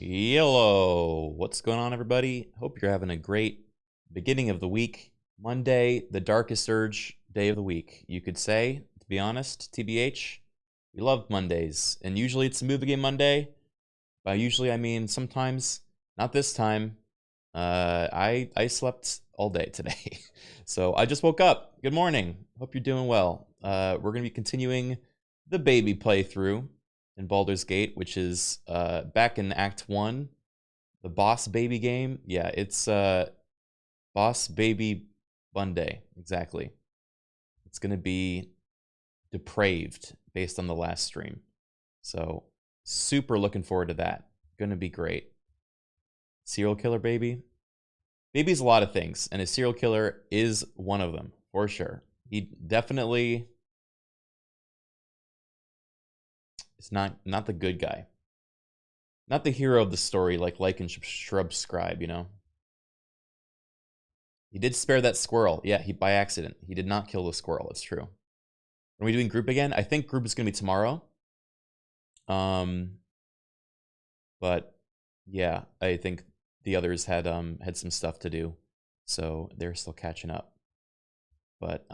Yellow. What's going on, everybody? Hope you're having a great beginning of the week. Monday, the darkest urge day of the week, you could say, to be honest. TBH, we love Mondays, and usually it's a movie game Monday. By usually, I mean sometimes. Not this time. I slept all day today, so I just woke up. Good morning. Hope you're doing well. We're gonna be continuing the Babey playthrough in Baldur's Gate, which is back in Act 1, the boss baby game. Yeah, it's boss baby Monday, exactly. It's gonna be depraved based on the last stream, so super looking forward to that. Gonna be great. Serial killer baby. Baby's a lot of things, and a serial killer is one of them for sure. He definitely is not the good guy, not the hero of the story, like and subscribe, you know. He did spare that squirrel. Yeah, he by accident. He did not kill the squirrel. It's true. Are we doing group again? I think group is gonna be tomorrow. But yeah, I think the others had some stuff to do, so they're still catching up. But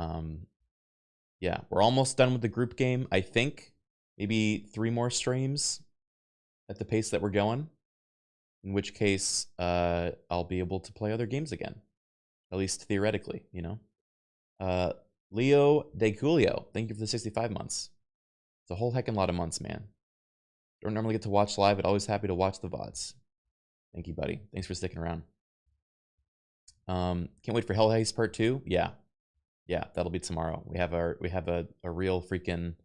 yeah, we're almost done with the group game. I think maybe 3 more streams at the pace that we're going. In which case, I'll be able to play other games again, at least theoretically, you know. Leo De Julio, thank you for the 65 months. It's a whole heckin' lot of months, man. Don't normally get to watch live, but always happy to watch the VODs. Thank you, buddy. Thanks for sticking around. Can't wait for Hell Heist Part 2. Yeah, that'll be tomorrow. We have a real freaking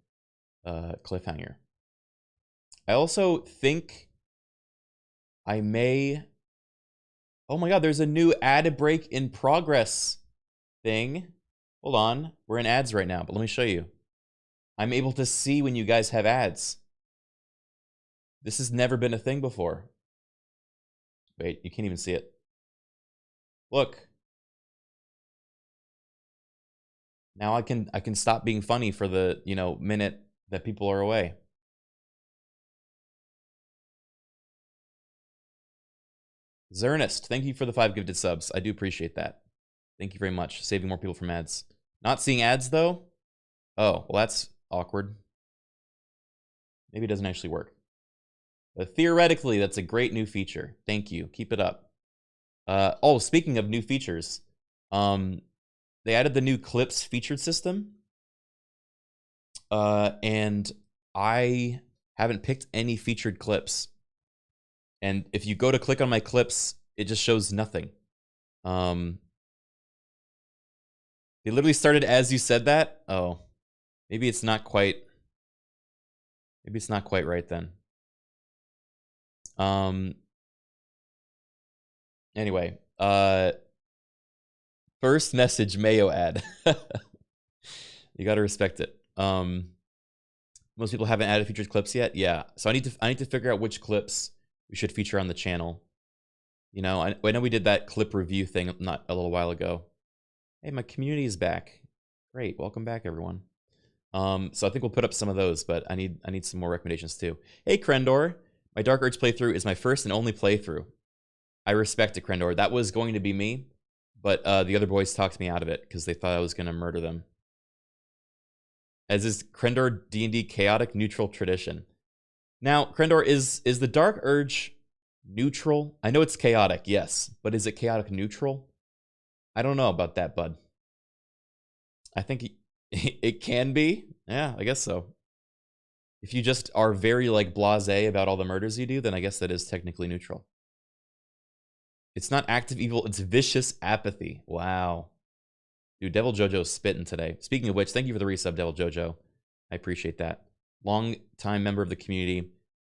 cliffhanger. I also think I may. Oh my God! There's a new ad break in progress thing. Hold on, we're in ads right now, but let me show you. I'm able to see when you guys have ads. This has never been a thing before. Wait, you can't even see it. Look. Now I can stop being funny for the, you know, minute that people are away. Zernest, thank you for the 5 gifted subs. I do appreciate that. Thank you very much. Saving more people from ads. Not seeing ads though? Oh, well that's awkward. Maybe it doesn't actually work. But theoretically, that's a great new feature. Thank you. Keep it up. Oh, speaking of new features, they added the new clips featured system. And I haven't picked any featured clips. And if you go to click on my clips, it just shows nothing. They literally started as you said that. Oh, maybe it's not quite. Maybe it's not quite right then. Anyway, first message Mayo ad. You gotta respect it. Most people haven't added featured clips yet. Yeah, so I need to figure out which clips we should feature on the channel. You know, I know we did that clip review thing not a little while ago. Hey, my community is back. Great, welcome back, everyone. So I think we'll put up some of those, but I need some more recommendations too. Hey, Krendor, my Dark Urge playthrough is my first and only playthrough. I respect it, Krendor. That was going to be me, but the other boys talked me out of it because they thought I was going to murder them. As is Krendor D&D chaotic neutral tradition. Now, Krendor, is the Dark Urge neutral? I know it's chaotic, yes, but is it chaotic neutral? I don't know about that, bud. I think it can be. Yeah, I guess so. If you just are very like blasé about all the murders you do, then I guess that is technically neutral. It's not active evil, it's vicious apathy. Wow. Dude, Devil Jojo's spitting today. Speaking of which, thank you for the resub, Devil Jojo. I appreciate that. Long time member of the community,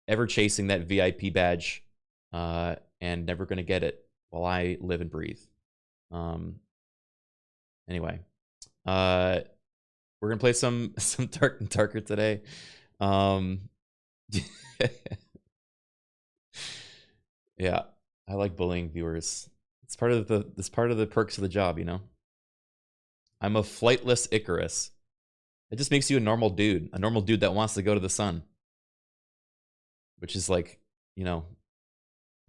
ever chasing that VIP badge, and never gonna get it while I live and breathe. Anyway, we're gonna play some Dark and Darker today. Yeah, I like bullying viewers. It's part of the perks of the job, you know. I'm a flightless Icarus. It just makes you a normal dude that wants to go to the sun. Which is like, you know,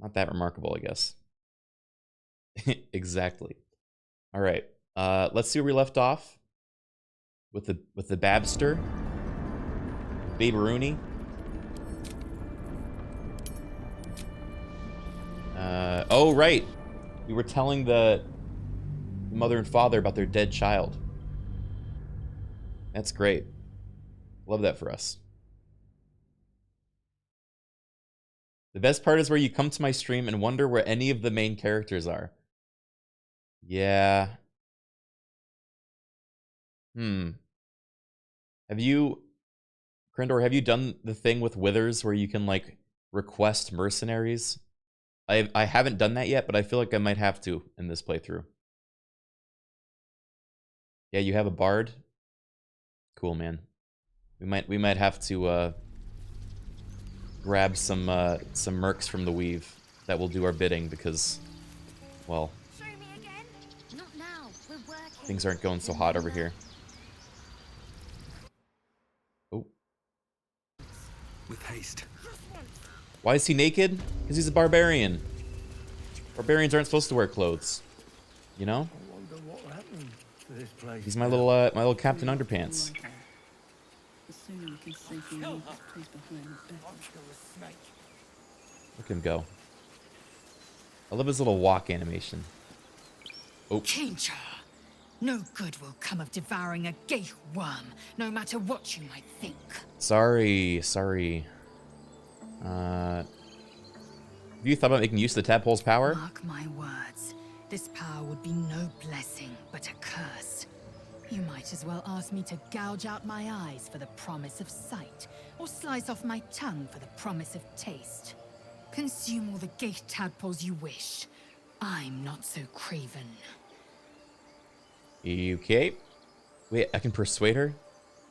Not that remarkable, I guess. Exactly. All right. Let's see where we left off with the Babster. Baberoonie. Oh right. We were telling the mother and father about their dead child. That's great. Love that for us. The best part is where you come to my stream and wonder where any of the main characters are. Yeah. Have you, Krindor, have you done the thing with Withers where you can, like, request mercenaries? I haven't done that yet, but I feel like I might have to in this playthrough. Yeah, you have a bard? Cool, man. We might have to grab some mercs from the weave that will do our bidding because, well, things aren't going so hot over here. Oh. With haste. Why is he naked? Because he's a barbarian. Barbarians aren't supposed to wear clothes. You know? I wonder what happened to this place. He's my little Captain Underpants. Look him go. I love his little walk animation. Oh. Kincha! No good will come of devouring a gay worm, no matter what you might think. Sorry. Have you thought about making use of the tadpole's power? Mark my words. This power would be no blessing, but a curse. You might as well ask me to gouge out my eyes for the promise of sight, or slice off my tongue for the promise of taste. Consume all the gay tadpoles you wish. I'm not so craven. Okay. Wait, I can persuade her?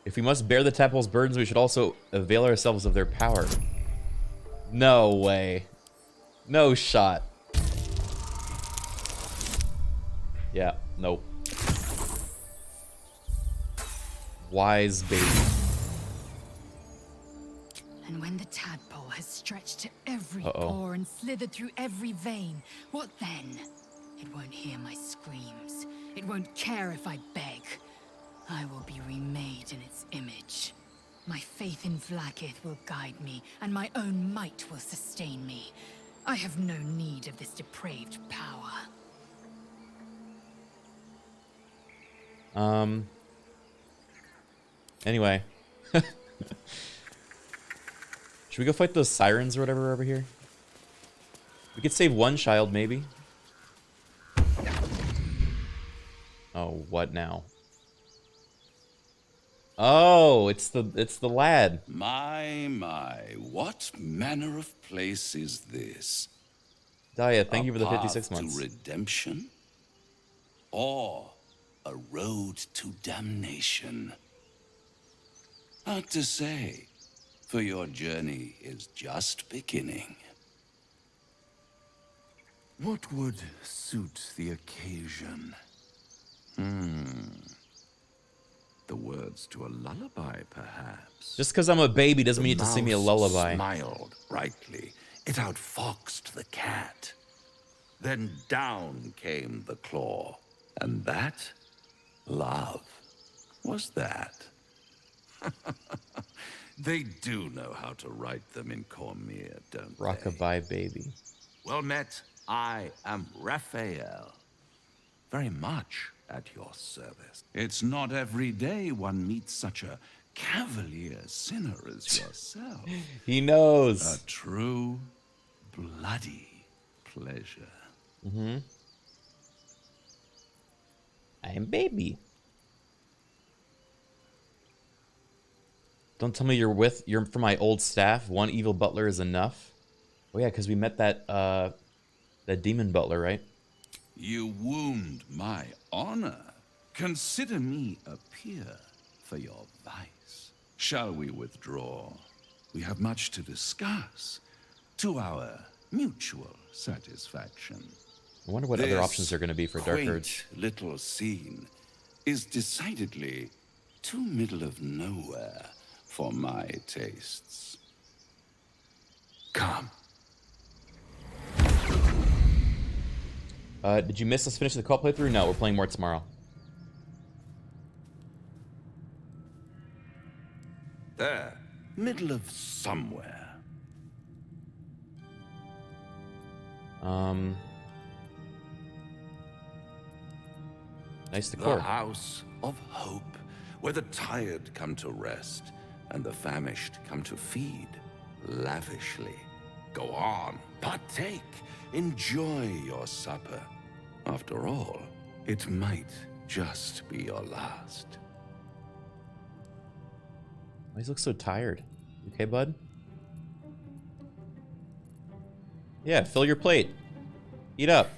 If we must bear the tadpole's burdens, we should also avail ourselves of their power. No way. No shot. Yeah, nope. Wise baby. And when the tadpole has stretched to every pore and slithered through every vein, what then? It won't hear my screams. It won't care if I beg. I will be remade in its image. My faith in Vlaakith will guide me, and my own might will sustain me. I have no need of this depraved power. Anyway. Should we go fight those sirens or whatever over here? We could save one child, maybe. Oh, what now? Oh, it's the lad. My, what manner of place is this? Daya, thank you for the A 56 path months. to redemption? Or a road to damnation? Hard to say, for your journey is just beginning. What would suit the occasion? The words to a lullaby, perhaps. Just because I'm a baby doesn't mean you have to sing me a lullaby. Smiled brightly. It outfoxed the cat. Then down came the claw. And that, love, was that. They do know how to write them in Cormier, don't they? Rockabye baby. Well met. I am Raphael. Very much at your service. It's not every day one meets such a cavalier sinner as yourself. He knows. A true, bloody pleasure. I am baby. Don't tell me you're from my old staff. One evil butler is enough. Oh yeah, because we met that demon butler, right? You wound my honor. Consider me a peer for your vice. Shall we withdraw? We have much to discuss, to our mutual satisfaction. I wonder what other options are going to be for Dark Urge. This little scene is decidedly too middle of nowhere for my tastes. Come. Did you miss us finishing the co-op playthrough? No, we're playing more tomorrow. There, middle of somewhere. Nice decor. The house of hope, where the tired come to rest and the famished come to feed lavishly. Go on, partake, enjoy your supper. After all, it might just be your last. Why does he look so tired? You okay, bud? Yeah, fill your plate. Eat up.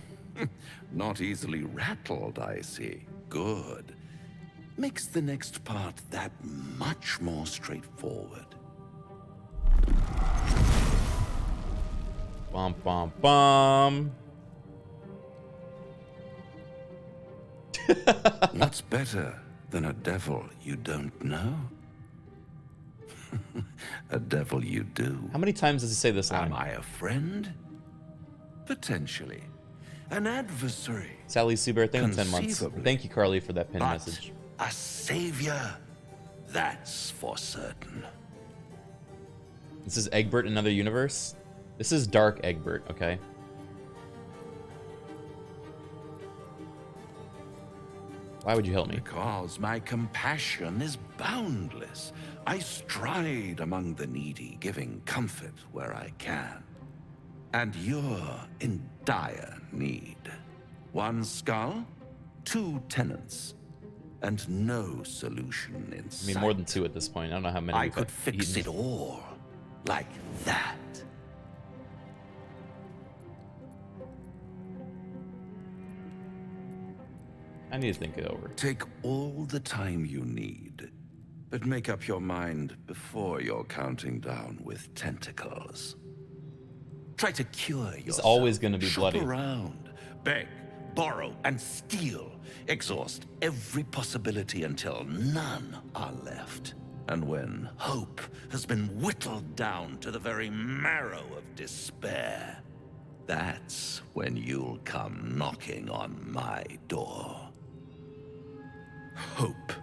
Not easily rattled, I see. Good. Makes the next part that much more straightforward. Bum, bum, bum. What's better than a devil you don't know? A devil you do. How many times does he say this line? Am I a friend? Potentially. An adversary? Sally Seabear, thank you 10 months. Conceivably. Thank you, Carly, for that pin But message. a savior? That's for certain. This is Egbert in another universe. This is Dark Egbert, okay? Why would you help me? Because my compassion is boundless. I stride among the needy, giving comfort where I can. And you're in dire need. One skull, 2 tenants, and no solution in sight. I mean, more than 2 at this point. I don't know how many I we've could fix eaten. it all, like that. I need to think it over. Take all the time you need, but make up your mind before you're counting down with tentacles. Try to cure yourself. It's always going to be Shop bloody. around, beg, borrow, and steal. Exhaust every possibility until none are left. And when hope has been whittled down to the very marrow of despair, that's when you'll come knocking on my door. Hope.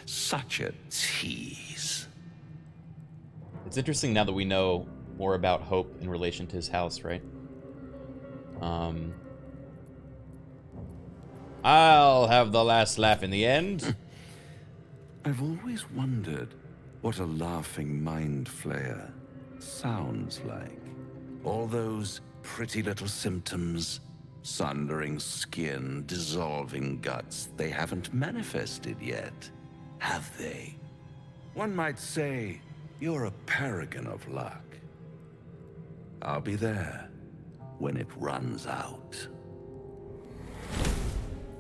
Such a tease. It's interesting now that we know more about Hope in relation to his house, right? I'll have the last laugh in the end. I've always wondered what a laughing mind flayer sounds like. All those pretty little symptoms, sundering skin, dissolving guts, they haven't manifested yet, have they? One might say you're a paragon of luck. I'll be there when it runs out.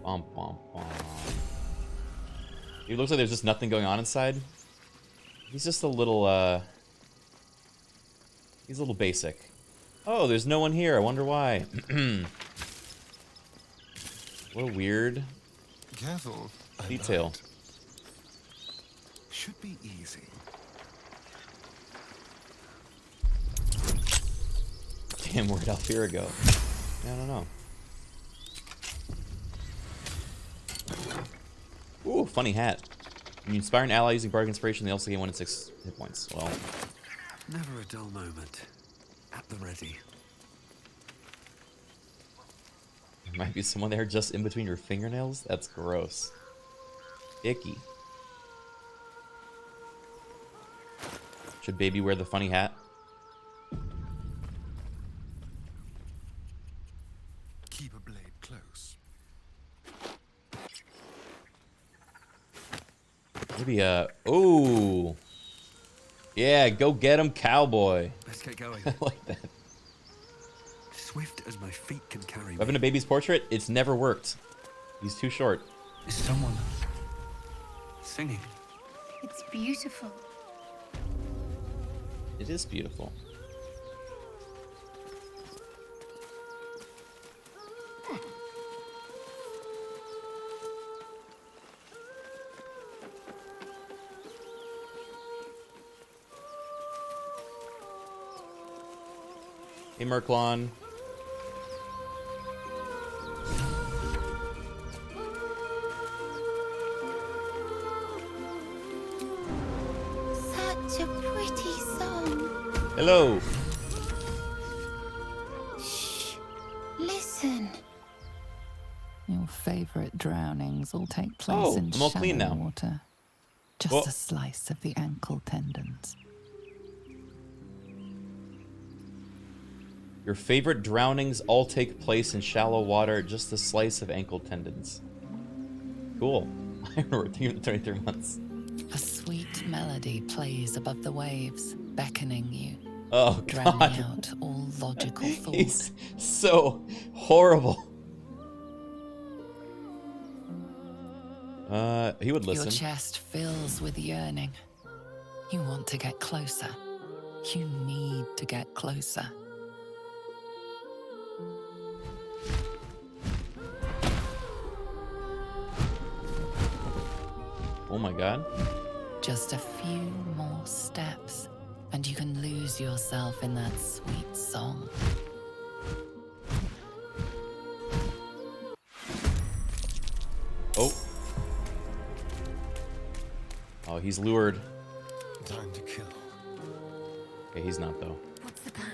Bum, bum, bum. It looks like there's just nothing going on inside. He's just a little, he's a little basic. Oh, there's no one here. I wonder why. What a weird Careful. detail. Should be easy. Damn, where'd Alfira go? I don't know. Ooh, funny hat. When you inspire an ally using Bardic Inspiration, they also gain 1 in 6 hit points. Well, Never a dull moment. At the ready. there might be someone there just in between your fingernails? That's gross. Icky. Should Babey wear the funny hat? Keep a blade close. Maybe, ooh. Yeah, go get him, cowboy. Let's get going. I like that. Swift as my feet can carry me. Having a baby's portrait, it's never worked. He's too short. Is someone singing? It's beautiful. It is beautiful. Hey, Merklon. Such a pretty song. Hello. Shh. Listen. Your favorite drownings all take place Oh, in I'm all shallow clean now. water. Just Whoa. a slice of the ankle tendons. Your favorite drownings all take place in shallow water, just a slice of ankle tendons. Cool. I remember 23 months. A sweet melody plays above the waves, beckoning you, Oh, drowning God. out all logical thought. He's so horrible. He would listen. Your chest fills with yearning. You want to get closer. You need to get closer. Oh my God. Just a few more steps, and you can lose yourself in that sweet song. Oh. Oh, he's lured. Time to kill. Okay, he's not though. What's the plan?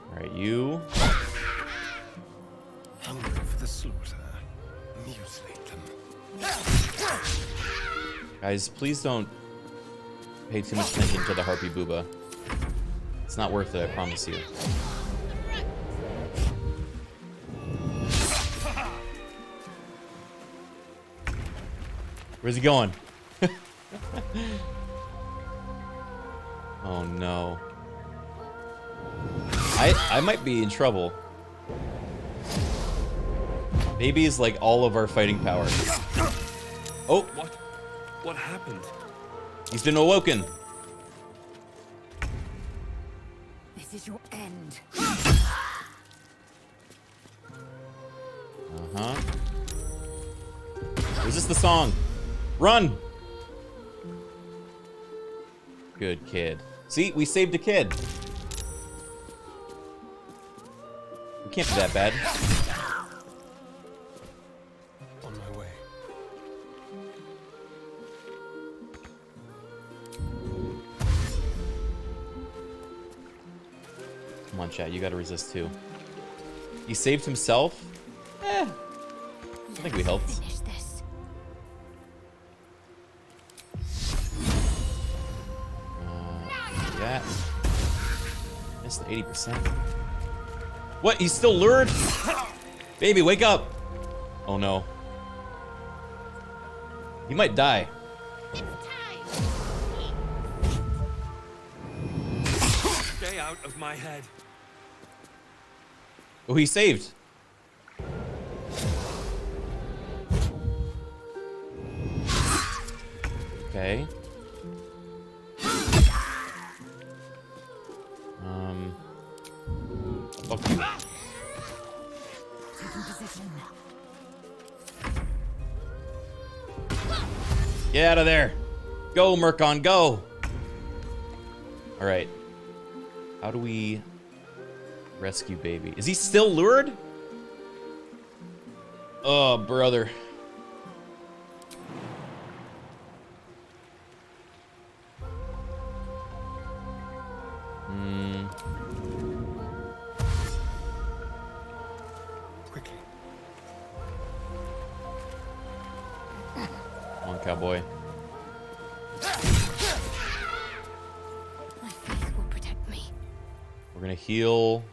All right, you. Hungry for the slaughter. Mutilate them. Guys, please don't pay too much attention to the Harpy Booba. It's not worth it, I promise you. Where's he going? Oh no. I might be in trouble. Babey is like all of our fighting power. Oh, What happened? he's been awoken. This is your end. Uh-huh. Resist the song. Run! Good kid. See, we saved a kid. We can't be that bad. On my way. Come on, chat. You gotta resist too. He saved himself? I think we helped. Finish this. Yeah. Missed the 80%. What? He's still lured? Baby, wake up! Oh no. He might die. Stay out of my head. Oh, he saved. Okay. Fuck you. Taking position. Get out of there. Go, Mercon, go. All right. How do we rescue Babey? Is he still lured? Oh, brother. Quickly. Come on, cowboy. My faith will protect me. We're gonna heal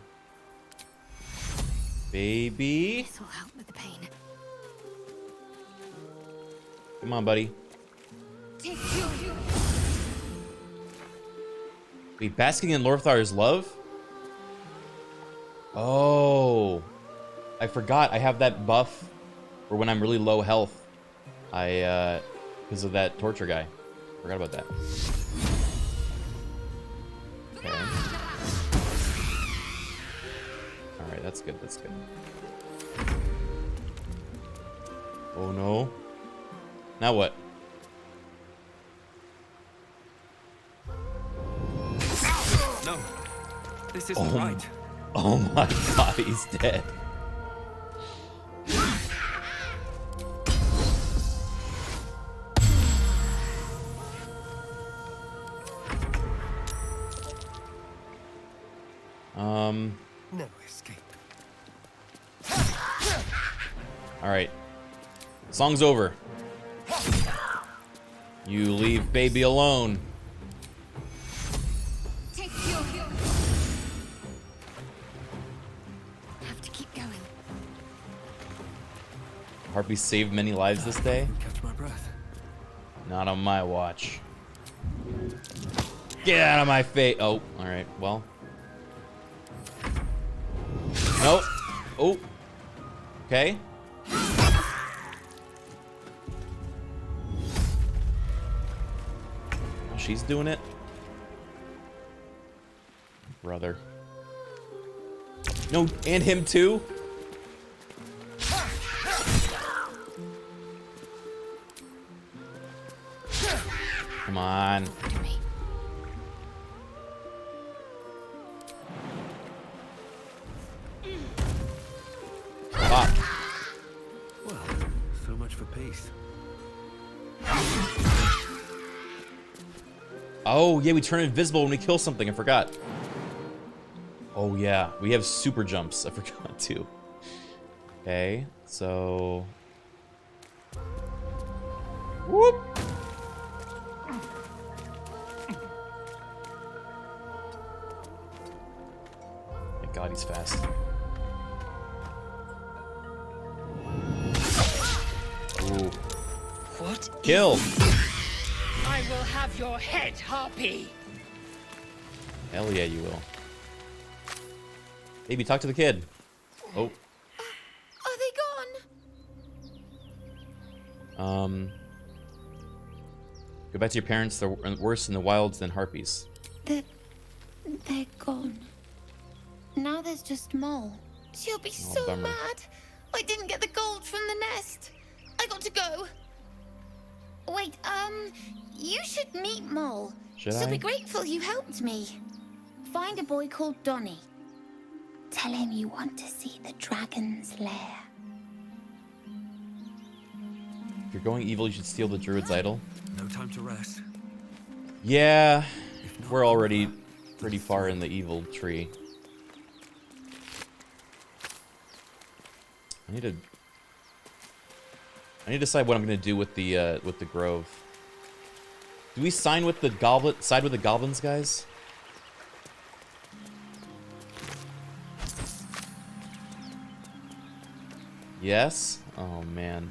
Babey. This will help with the pain. Come on, buddy. Take you. Wait, basking in Lorthar's love? Oh. I forgot I have that buff for when I'm really low health. Because of that torture guy. Forgot about that. Okay. Alright, that's good, that's good. Oh no. Now what? No, this isn't right. Oh my god, he's dead. No escape. Alright. Song's over. You leave Babey alone. Take your. Have to keep going. Harpies saved many lives this day. Catch my breath. Not on my watch. Get out of my face. Oh, alright, well. Nope. Oh. Okay. Oh, she's doing it. Brother. No, and him too? Come on. Stop. Well, so much for peace. Oh, yeah, we turn invisible when we kill something. I forgot. Oh, yeah. We have super jumps. I forgot, too. Okay, so... Whoop! Thank God he's fast. Ooh. What? Kill! I will have your head, Harpy. Hell yeah, you will. Baby, talk to the kid. Oh. Are they gone? Go back to your parents. They're worse in the wilds than harpies. They're gone. Now there's just Mole. She'll be so bummer. mad. I didn't get the gold from the nest. I got to go. Wait, you should meet Mole. Should She'll I? be grateful you helped me. Find a boy called Donny. Tell him you want to see the dragon's lair. If you're going evil, you should steal the druid's idol. No time to rest. Yeah, we're already pretty far in the evil tree. I need to decide what I'm gonna do with the grove. Do we sign with the side with the goblins, guys? Yes? Oh man.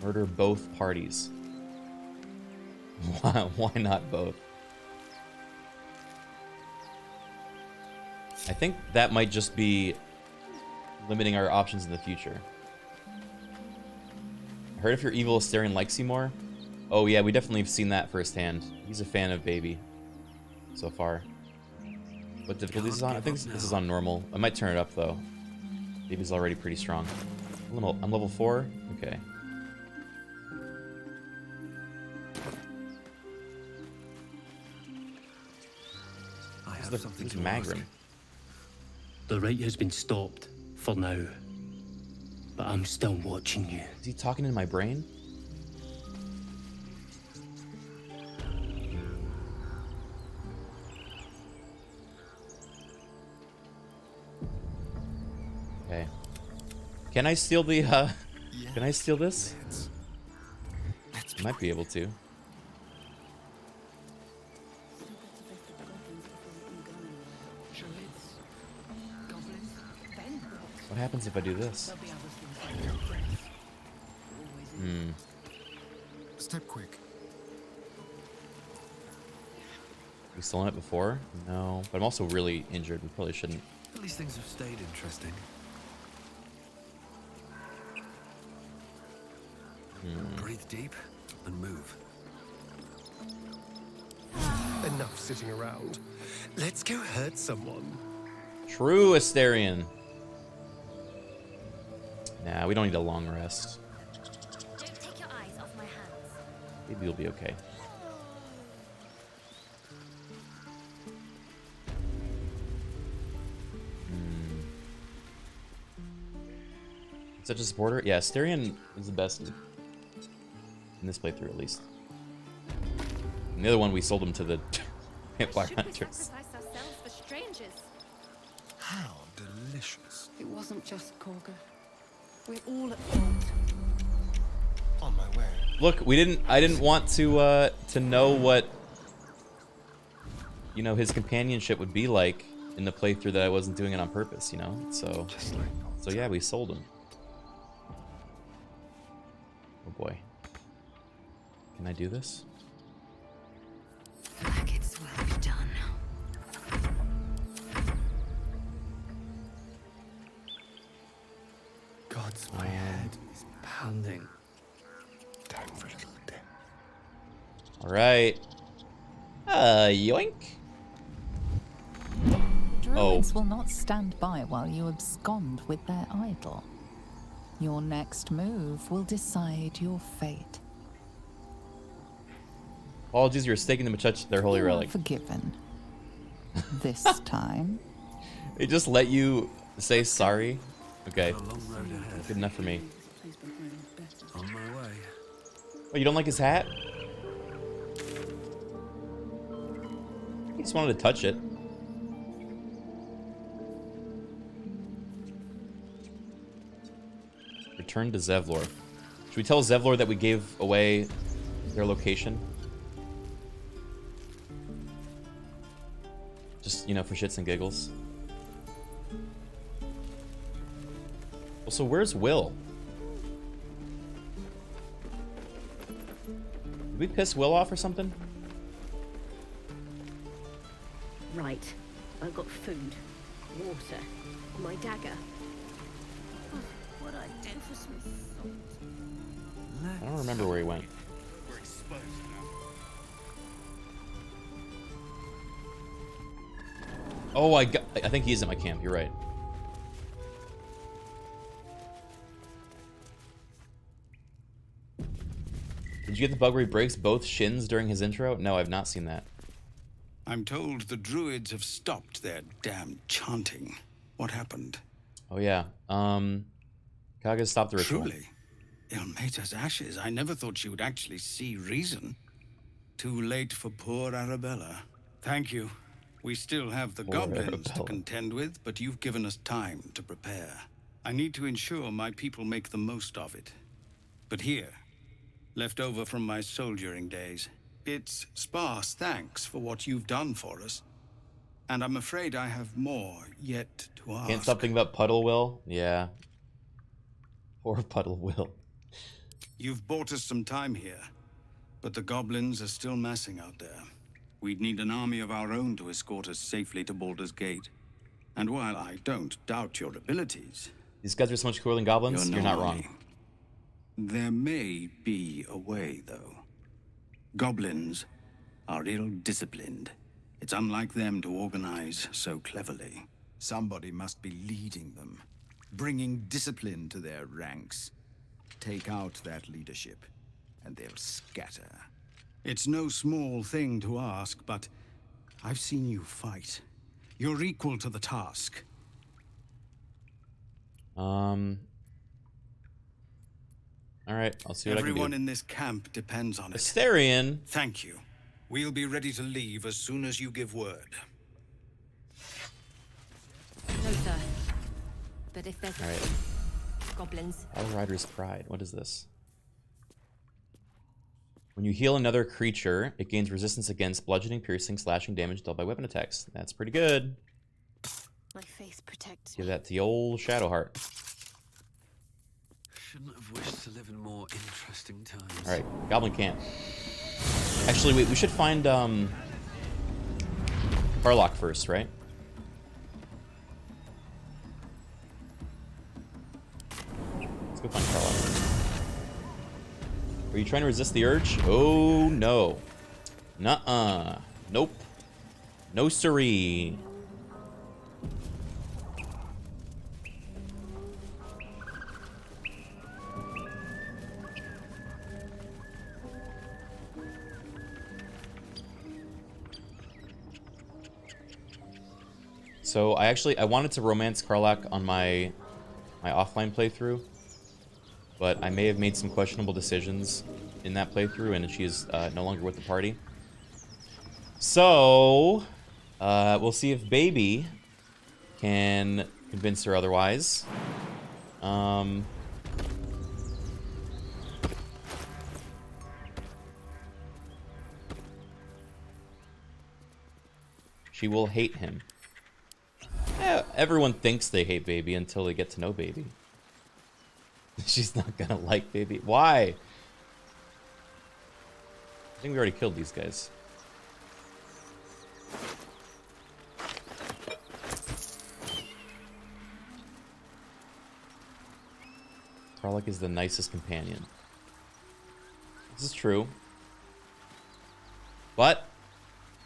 Murder both parties. Why not both? I think that might just be limiting our options in the future. I heard if you're evil, Astarion likes you more. Oh yeah, we definitely have seen that firsthand. He's a fan of Babey so far. What difficulty is this on? I think this is on normal. I might turn it up though. Babey's already pretty strong. I'm level 4? Okay. I have This something is to ask. Magrim. The rite has been stopped, for now. But I'm still watching you. Is he talking in my brain? Okay. Can I steal the, can I steal this? I might be able to. What happens if I do this? Step quick. We stolen it before? No. But I'm also really injured. We probably shouldn't. At least things have stayed interesting. Breathe deep and move. Enough sitting around. Let's go hurt someone. True Asterion. Nah, we don't need a long rest. Don't take your eyes off my hands. Maybe you'll be okay. Such a supporter? Yeah, Asterion is the best in this playthrough, at least. And the other one, we sold him to the Vampire Hunters. For strangers? How delicious. It wasn't just Korga. We're all at fault. On my way. Look, I didn't want to know what, you know, his companionship would be like in the playthrough that I wasn't doing it on purpose, you know? So yeah, we sold him. Oh boy. Can I do this? Like it's well done. God's my head is pounding. Time for a little dip. Alright. Yoink. Druids will not stand by while you abscond with their idol. Your next move will decide your fate. Apologies, you're staking them to touch their holy You are relic. forgiven. This time. They just let you say sorry? Okay. A long road ahead. Good enough for me. On my way. Oh, you don't like his hat? He just wanted to touch it. Return to Zevlor. Should we tell Zevlor that we gave away their location? Just, you know, for shits and giggles. Well, so where's Wyll? Did we piss Wyll off or something? Right. I've got food, water, my dagger. What I do for some salt. I don't remember where he went. We're exposed now. Oh, I think he's in my camp. You're right. Did you get the bug where he breaks both shins during his intro? No, I've not seen that. I'm told the druids have stopped their damn chanting. What happened? Oh yeah. Kaga stopped the ritual. Truly. Ilmater's ashes. I never thought she would actually see reason. Too late for poor Arabella. Thank you. We still have the Poor goblins to Arabella. contend with, but you've given us time to prepare. I need to ensure my people make the most of it. But here, left over from my soldiering days, it's sparse thanks for what you've done for us. And I'm afraid I have more yet to ask. Can't stop thinking about Puddle Will. Yeah. Poor Puddle Will. You've bought us some time here, but the goblins are still massing out there. We'd need an army of our own to escort us safely to Baldur's Gate. And while I don't doubt your abilities... These guys are so much cooler than goblins? You're not wrong. There may be a way, though. Goblins are ill-disciplined. It's unlike them to organize so cleverly. Somebody must be leading them, bringing discipline to their ranks. Take out that leadership, and they'll scatter. It's no small thing to ask, but I've seen you fight. You're equal to the task. All right, I'll see what Everyone I can do. in this camp depends on it. Asterion. Thank you. We'll be ready to leave as soon as you give word. No, sir. But if there's All right. goblins, Outrider's Pride. What is this? When you heal another creature, it gains resistance against bludgeoning, piercing, slashing damage dealt by weapon attacks. That's pretty good. my faith protects Give me. that to the old Shadowheart. Shouldn't have wished to live in more interesting times. All right, Goblin camp. Actually, wait, we should find Karlach first, right? Let's go find Karlach. Are you trying to resist the urge? Oh no. Nuh-uh. Nope. No siree. So I wanted to romance Karlach on my offline playthrough, but I may have made some questionable decisions in that playthrough, and she is no longer with the party. So we'll see if Babey can convince her otherwise. She will hate him. Everyone thinks they hate Babey until they get to know Babey. She's not gonna like Babey. Why? I think we already killed these guys. Karlach is the nicest companion. This is true. But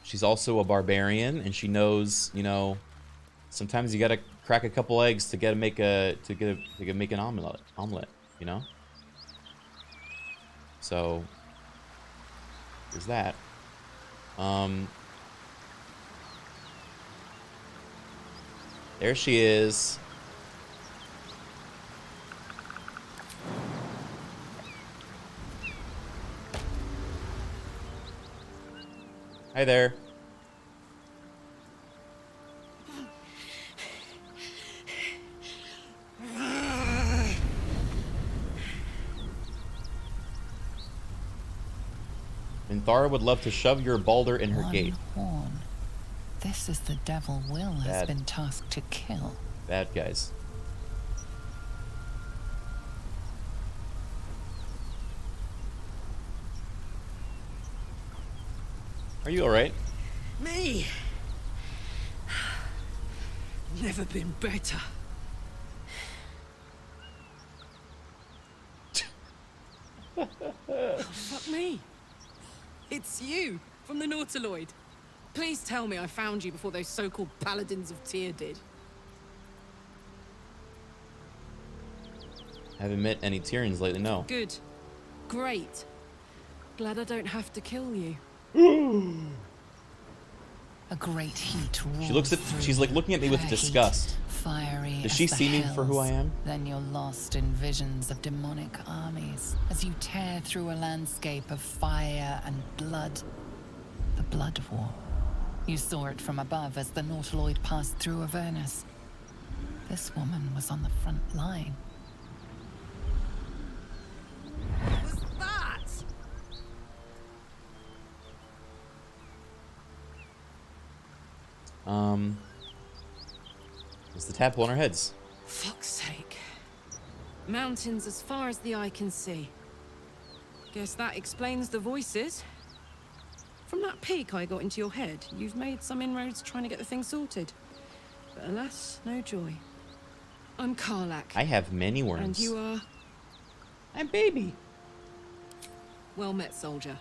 she's also a barbarian, and she knows, you know, sometimes you gotta crack a couple eggs to make an omelet, you know? So there's that. There she is. Hi there. Minthara would love to shove your Baldur in her gate. Horn. This is the devil Wyll has been tasked to kill. Bad guys. Are you alright? Me? Never been better. Oh, fuck me. It's you, from the Nautiloid. Please tell me I found you before those so-called paladins of Tyr did. Haven't met any Tyrians lately, no. Good. Great. Glad I don't have to kill you. A great heat she's like looking at me with disgust. Fiery. Does she see me for who I am? Then you're lost in visions of demonic armies as you tear through a landscape of fire and blood. The Blood War. You saw it from above as the Nautiloid passed through Avernus. This woman was on the front line. What was that? It's the tadpole on our heads. Fuck's sake. Mountains as far as the eye can see. Guess that explains the voices. From that peek I got into your head, you've made some inroads trying to get the thing sorted. But alas, no joy. I'm Karlach. I have many worms. And you are? I'm Babey. Well met, soldier.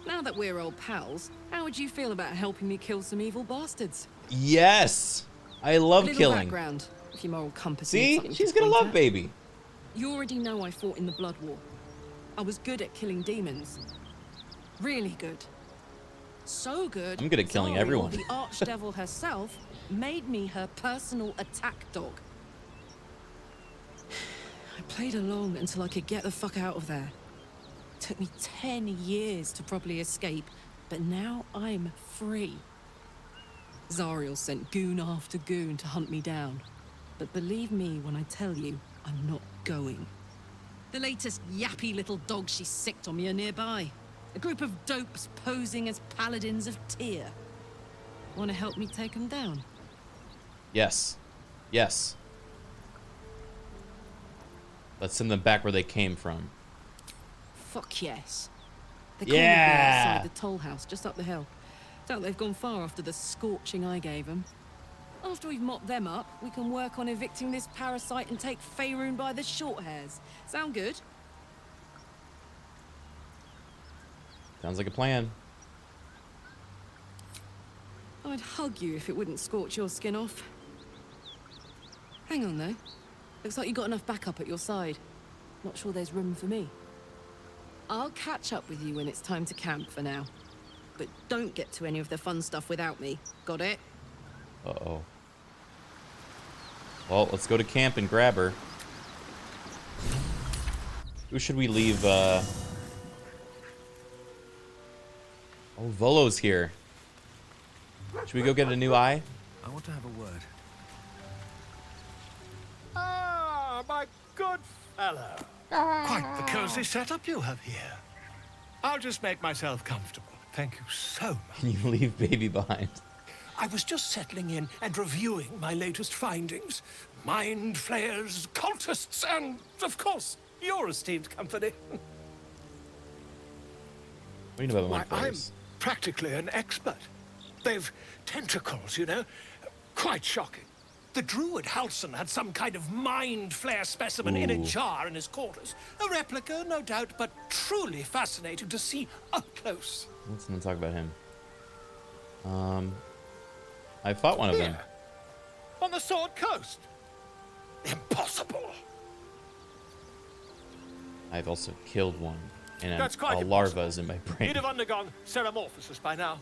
Now that we're old pals, how would you feel about helping me kill some evil bastards? Yes! I love killing. Background, if your moral compass. See? She's gonna love Babey. You already know I fought in the Blood War. I was good at killing demons. Really good. So good. I'm good at killing everyone. The archdevil herself made me her personal attack dog. I played along until I could get the fuck out of there. It took me 10 years to properly escape, but now I'm free. Zariel sent goon after goon to hunt me down. But believe me when I tell you, I'm not going. The latest yappy little dogs she sicked on me are nearby. A group of dopes posing as paladins of Tyr. Want to help me take them down? Yes. Yes. Let's send them back where they came from. Fuck yes. They're calling me outside the toll house just up the hill. Doubt they've gone far after the scorching I gave them. After we've mopped them up, we can work on evicting this parasite and take Faerun by the short hairs. Sound good? Sounds like a plan. I I'd hug you if it wouldn't scorch your skin off. Hang on, though. Looks like you got enough backup at your side. Not sure there's room for me. I'll catch up with you when it's time to camp for now. But don't get to any of the fun stuff without me. Got it? Uh-oh. Well, let's go to camp and grab her. Who should we leave, Oh, Volo's here. Should we go get a new eye? I want to have a word. Ah, my good fellow. Quite the cozy setup you have here. I'll just make myself comfortable. Thank you so much. Can you leave Babey behind? I was just settling in and reviewing my latest findings. Mind flayers, cultists, and, of course, your esteemed company. What do you know about mind I'm flayers? practically an expert. They've tentacles, you know? Quite shocking. The druid Halson had some kind of mind flare specimen in a jar in his quarters. A replica, no doubt, but truly fascinating to see up close. Let's not talk about him. I fought one of them. On the Sword Coast. Impossible. I've also killed one, and That's quite a larva is in my brain. He'd have undergone ceramorphosis by now.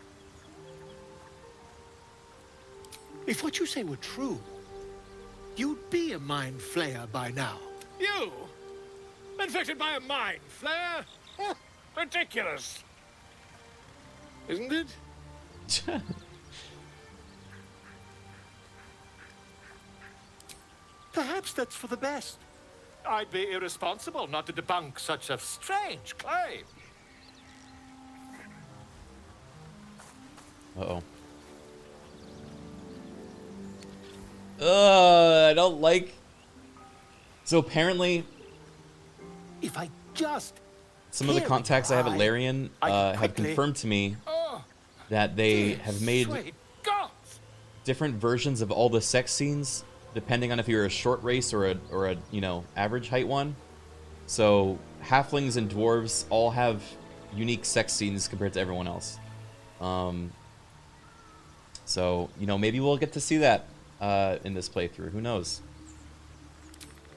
If what you say were true, you'd be a mind flayer by now. You? Infected by a mind flare? Ridiculous. Isn't it? Perhaps that's for the best. I'd be irresponsible not to debunk such a strange claim. Uh-oh. I don't like... So apparently... If I just... Some of the contacts I have at Larian have confirmed to me that they have made different versions of all the sex scenes depending on if you're a short race or a you know, average height one. So halflings and dwarves all have unique sex scenes compared to everyone else. So, you know, maybe we'll get to see that in this playthrough. Who knows?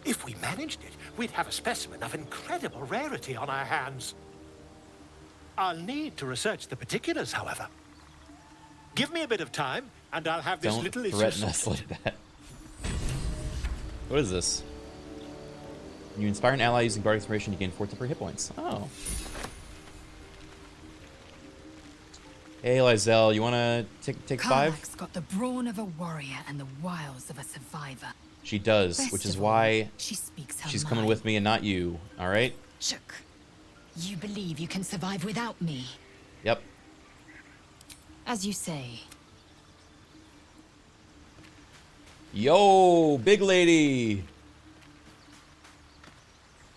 If we managed it, we'd have a specimen of incredible rarity on our hands. I'll need to research the particulars, however. Give me a bit of time, and I'll have this little issue Don't threaten us like that. What is this? When you inspire an ally using Bardic Inspiration, you gain 4 temporary hit points. Oh. Hey, Lizelle, you want to take 5? Karlach's got the brawn of a warrior and the wiles of a survivor. She does, Best which is of all, why she speaks her she's coming mind. with me and not you, alright? Chook, you believe you can survive without me? Yep. As you say. Yo, big lady!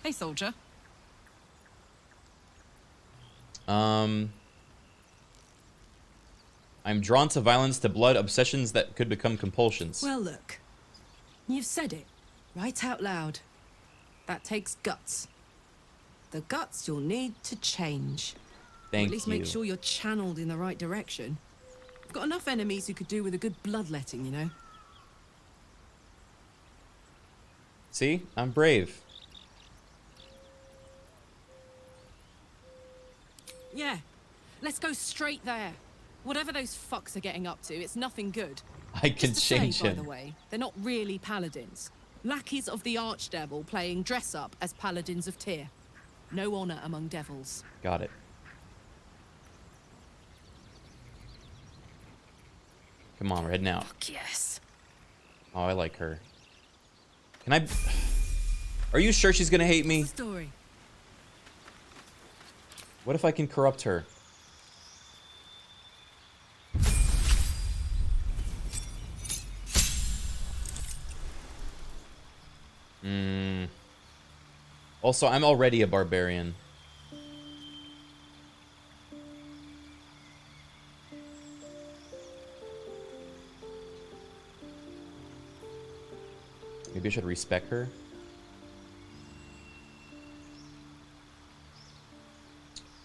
Hey, soldier. I'm drawn to violence, to blood, obsessions that could become compulsions. Well, look. You've said it. Right out loud. That takes guts. The guts you'll need to change. Thank or at least you. make sure you're channeled in the right direction. I've got enough enemies who could do with a good bloodletting, you know? See? I'm brave. Yeah. Let's go straight there. Whatever those fucks are getting up to, it's nothing good. I can Just to change say, him. by the way, they're not really paladins. Lackeys of the Archdevil playing dress-up as paladins of Tyr. No honor among devils. Got it. Come on, we're heading out. Fuck yes. Oh, I like her. Can I... Are you sure she's gonna hate me? Story. What if I can corrupt her? Also, I'm already a barbarian. Maybe I should respec her.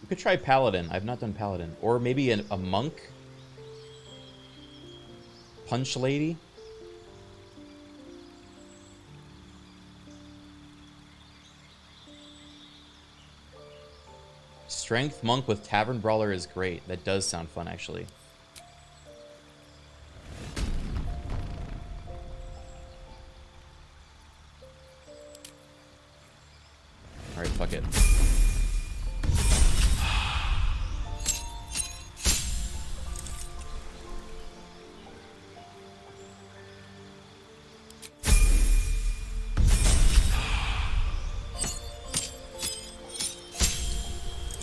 We could try paladin. I've not done paladin. Or maybe a monk. Punch lady. Strength monk with tavern brawler is great. That does sound fun, actually. All right, fuck it.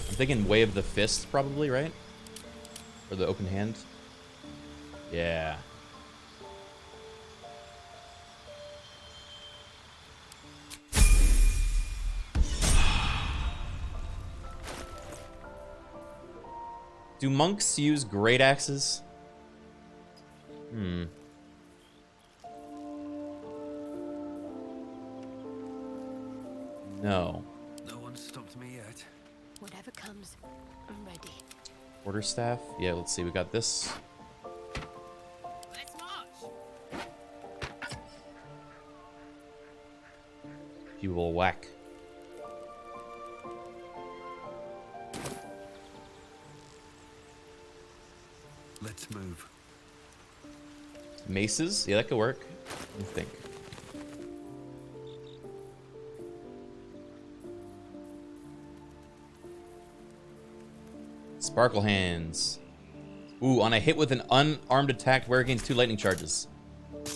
I'm thinking Way of the Fist, probably, right? Or the open hand. Yeah. Do monks use great axes? Hmm. No. No one stopped me yet. Whatever comes, I'm ready. Quarterstaff? Yeah, let's see. We got this. Let's march. You will whack. Let's move. Maces? Yeah, that could work. What do you think? Sparkle hands. Ooh, on a hit with an unarmed attack, wear gains 2 lightning charges.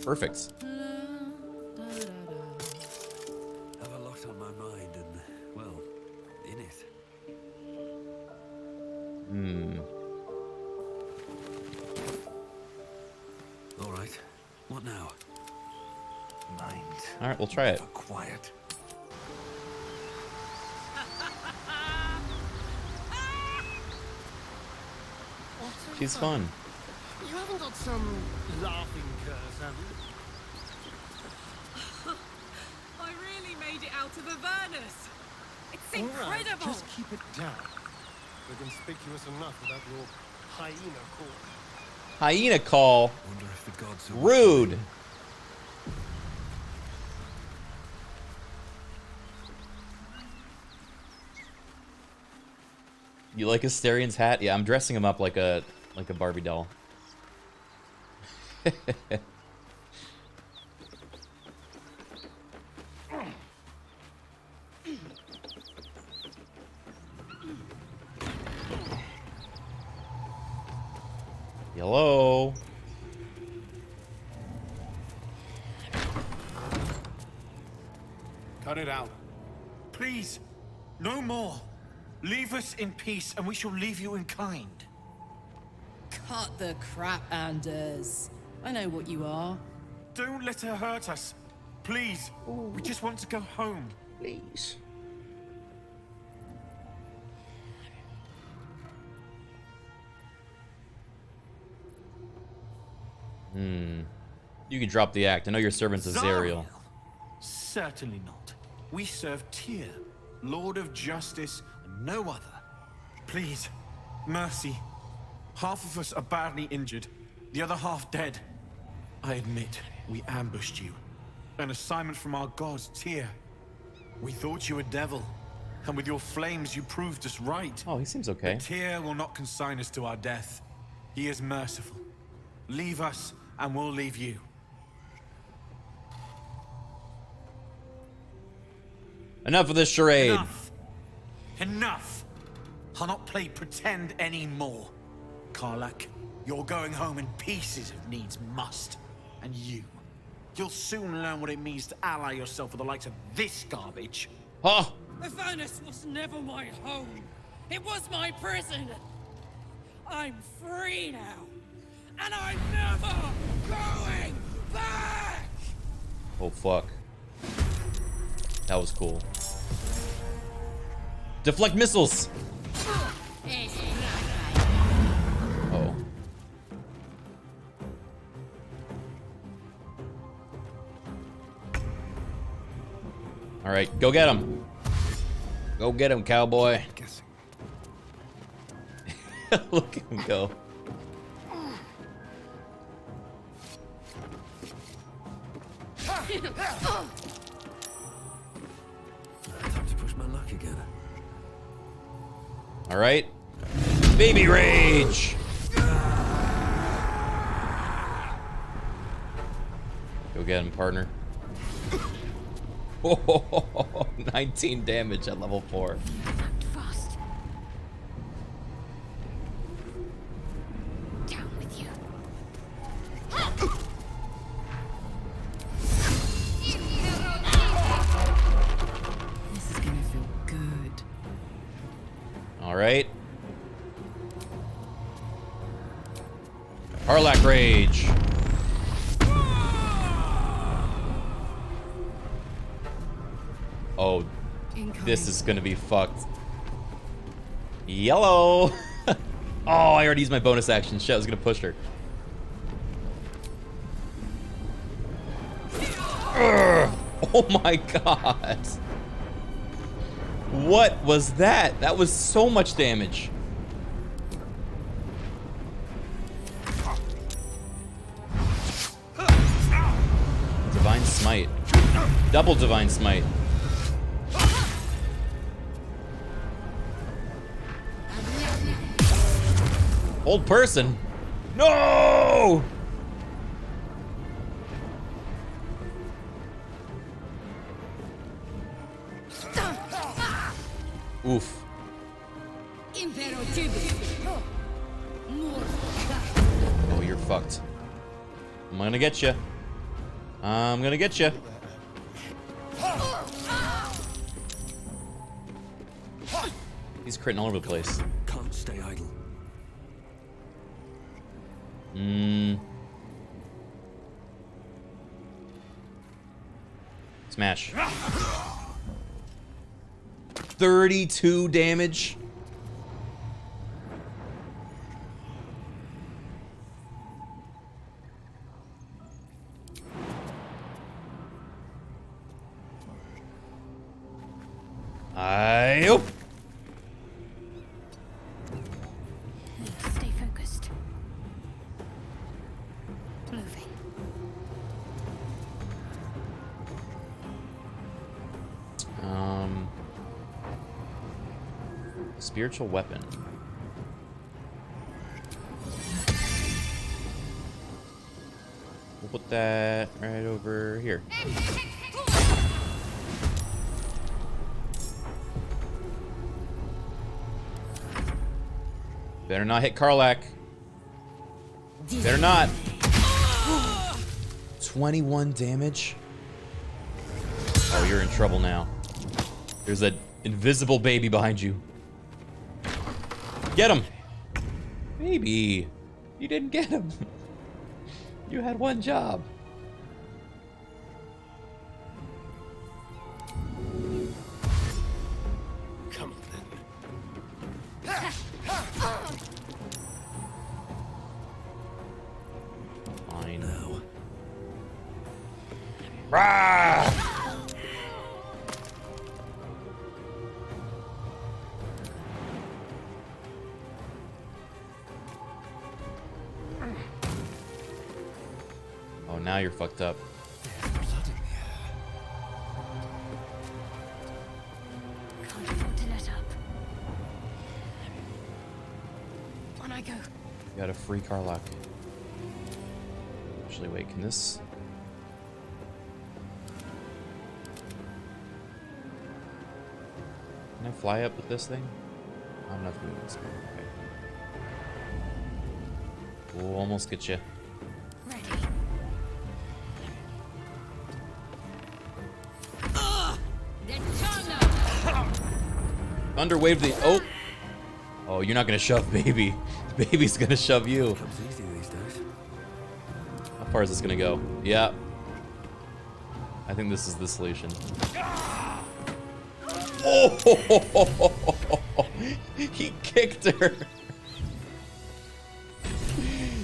Perfect. Have a lot on my mind and, well, in it. Hmm. All right. What now? Mind. All right, we'll try it. Quiet. She's fun. You haven't got some laughing curse, have you? I really made it out of Avernus. It's All right, incredible. just keep it down. We're conspicuous enough without your hyena call. Hyena call. Wonder if the gods are Rude. You like Asterian's hat? Yeah, I'm dressing him up like a Barbie doll. Hello. Cut it out. Please, no more. Leave us in peace, and we shall leave you in kind. Cut the crap, Anders. I know what you are. Don't let her hurt us. Please. We just want to go home. Please. You can drop the act. I know your servant's Azariel. Certainly not. We serve Tyr, Lord of Justice, and no other. Please, mercy. Half of us are badly injured, the other half dead. I admit, we ambushed you. An assignment from our gods, Tyr. We thought you a devil, and with your flames you proved us right. Oh, he seems okay. But Tyr will not consign us to our death. He is merciful. Leave us, and we'll leave you. Enough of this charade. Enough. Enough. I'll not play pretend anymore. Karlach, you're going home in pieces if needs must. And you'll soon learn what it means to ally yourself with the likes of this garbage. Huh? Avernus was never my home. It was my prison. I'm free now. And I'm never going back! Oh, fuck. That was cool. Deflect missiles! Oh. Alright, go get him. Go get him, cowboy. Look at him go. Time to push my luck again. All right. Baby rage. Go get him, partner. Oh, 19 damage at level 4. Fast. Down with you. This is gonna feel good. All right. Karlach rage. Oh, this is gonna be fucked. Yellow. Oh, I already used my bonus action. Shit, I was gonna push her. Urgh. Oh my god. What was that? That was so much damage. Divine Smite. Double Divine Smite. Old person. No! Oof. Oh, you're fucked. I'm gonna get you. I'm gonna get you. He's critting all over the place. Can't stay idle. Smash. 32 damage. Ayo. Stay focused. Moving. Spiritual weapon. We'll put that right over here. Better not hit Karlach. Better not. 21 damage. Oh, you're in trouble now. There's an invisible baby behind you. Get him! Baby, you didn't get him. You had one job. Come on then. Fine. Now. Rah! Oh, now you're fucked up. Can't afford to let up. On I go. You got a free Karlach. Actually, wait, can this... Can I fly up with this thing? I don't have enough movement speed. Okay. We'll almost get you. Thunder wave the... Oh! Oh, you're not gonna shove Baby. Baby's gonna shove you. Comes easy these days. How far is this gonna go? Yeah. I think this is the solution. Oh! He kicked her.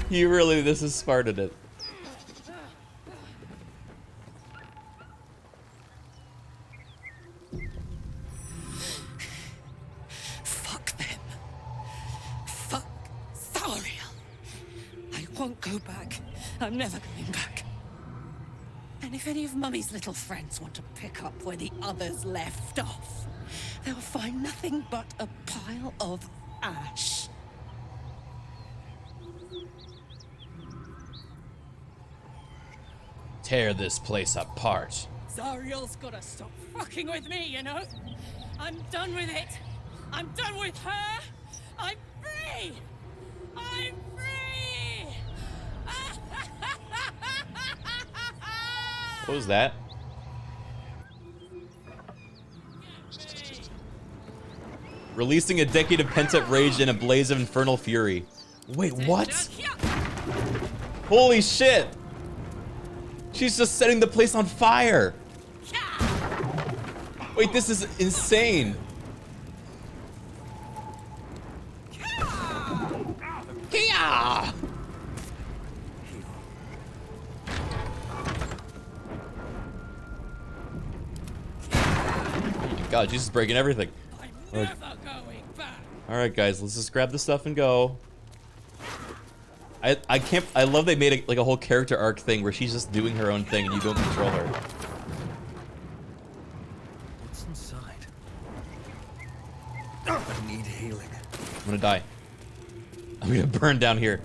He really... This has started it. Go back. I'm never going back. And if any of Mummy's little friends want to pick up where the others left off, they'll find nothing but a pile of ash. Tear this place apart. Zariel's gotta stop fucking with me, you know? I'm done with it. I'm done with her. I'm free. I'm free. What was that? Releasing a decade of pent-up rage in a blaze of infernal fury. Wait, what? Holy shit! She's just setting the place on fire! Wait, this is insane! Kia! God, she's just breaking everything. Alright guys, let's just grab the stuff and go. I can't, I love they made like a whole character arc thing where she's just doing her own thing and you don't control her. What's inside? I need healing. I'm gonna die. I'm gonna burn down here.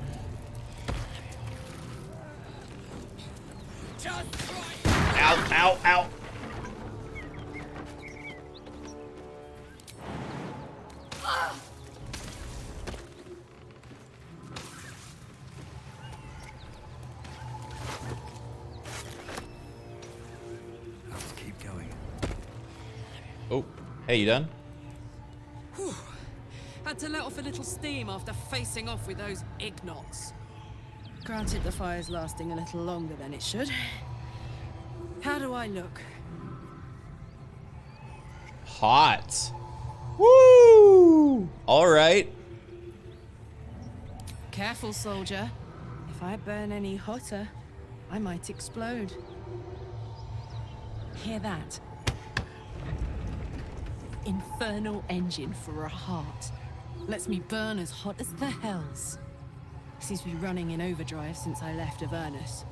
Ow, ow, ow. Let's keep going. Oh, hey, you done? Whew. Had to let off a little steam after facing off with those ignots. Granted, the fire's lasting a little longer than it should. How do I look? Hot. Woo! All right. Careful, soldier. If I burn any hotter, I might explode. Hear that? Infernal engine for a heart. Lets me burn as hot as the hells. Seems to be running in overdrive since I left Avernus.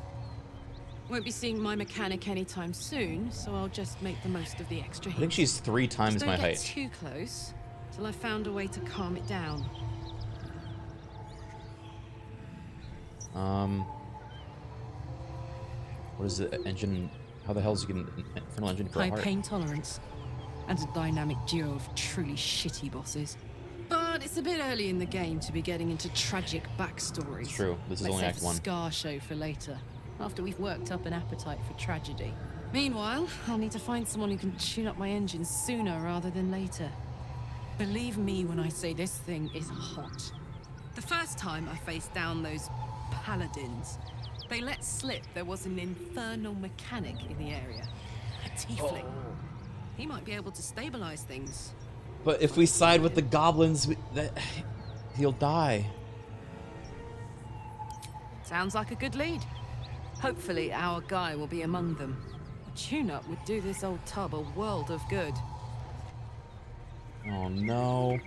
Won't be seeing my mechanic anytime soon, so I'll just make the most of the extra heat. I think she's 3 times Just my don't get height. too close till I found a way to calm it down. What is the engine? How the hell is you getting an infernal engine for a High heart? pain tolerance and a dynamic duo of truly shitty bosses. But it's a bit early in the game to be getting into tragic backstories. It's true. This is Let's only save Act the 1. scar show for later, after we've worked up an appetite for tragedy. Meanwhile, I'll need to find someone who can tune up my engine sooner rather than later. Believe me when I say this thing is hot. The first time I faced down those paladins, they let slip there was an infernal mechanic in the area. A tiefling. He might be able to stabilize things. But if we side with the goblins, he'll die. Sounds like a good lead. Hopefully our guy will be among them. A tune-up would do this old tub a world of good. Oh no.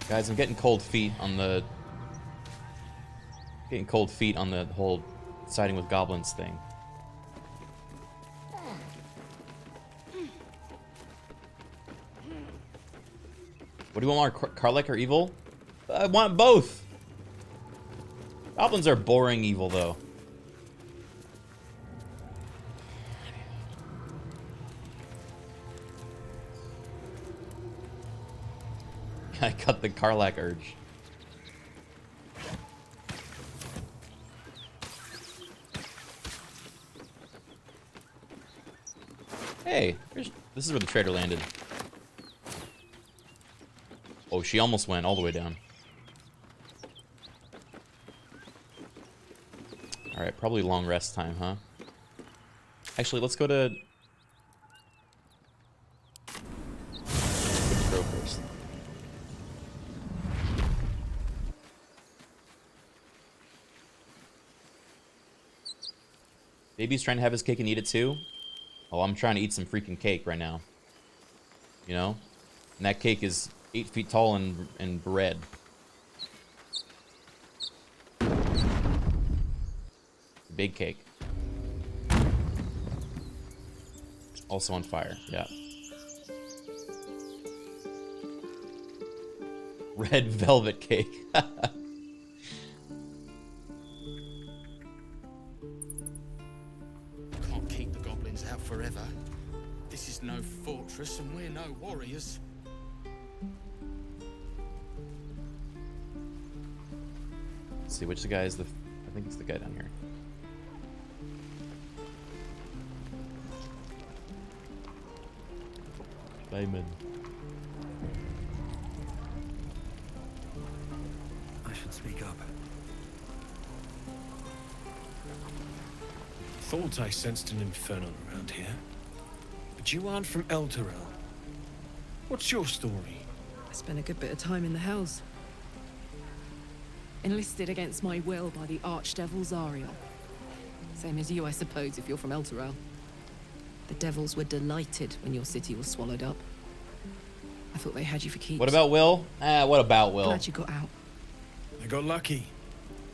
Guys, I'm getting cold feet on the... Getting cold feet on the whole siding with goblins thing. What do you want more, Karlach or evil? I want both! Goblins are boring evil, though. I got the Karlach urge. Hey, this is where the trader landed. Oh, she almost went all the way down. Alright, probably long rest time, huh? Actually, let's go to... Let's go first. Baby's trying to have his cake and eat it too? Oh, I'm trying to eat some freaking cake right now. You know? And that cake is 8 feet tall and bread. Big cake. Also on fire, yeah. Red velvet cake. Can't keep the goblins out forever. This is no fortress and we're no warriors. Let's see, which guy is the... I think it's the guy down here. Diamond. I should speak up. Thought I sensed an infernal around here. But you aren't from Elturel. What's your story? I spent a good bit of time in the Hells. Enlisted against my will by the Archdevil Zariel. Same as you, I suppose, if you're from Elturel. The devils were delighted when your city was swallowed up. I thought they had you for keeps. What about Wyll? What about Wyll? Glad you got out. I got lucky.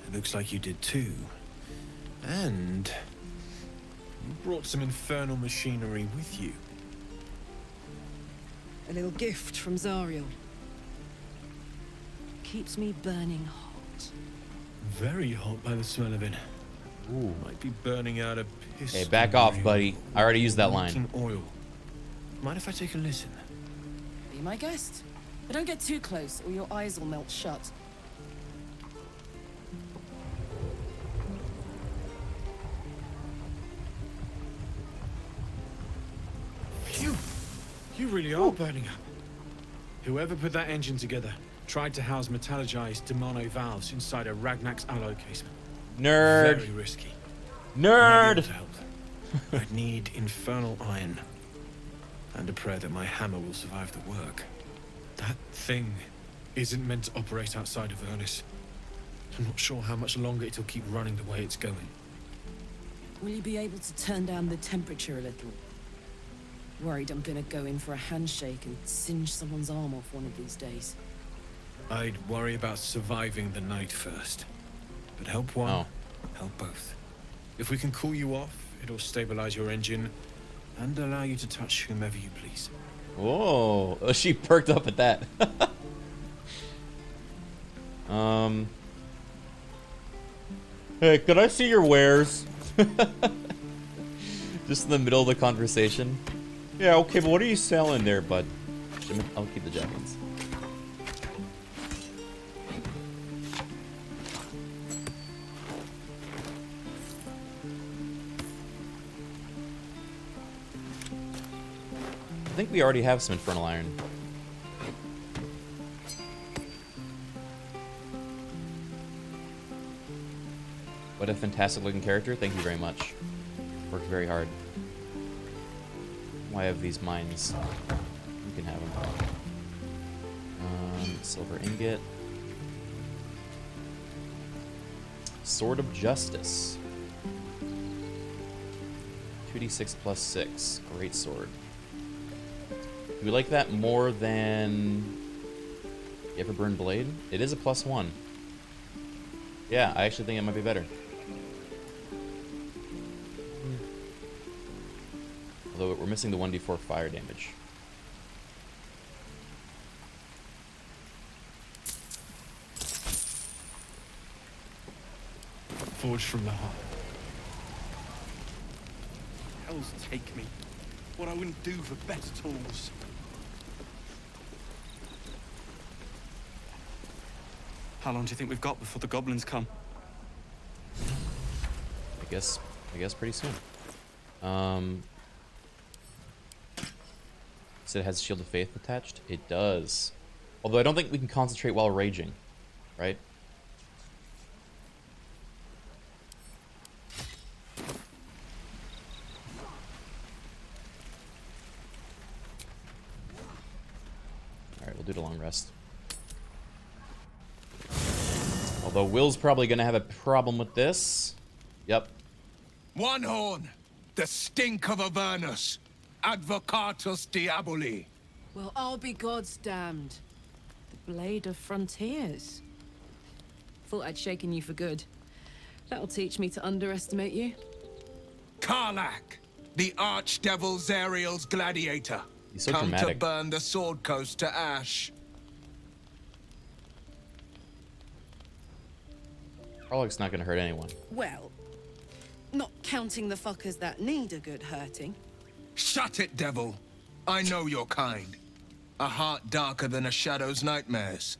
It looks like you did too. And you brought some infernal machinery with you. A little gift from Zariel. Keeps me burning hot. Very hot by the smell of it. Ooh. Might be burning out a piss. Hey, back off, buddy. I already used that line. Oil. Mind if I take a listen? Be my guest. But don't get too close or your eyes will melt shut. Phew! You really are burning up. Whoever put that engine together tried to house metallurgized demono valves inside a Ragnak's alloy casement. Nerd. Very risky. Nerd. I'd need infernal iron. And a prayer that my hammer will survive the work. That thing isn't meant to operate outside of Ernest. I'm not sure how much longer it'll keep running the way it's going. Will you be able to turn down the temperature a little? Worried I'm gonna go in for a handshake and singe someone's arm off one of these days. I'd worry about surviving the night first. But help one, help both. If we can cool you off, it'll stabilize your engine and allow you to touch whomever you please. Whoa, she perked up at that. Hey, could I see your wares? Just in the middle of the conversation. Yeah, okay, but what are you selling there, bud? I'll keep the javelins. I think we already have some infernal iron. What a fantastic looking character. Thank you very much. Worked very hard. Why have these mines? You can have them. Silver ingot. Sword of Justice. 2d6 plus 6. Great sword. Do we like that more than the Everburn Blade? It is a +1. Yeah, I actually think it might be better. Although we're missing the 1d4 fire damage. Forged from the heart. Hells take me. What I wouldn't do for better tools. How long do you think we've got before the goblins come? I guess pretty soon. So it has Shield of Faith attached? It does. Although I don't think we can concentrate while raging, right? Alright, we'll do the long rest. Although Will's probably going to have a problem with this. Yep. One horn, the stink of Avernus, advocatus diaboli. Well, I'll be God's damned. The Blade of Frontiers. Thought I'd shaken you for good. That'll teach me to underestimate you. Karlach, The Archdevil Zariel's gladiator. He's so Come dramatic. to burn the Sword Coast to ash. Karlach's not gonna hurt anyone. Well, not counting the fuckers that need a good hurting. Shut it, devil. I know your kind. A heart darker than a shadow's nightmares.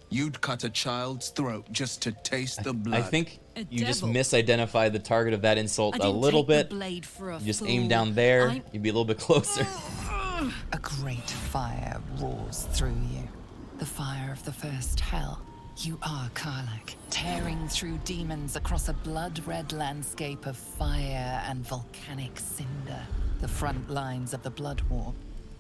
You'd cut a child's throat just to taste the blood. I think A you just devil. misidentified the target of that insult I a didn't little take the bit. blade for a You just fool. aim down there, I'm- you'd be a little bit closer. A great fire roars through you. The fire of the first hell. You are Karlach, tearing through demons across a blood-red landscape of fire and volcanic cinder. The front lines of the Blood War.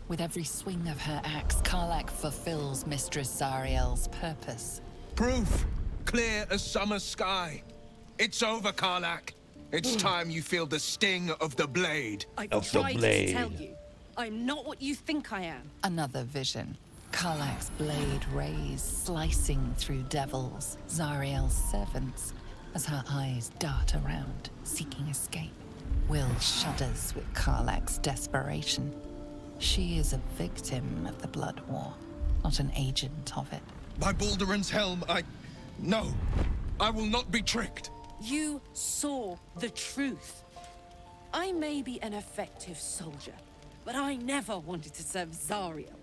With every swing of her axe, Karlach fulfills Mistress Zariel's purpose. Proof. Clear as summer sky. It's over, Karlach. It's time you feel the sting of the blade. I've tried to tell you. I'm not what you think I am. Another vision. Karlach's blade rays slicing through devils, Zariel's servants, as her eyes dart around, seeking escape. Wyll shudders with Karlach's desperation. She is a victim of the Blood War, not an agent of it. By Balduran's helm, No. I will not be tricked. You saw the truth. I may be an effective soldier, but I never wanted to serve Zariel.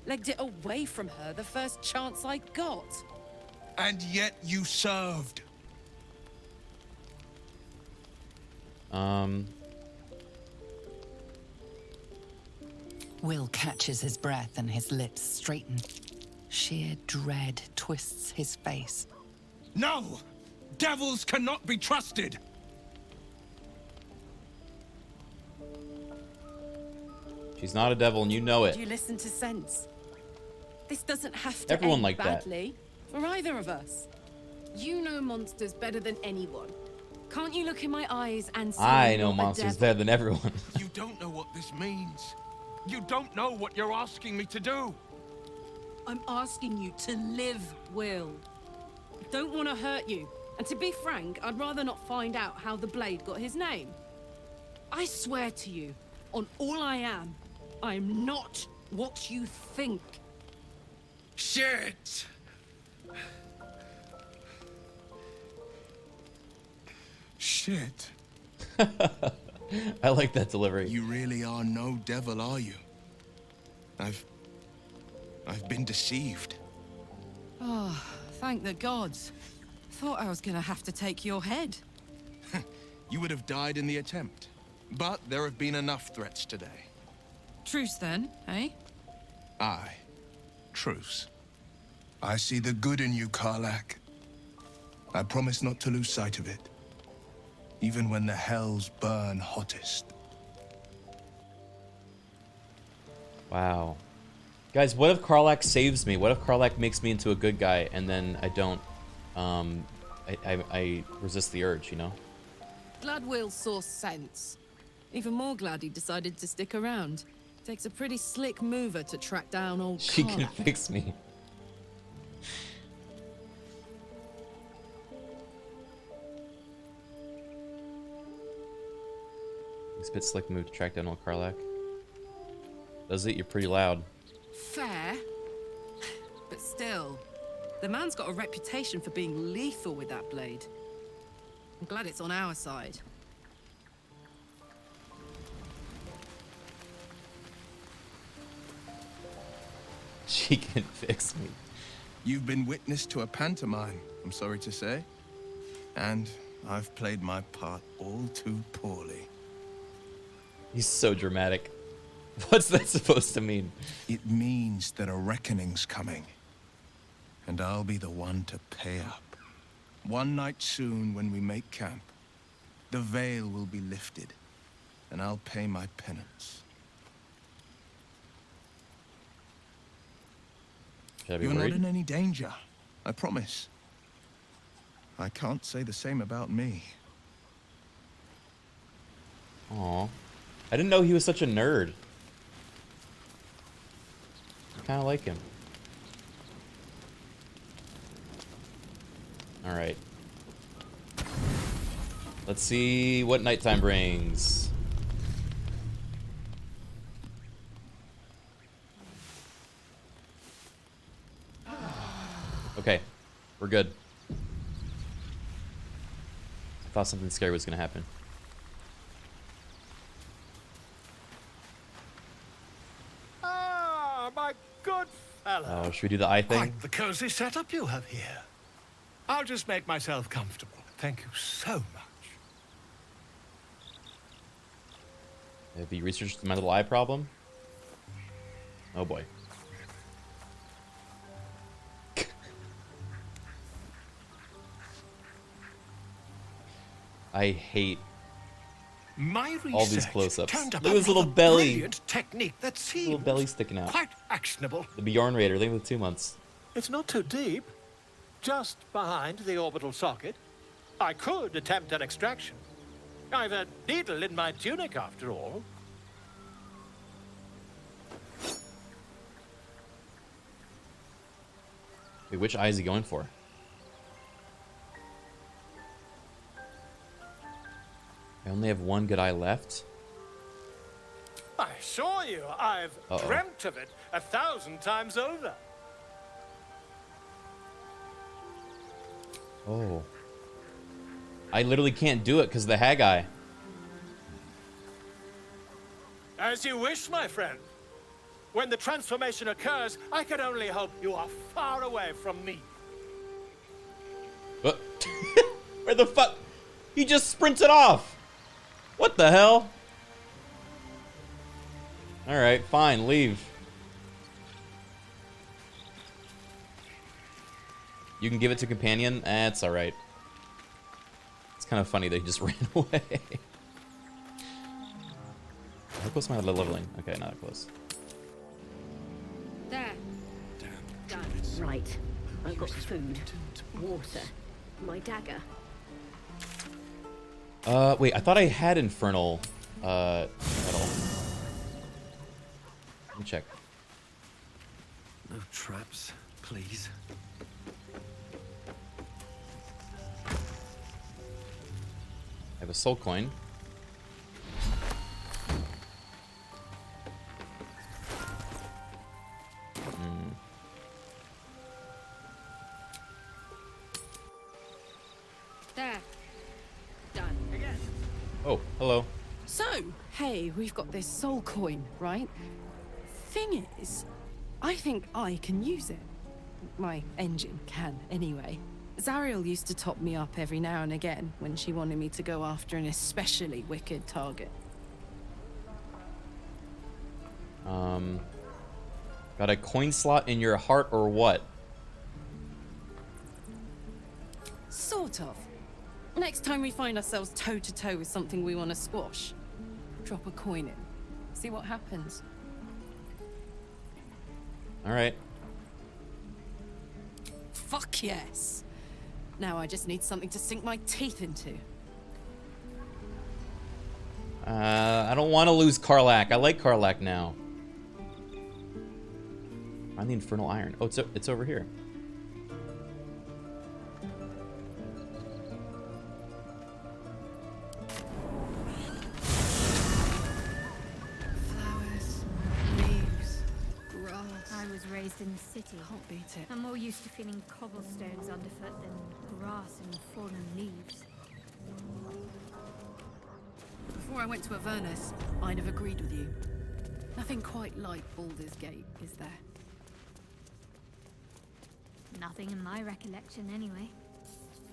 Legged it away from her the first chance I got. And yet you served. Wyll catches his breath and his lips straighten. Sheer dread twists his face. No! Devils cannot be trusted! She's not a devil and you know it. Do you listen to sense? This doesn't have to Everyone end like that. badly for either of us. You know monsters better than anyone. Can't you look in my eyes and see I I'm know not a monsters devil? better than everyone. You don't know what this means. You don't know what you're asking me to do. I'm asking you to live, Wyll. I don't want to hurt you. And to be frank, I'd rather not find out how the blade got his name. I swear to you, on all I am, I'm not what you think. Shit! Shit. I like that delivery. You really are no devil, are you? I've been deceived. Oh, thank the gods. Thought I was gonna have to take your head. You would have died in the attempt. But there have been enough threats today. Truce then, eh? Aye. Truce. I see the good in you, Karlach. I promise not to lose sight of it. Even when the hells burn hottest. Wow. Guys, what if Karlach saves me? What if Karlach makes me into a good guy and then I don't, I resist the urge, you know? Glad Wyll saw sense. Even more glad he decided to stick around. Takes a pretty slick mover to track down old She can Karlach. fix me. It's a bit slick move to track down old Karlach. Does it? You're pretty loud. Fair. But still, the man's got a reputation for being lethal with that blade. I'm glad it's on our side. She can fix me. You've been witness to a pantomime, I'm sorry to say. And I've played my part all too poorly. He's so dramatic. What's that supposed to mean? It means that a reckoning's coming. And I'll be the one to pay up. One night soon, when we make camp, the veil will be lifted, and I'll pay my penance. Should I be You're worried? not in any danger, I promise. I can't say the same about me. Aw. I didn't know he was such a nerd. I kinda like him. Alright. Let's see what nighttime brings. We're good. I thought something scary was gonna happen. Ah, my good fellow. Oh, should we do the eye thing? Quite the cozy setup you have here. I'll just make myself comfortable. Thank you so much. Have you researched the mental eye problem? Oh boy. I hate My all these research close-ups. turned up Look at his little another belly. brilliant technique that seems Little belly sticking out. quite actionable. The Bjorn Raider, look at the 2 months. It's not too deep. Just behind the orbital socket. I could attempt an extraction. I've a needle in my tunic, after all. Wait, which eye is he going for? I only have one good eye left. I assure you, I've Uh-oh. dreamt of it 1,000 times over. Oh. I literally can't do it because of the hag eye. As you wish, my friend. When the transformation occurs, I can only hope you are far away from me. What? Where the fuck? He just sprinted off. What the hell? Alright, fine, leave. You can give it to companion? It's alright. It's kind of funny that he just ran away. How close am I to leveling? Okay, not that close. There. Done. Right. I've got food, water, my dagger. Wait, I thought I had infernal, metal. Let me check. No traps, please. I have a soul coin. There. Done. Again. Oh, hello. So, hey, we've got this soul coin, right? Thing is, I think I can use it. My engine can, anyway. Zariel used to top me up every now and again when she wanted me to go after an especially wicked target. Got a coin slot in your heart or what? Sort of. Next time we find ourselves toe-to-toe with something we want to squash, drop a coin in. See what happens. Alright. Fuck yes. Now I just need something to sink my teeth into. I don't want to lose Karlach. I like Karlach now. Find the infernal iron. Oh, it's over here. Flowers, leaves, grass. I was raised in the city. Can't beat it. I'm more used to feeling cobblestones underfoot than grass and fallen leaves. Before I went to Avernus, I'd have agreed with you. Nothing quite like Baldur's Gate, is there? Nothing in my recollection, anyway.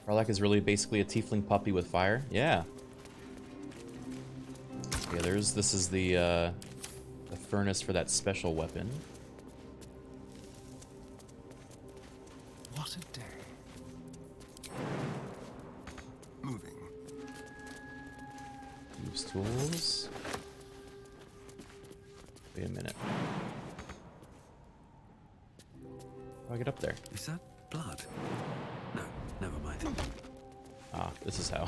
Karlach is really basically a tiefling puppy with fire. Yeah. Yeah, this is the furnace for that special weapon. What a day. Moving. Use tools. Wait a minute. How do I get up there? Is that blood? No, never mind. Ah, this is how.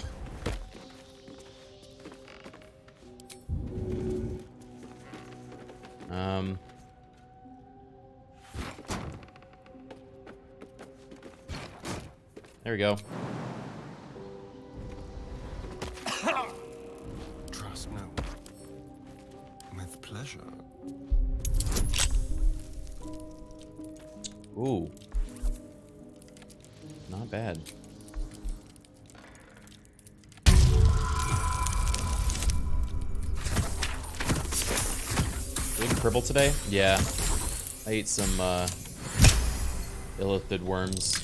There we go. Trust no one. With pleasure. Ooh. Not bad. Doing cribble today? Yeah. I ate some illithid worms.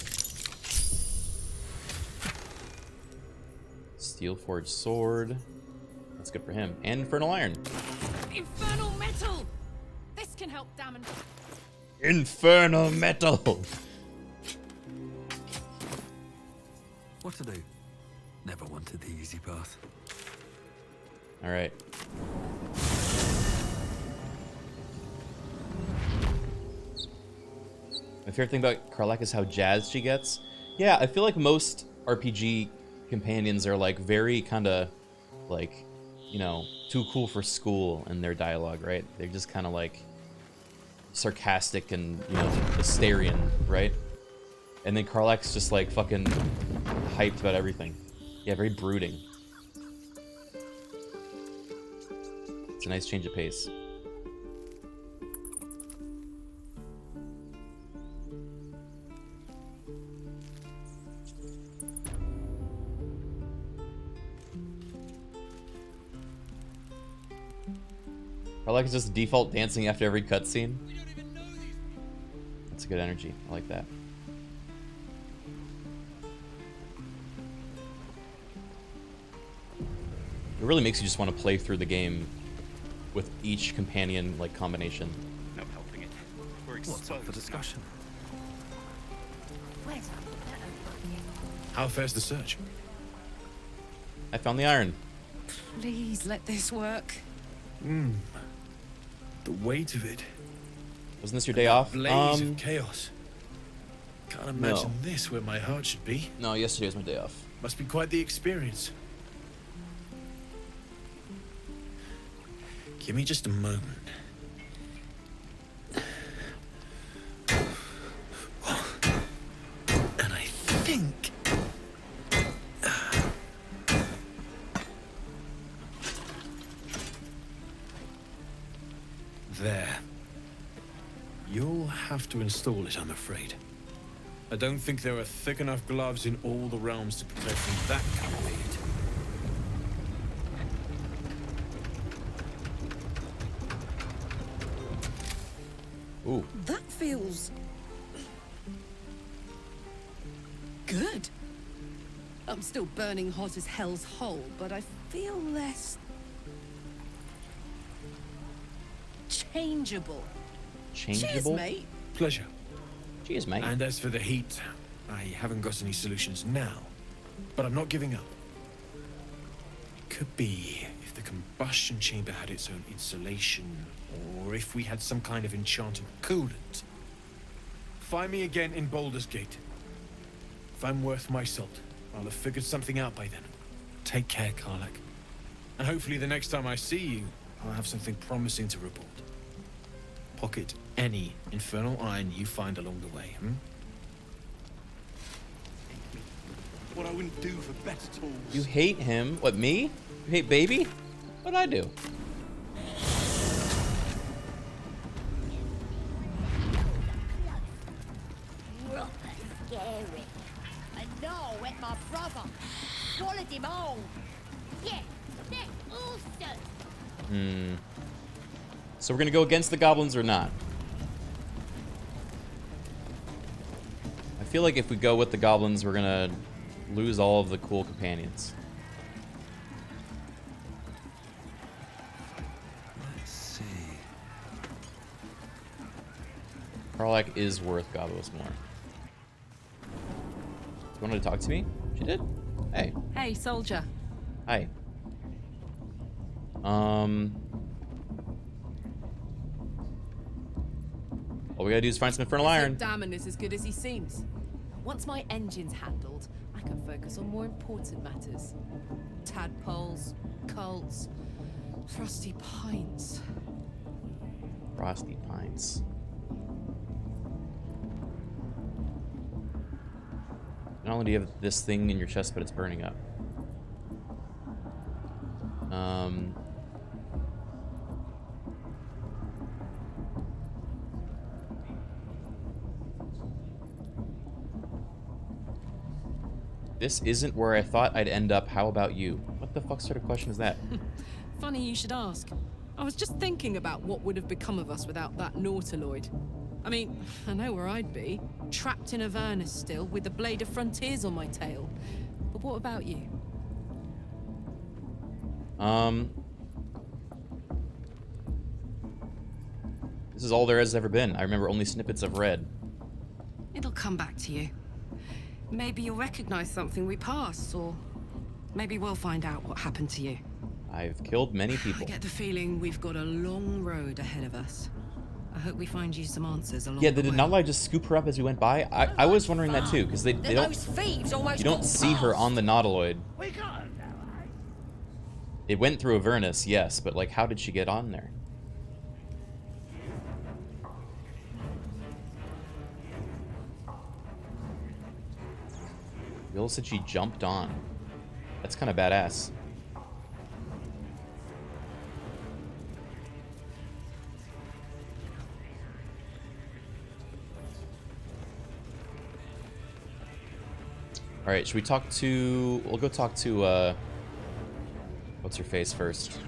Steel forged sword. That's good for him. And infernal iron. Infernal metal! This can help Damon. Infernal metal! What to do? Never wanted the easy path. Alright. My favorite thing about Karlach is how jazzed she gets. Yeah, I feel like most RPG companions are like very kind of like, you know, too cool for school in their dialogue, right? They're just kind of like sarcastic and, you know, Asterian, right? And then Karlach's just like fucking hyped about everything. Yeah, very brooding. It's a nice change of pace. Karlach is just default dancing after every cutscene. That's a good energy. I like that. It really makes you just want to play through the game with each companion like combination. No helping it. We're What's up for discussion? How fares the search? I found the iron. Please let this work. The weight of it. Wasn't this your day off? Blaze of chaos. Can't imagine this where my heart should be. No, yesterday was my day off. Must be quite the experience. Give me just a moment. And I think... There. You'll have to install it, I'm afraid. I don't think there are thick enough gloves in all the realms to protect from that kind of heat. Ooh. That feels... good. I'm still burning hot as hell's hole, but I feel less... changeable. Cheers, mate. Pleasure. Cheers, mate. And as for the heat, I haven't got any solutions now, but I'm not giving up. Could be if the combustion chamber had its own insulation, or if we had some kind of enchanted coolant. Find me again in Baldur's Gate. If I'm worth my salt, I'll have figured something out by then. Take care, Karlach. And hopefully the next time I see you, I'll have something promising to report. Pocket any infernal iron you find along the way, What I wouldn't do for better tools. You hate him? What, me? You hate Babey? What'd I do? Scary. I know with my brother. Swallowed him all. Yeah, that also. So we're gonna go against the goblins or not? I feel like if we go with the goblins, we're gonna lose all of the cool companions. Let's see. Karlach is worth Gobos more. You wanted to talk to me? She did? Hey. Hey, soldier. Hi. All we gotta do is find some infernal iron. Damon is as good as he seems. Once my engine's handled, I can focus on more important matters. Tadpoles, cults, frosty pines. Frosty pines. Not only do you have this thing in your chest, but it's burning up. This isn't where I thought I'd end up. How about you? What the fuck sort of question is that? Funny you should ask. I was just thinking about what would have become of us without that Nautiloid. I mean, I know where I'd be. Trapped in Avernus still, with the Blade of Frontiers on my tail. But what about you? This is all there has ever been. I remember only snippets of red. It'll come back to you. Maybe you'll recognize something we passed, or maybe we'll find out what happened to you. I've killed many I people. get the feeling we've got a long road ahead of us. I hope we find you some answers along Yeah, the way. did Nala just scoop her up as we went by? I was wondering that too, because they don't. You don't see her on the Nautiloid. It went through Avernus, yes, but like, how did she get on there? Wyll said she jumped on. That's kind of badass. All right, should we talk to... We'll go talk to, what's her face first?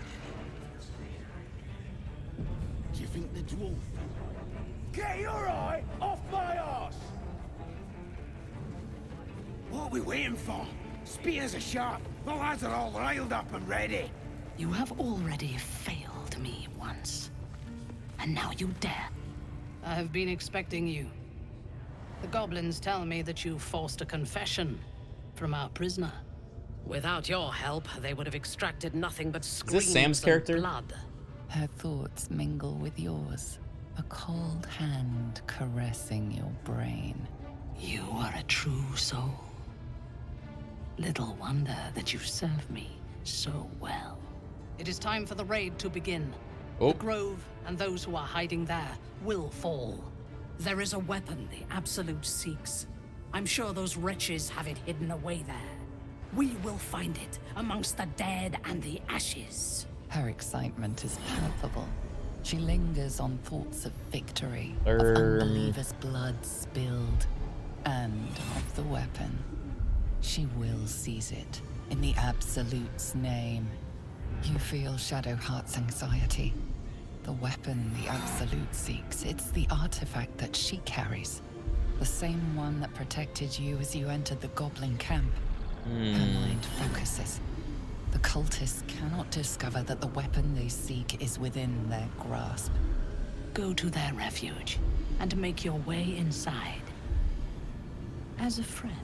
Do you think the dwarf... Get your eye off my arse! What are we waiting for? Spears are sharp. The lads are all riled up and ready. You have already failed me once. And now you dare. I have been expecting you. The goblins tell me that you forced a confession from our prisoner. Without your help, they would have extracted nothing but screams Is this Sam's and character? blood. Her thoughts mingle with yours. A cold hand caressing your brain. You are a true soul. Little wonder that you serve me so well. It is time for the raid to begin. Oh. The Grove and those who are hiding there will fall. There is a weapon the Absolute seeks. I'm sure those wretches have it hidden away there. We will find it amongst the dead and the ashes. Her excitement is palpable. She lingers on thoughts of victory, of Erm. unbelievers' blood spilled, and of the weapon. She will seize it, in the Absolute's name. You feel Shadowheart's anxiety. The weapon the Absolute seeks, it's the artifact that she carries. The same one that protected you as you entered the goblin camp. Her mind focuses. The cultists cannot discover that the weapon they seek is within their grasp. Go to their refuge and make your way inside. As a friend.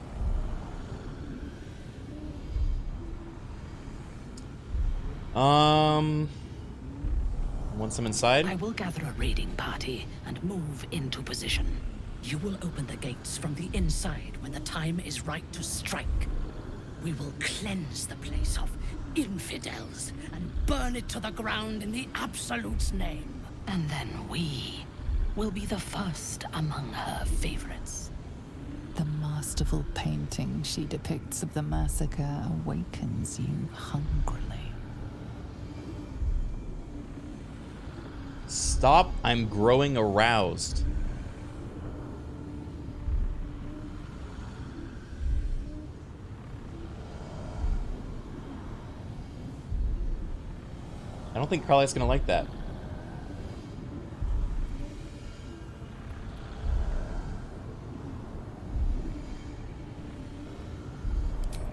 Want some inside? I will gather a raiding party and move into position. You will open the gates from the inside when the time is right to strike. We will cleanse the place of infidels and burn it to the ground in the Absolute's name. And then we will be the first among her favorites. The masterful painting she depicts of the massacre awakens you hungrily. Stop, I'm growing aroused. I don't think Karlach's gonna like that.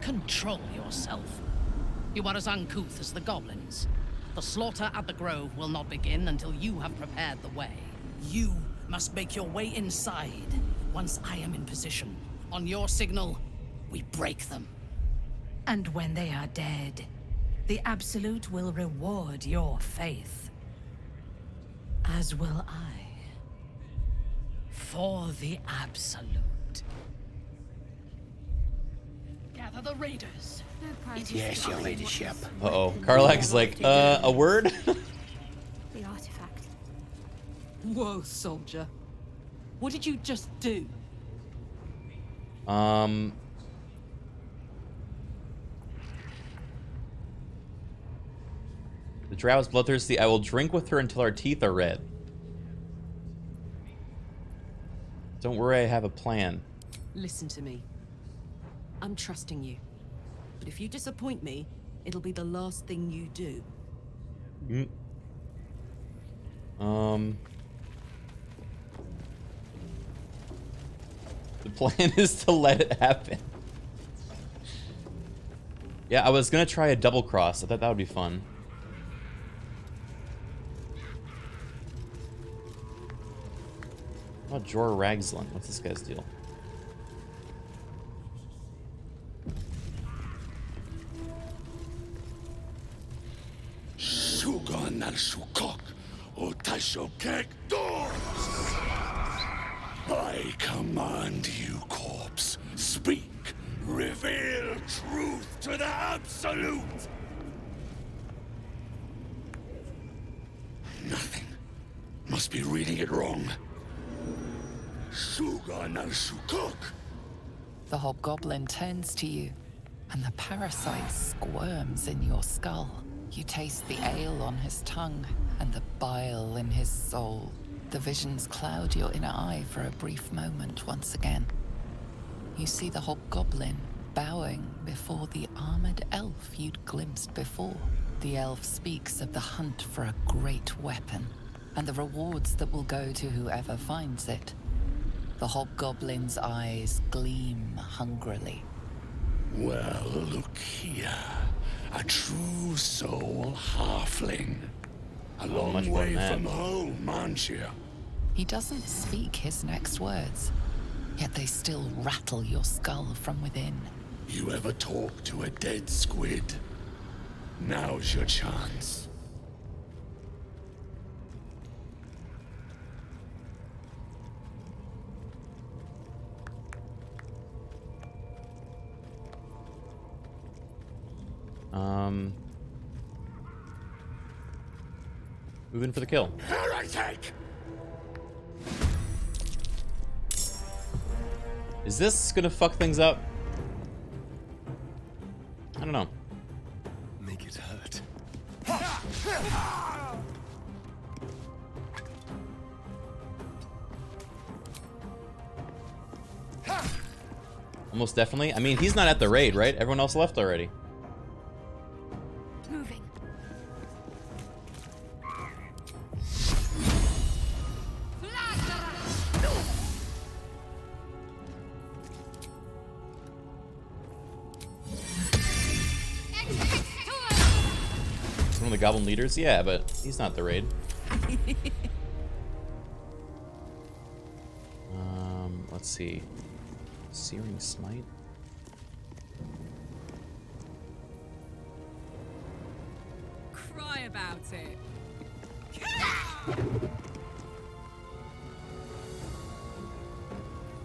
Control yourself. You are as uncouth as the goblins. The slaughter at the Grove will not begin until you have prepared the way. You must make your way inside. Once I am in position, on your signal, we break them. And when they are dead, the Absolute will reward your faith. As will I. For the Absolute. Gather the raiders. Yes, your ladyship. Uh-oh. Karlach's like, a word? The artifact. Whoa, soldier. What did you just do? The drow is bloodthirsty. I will drink with her until our teeth are red. Don't worry, I have a plan. Listen to me. I'm trusting you. But if you disappoint me, it'll be the last thing you do. The plan is to let it happen. Yeah, I was gonna try a double cross. I thought that would be fun. How about Jor Ragzlin? What's this guy's deal? Sugan al Sukok, Otashokek Doors. I command you, corpse. Speak. Reveal truth to the absolute. Nothing. Must be reading it wrong. Sugan al Sukok. The hobgoblin turns to you, and the parasite squirms in your skull. You taste the ale on his tongue and the bile in his soul. The visions cloud your inner eye for a brief moment once again. You see the hobgoblin bowing before the armored elf you'd glimpsed before. The elf speaks of the hunt for a great weapon and the rewards that will go to whoever finds it. The hobgoblin's eyes gleam hungrily. Well, look here. A true soul halfling. A long way from home, aren't you? He doesn't speak his next words, yet they still rattle your skull from within. You ever talk to a dead squid? Now's your chance. Move in for the kill. Heretic! Is this gonna fuck things up? I don't know. Make it hurt. Almost definitely. I mean, he's not at the raid, right? Everyone else left already. Moving. One of the goblin leaders? Yeah, but he's not the raid. Let's see. Searing Smite? Cry about it.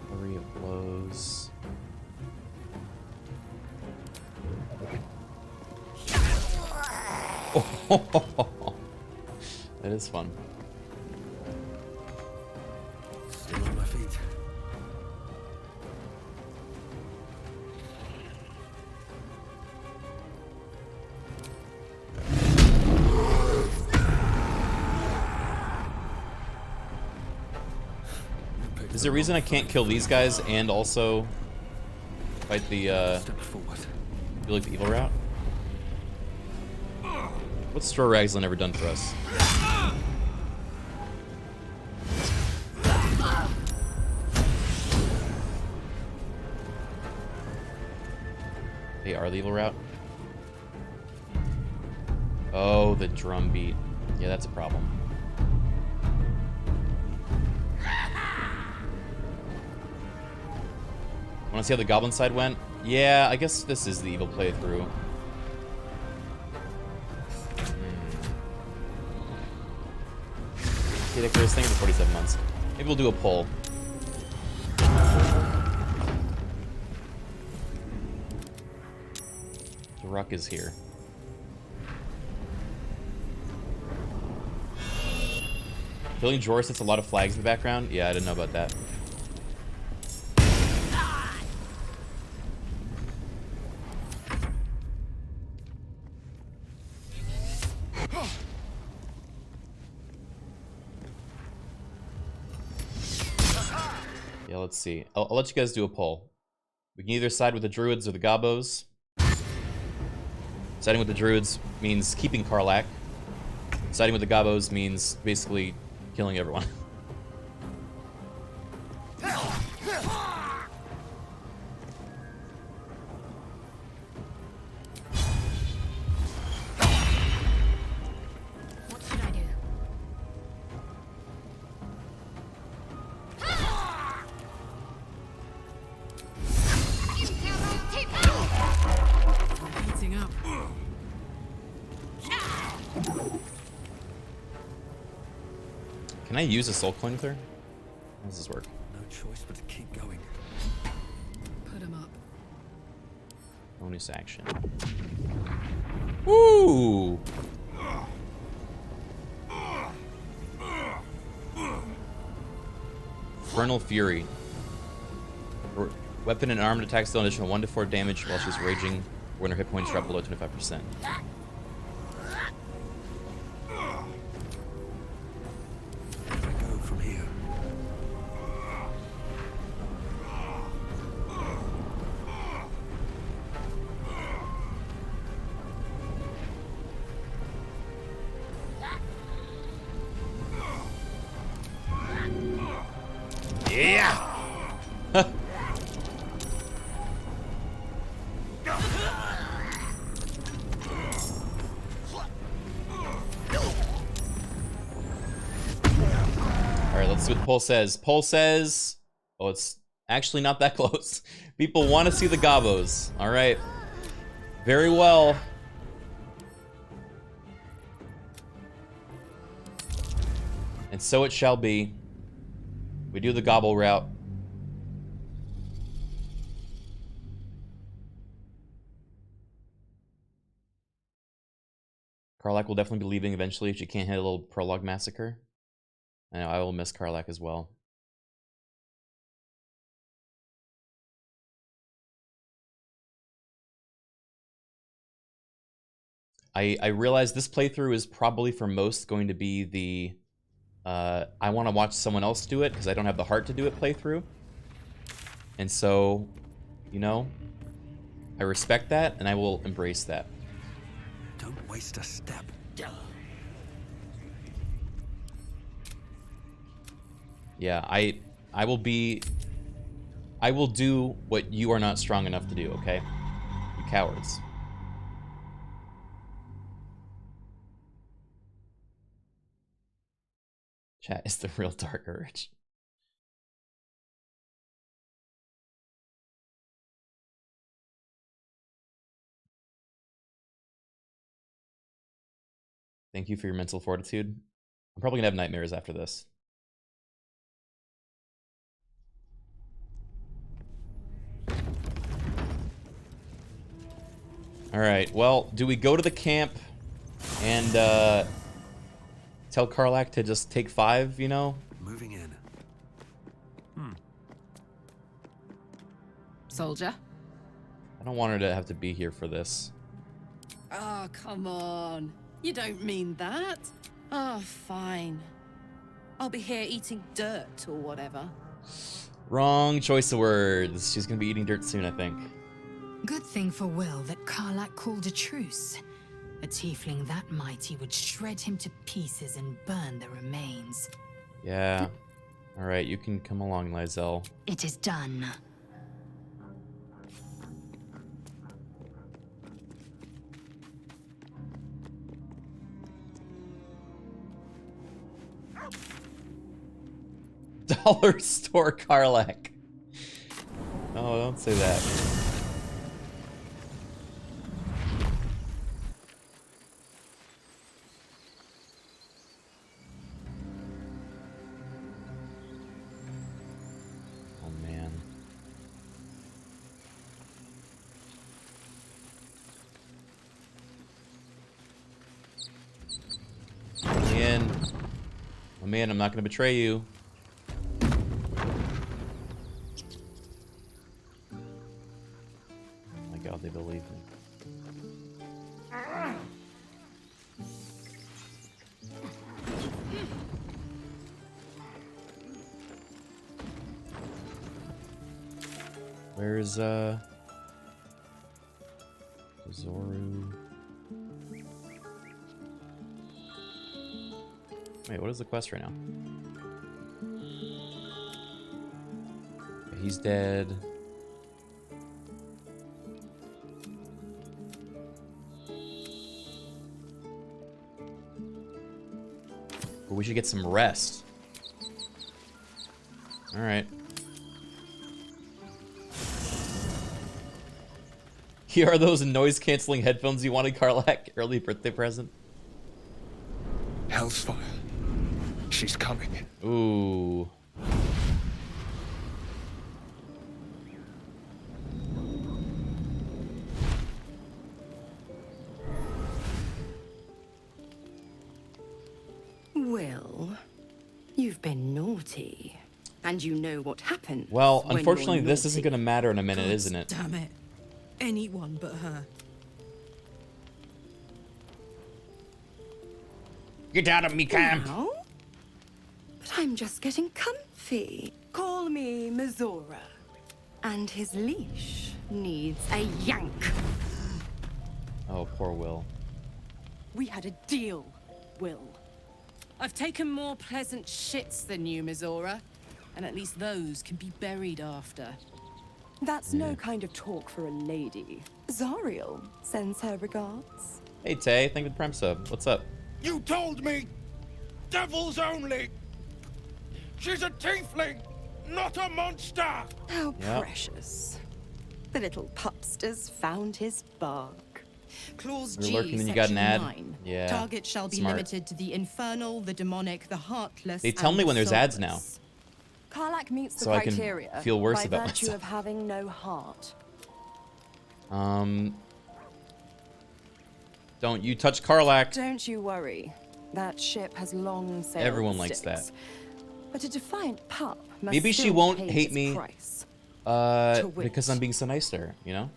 Flurry of blows. That is fun. Still on my feet. Is there a reason I can't kill these guys and also fight the Step forward. do like the evil route? What's Jor Ragzlin ever done for us? They are the evil route? Oh, the drum beat. Yeah, that's a problem. Wanna see how the goblin side went? Yeah, I guess this is the evil playthrough. Take this thing for 47 months. Maybe we'll do a poll. The ruck is here. Killing Jor sets a lot of flags in the background? Yeah, I didn't know about that. Yeah, let's see. I'll let you guys do a poll. We can either side with the druids or the gobos. Siding with the druids means keeping Karlach. Siding with the gobos means basically killing everyone. What should I do? Heating up. Can I use a soul coin clear? How does this work? No choice but to keep going. Put him up. Bonus action. Woo! Infernal Fury. Weapon and armed attacks deal an additional 1 to 4 damage while she's raging when her hit points drop below 25%. Go from here. Yeah! Alright, let's see what the poll says. Poll says... Oh, it's actually not that close. People want to see the gobos. Alright. Very well. And so it shall be. We do the gobble route. Karlach will definitely be leaving eventually if she can't hit a little prologue massacre. I know, I will miss Karlach as well. I realize this playthrough is probably for most going to be the I want to watch someone else do it because I don't have the heart to do it playthrough. And so, you know, I respect that and I will embrace that. Don't waste a step. Yeah, I will do what you are not strong enough to do, okay? You cowards. Chat is the real Dark Urge. Thank you for your mental fortitude. I'm probably gonna have nightmares after this. Alright, well, do we go to the camp and tell Karlach to just take 5, you know? Moving in. Soldier? I don't want her to have to be here for this. Oh, come on. You don't mean that. Oh, fine. I'll be here eating dirt or whatever. Wrong choice of words. She's gonna be eating dirt soon, I think. Good thing for Wyll that Karlach called a truce. A tiefling that mighty would shred him to pieces and burn the remains. Yeah. Alright, you can come along, Lysel. It is done. Dollar store Karlach. Oh, don't say that. Oh man. Oh man, I'm not gonna betray you. God, they believe me. Where's Zoru? Wait, what is the quest right now? Okay, he's dead. But we should get some rest. All right. Here are those noise-canceling headphones you wanted, Karlach. Early birthday present. Hell's fire. She's coming. Ooh. Wyll, you've been naughty. And you know what happens. Well, when unfortunately, you're this isn't naughty. going to matter in a minute, God isn't it? Damn it. Anyone but her. Get out of me camp! Now? But I'm just getting comfy. Call me Mizora. And his leash needs a yank. Oh, poor Wyll. We had a deal, Wyll. I've taken more pleasant shits than you, Mizora. And at least those can be buried after. That's no kind of talk for a lady. Zariel sends her regards. Hey, Tay. Thank you for the Prime sub. What's up? You told me! Devils only! She's a tiefling, not a monster! How Yep. precious. The little pupster's found his bark. Clause You're G, lurking and you got an section ad? 9. Yeah, Target shall be smart. limited to the infernal, the demonic, the heartless. They tell and me the when there's ads soulless. now. Karlach meets the So I can criteria feel worse by about virtue myself. of having no heart. Don't you touch Karlach. Don't you worry. That ship has long sailed Everyone the likes Styx. that. But a defiant pup must Maybe she still won't pay hate his me price. because I'm being so nice to her, you know?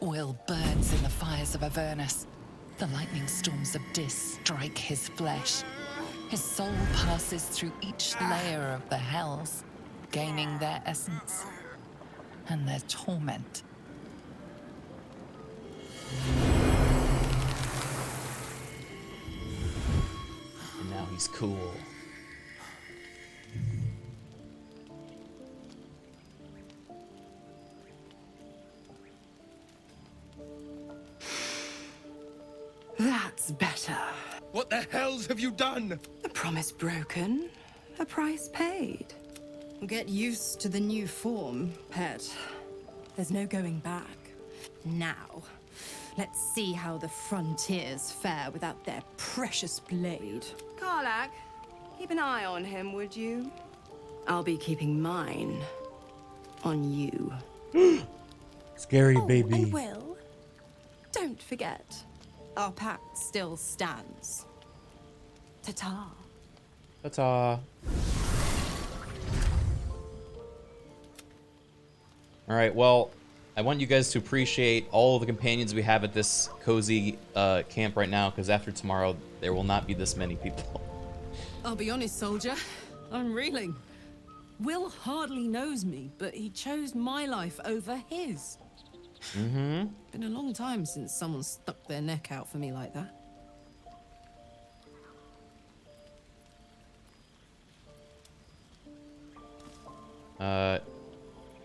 Wyll burns in the fires of Avernus. The lightning storms of Dis strike his flesh. His soul passes through each layer of the hells, gaining their essence and their torment. And now he's cool. That's better. What the hells have you done? A promise broken, a price paid. Get used to the new form, pet. There's no going back. Now, let's see how the frontiers fare without their precious blade. Karlach, keep an eye on him, would you? I'll be keeping mine on you. Scary baby. And Wyll, don't forget, our pact still stands. Ta-ta. Ta-ta. Alright, well, I want you guys to appreciate all the companions we have at this cozy camp right now, because after tomorrow, there will not be this many people. I'll be honest, soldier. I'm reeling. Wyll hardly knows me, but he chose my life over his. Mm-hmm. Been a long time since someone stuck their neck out for me like that.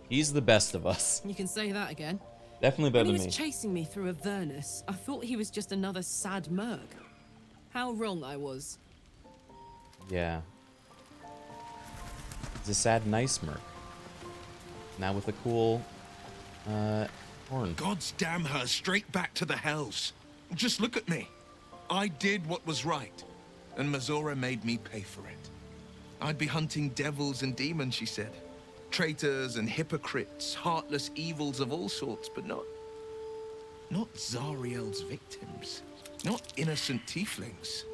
He's the best of us. You can say that again. Definitely better When than he me. was chasing me through Avernus, I thought he was just another sad merc. How wrong I was. Yeah. He's a sad, nice merc. Now with a cool, horn. God's damn her straight back to the hells. Just look at me. I did what was right, and Mizora made me pay for it. I'd be hunting devils and demons, she said. Traitors and hypocrites, heartless evils of all sorts, but not Zariel's victims. Not innocent tieflings.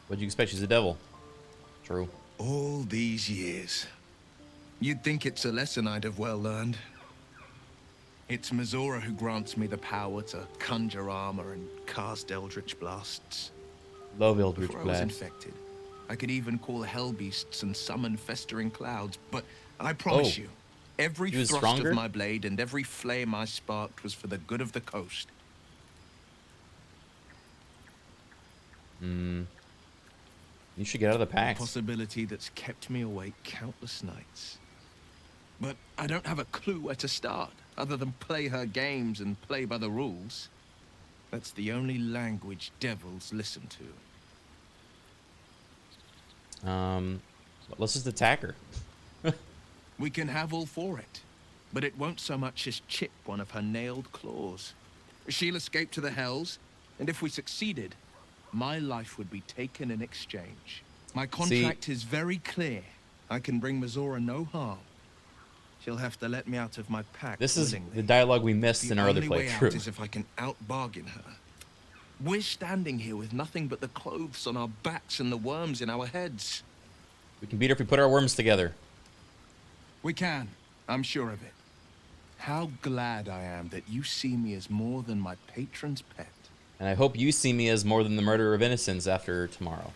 What'd you expect? She's a devil. True. All these years. You'd think it's a lesson I'd have well learned. It's Mizora who grants me the power to conjure armor and cast eldritch blasts. Love eldritch Before I was blasts. infected, I could even call hell beasts and summon festering clouds, but I promise you, every thrust stronger? of my blade and every flame I sparked was for the good of the coast. You should get out of the pack. A possibility that's kept me awake countless nights. But I don't have a clue where to start, other than play her games and play by the rules. That's the only language devils listen to. Let's just attack her. We can have all for it, but it won't so much as chip one of her nailed claws. She'll escape to the hells, and if we succeeded, my life would be taken in exchange. My contract is very clear. I can bring Mizora no harm. She'll have to let me out of my pack. This is willingly. the dialogue we missed in our other The only way out playthrough. is if I can out-bargain her. We're standing here with nothing but the clothes on our backs and the worms in our heads. We can beat her if we put our worms together. We can. I'm sure of it. How glad I am that you see me as more than my patron's pet. And I hope you see me as more than the murder of innocents after tomorrow.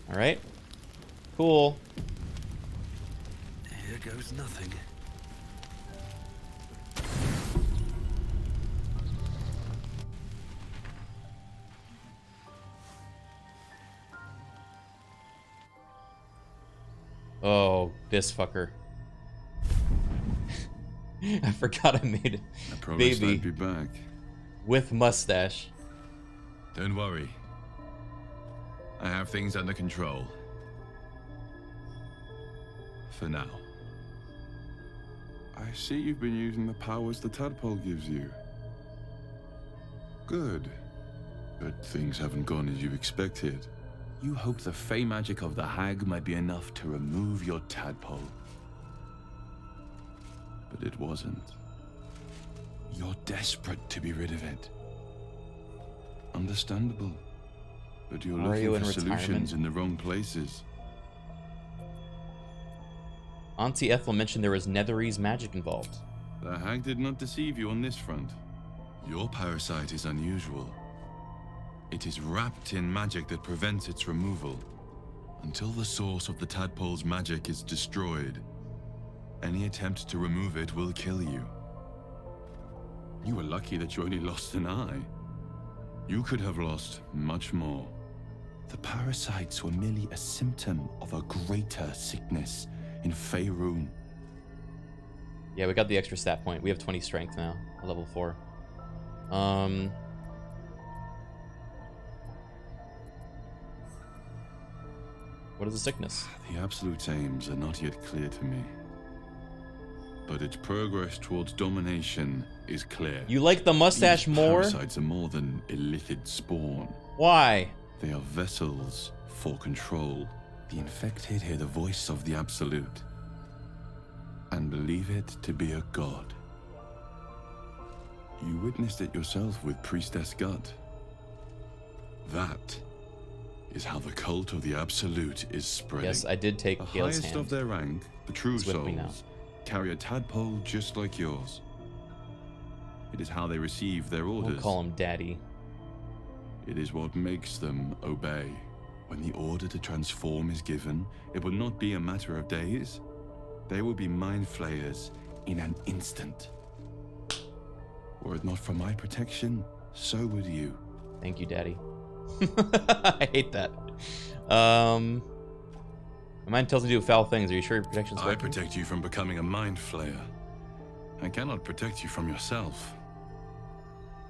Alright? Cool. Here goes nothing. Oh, this fucker. I forgot I made I promised Babey I'd be back. with mustache. Don't worry. I have things under control. For now. I see you've been using the powers the tadpole gives you. Good. But things haven't gone as you expected. You hoped the fey magic of the hag might be enough to remove your tadpole. But it wasn't. You're desperate to be rid of it. Understandable. But you're Are you looking in for solutions retirement? in the wrong places. Auntie Ethel mentioned there was Netherese magic involved. The hag did not deceive you on this front. Your parasite is unusual. It is wrapped in magic that prevents its removal. Until the source of the tadpole's magic is destroyed, any attempt to remove it will kill you. You were lucky that you only lost an eye. You could have lost much more. The parasites were merely a symptom of a greater sickness in Faerun. Yeah, we got the extra stat point. We have 20 strength now, level 4. What is the sickness? The absolute aims are not yet clear to me. But its progress towards domination is clear. You like the mustache These more? Parasites are more than illithid spawn. Why? They are vessels for control. The infected hear the voice of the Absolute and believe it to be a god. You witnessed it yourself with Priestess Glut. That is how the cult of the Absolute is spreading. Yes, I did take the Gale's highest hand. of their rank, the true It's with me now. souls, carry a tadpole just like yours. It is how they receive their orders. We'll call him Daddy. It is what makes them obey. When the order to transform is given, it will not be a matter of days. They will be mind flayers in an instant. Were it not for my protection, so would you. Thank you, Daddy. I hate that. My mind tells me to do foul things. Are you sure your protection's I working? protect you from becoming a mind flayer. I cannot protect you from yourself.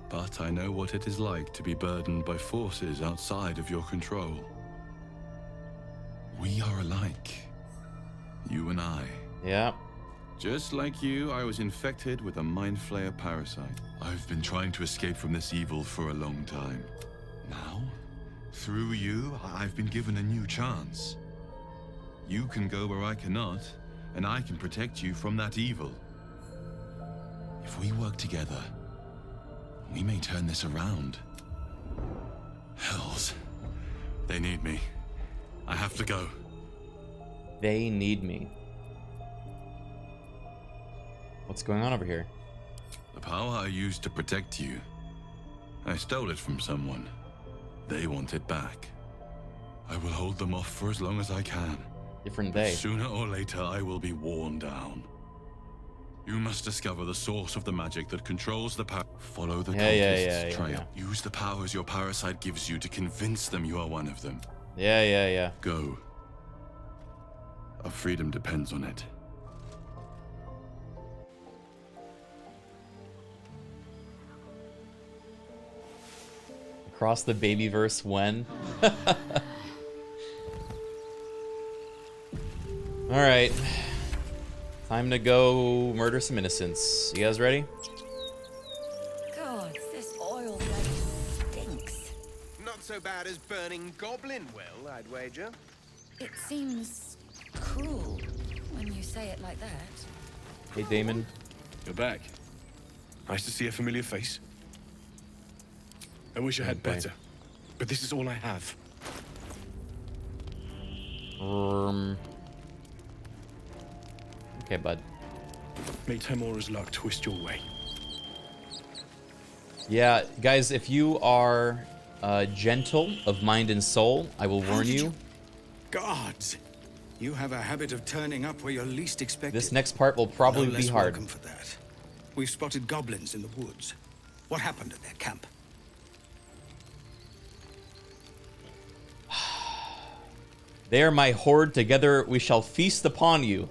But I know what it is like to be burdened by forces outside of your control. We are alike. You and I. Yeah. Just like you, I was infected with a mind flayer parasite. I've been trying to escape from this evil for a long time. Now, through you, I've been given a new chance. You can go where I cannot, and I can protect you from that evil. If we work together, we may turn this around. Hells. They need me. I have to go. They need me. What's going on over here? The power I used to protect you, I stole it from someone. They want it back. I will hold them off for as long as I can. Different But day. sooner or later, I will be worn down. You must discover the source of the magic that controls the power. Follow the cultist's trail. Use the powers your parasite gives you to convince them you are one of them. Yeah. Go. Our freedom depends on it. Across the Babyverse when? Alright. Time to go murder some innocents. You guys ready? God, this oil place stinks. Not so bad as burning goblin Wyll, I'd wager. It seems cruel when you say it like that. Hey, Damon. You're back. Nice to see a familiar face. I wish I had better, but this is all I have. Okay, bud. May Tamora's luck twist your way. Yeah, guys, if you are gentle of mind and soul, I will warn you. Gods! You have a habit of turning up where you're least expected. This next part will probably No less be hard. welcome for that. We've spotted goblins in the woods. What happened at their camp? They are my horde, together we shall feast upon you.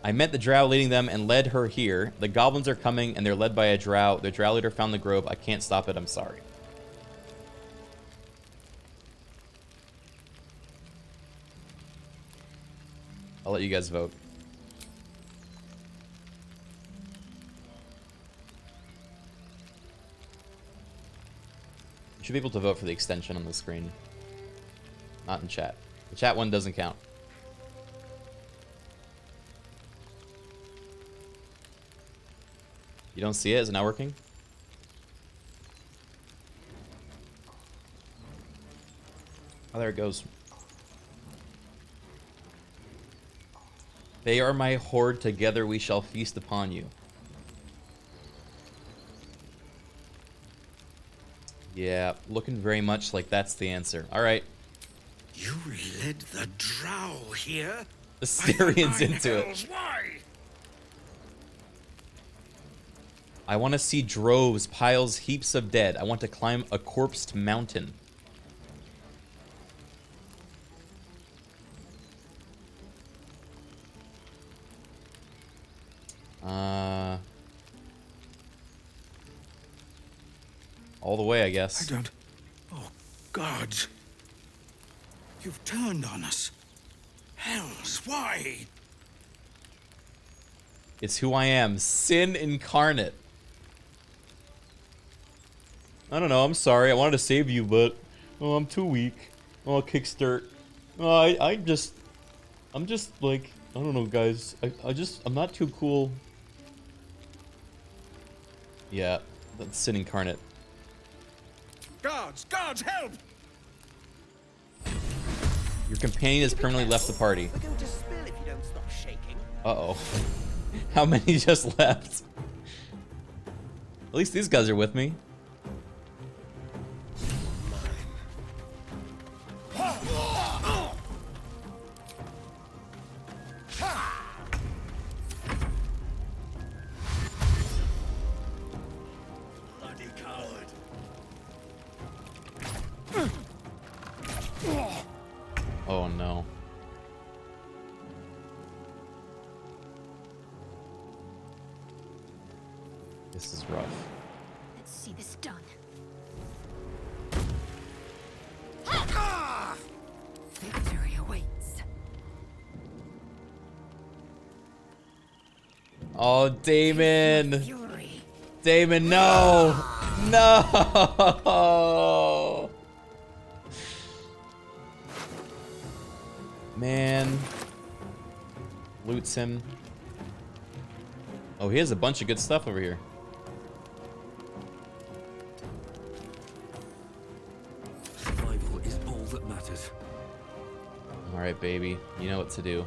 I met the drow leading them and led her here. The goblins are coming and they're led by a drow. The drow leader found the grove. I can't stop it, I'm sorry. I'll let you guys vote. You should be able to vote for the extension on the screen. Not in chat. The chat one doesn't count. You don't see it? Is it not working? Oh, there it goes. They are my horde, together we shall feast upon you. Yeah, looking very much like that's the answer. Alright. You led the drow here? Asterian's into it. Why? I want to see droves, piles, heaps of dead. I want to climb a corpsed mountain. All the way, I guess. I don't... Oh, gods. You've turned on us. Hells, why? It's who I am. Sin incarnate. I don't know, I'm sorry. I wanted to save you, but... Oh, I'm too weak. Oh, kickstart. Oh, I'm just like... I don't know, guys. I'm not too cool. Yeah, that's Sin incarnate. Guards, help! Your companion has permanently left the party. We're going to spill if you don't stop shaking. Uh-oh. How many just left? At least these guys are with me. Bloody coward. Oh no. This is rough. Let's see this done. Victory awaits. Oh, Damon! Damon, no! No! Man. Loots him. Oh, he has a bunch of good stuff over here. Survival is all that matters. Alright, baby. You know what to do.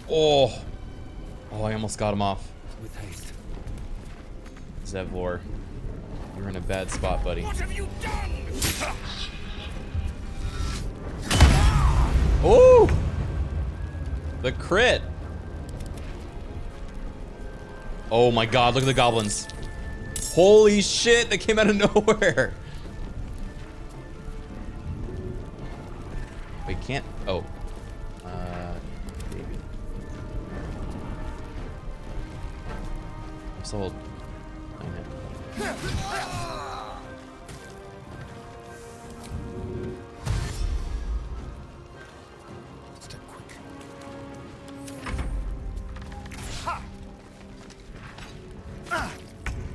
Oh. Oh, I almost got him off. With haste. Zevlor, you're in a bad spot, buddy. What have you done? Oh! The crit. Oh my god, look at the goblins. Holy shit, they came out of nowhere. Wait, can't. Oh. Maybe. I'm sold. Step quick.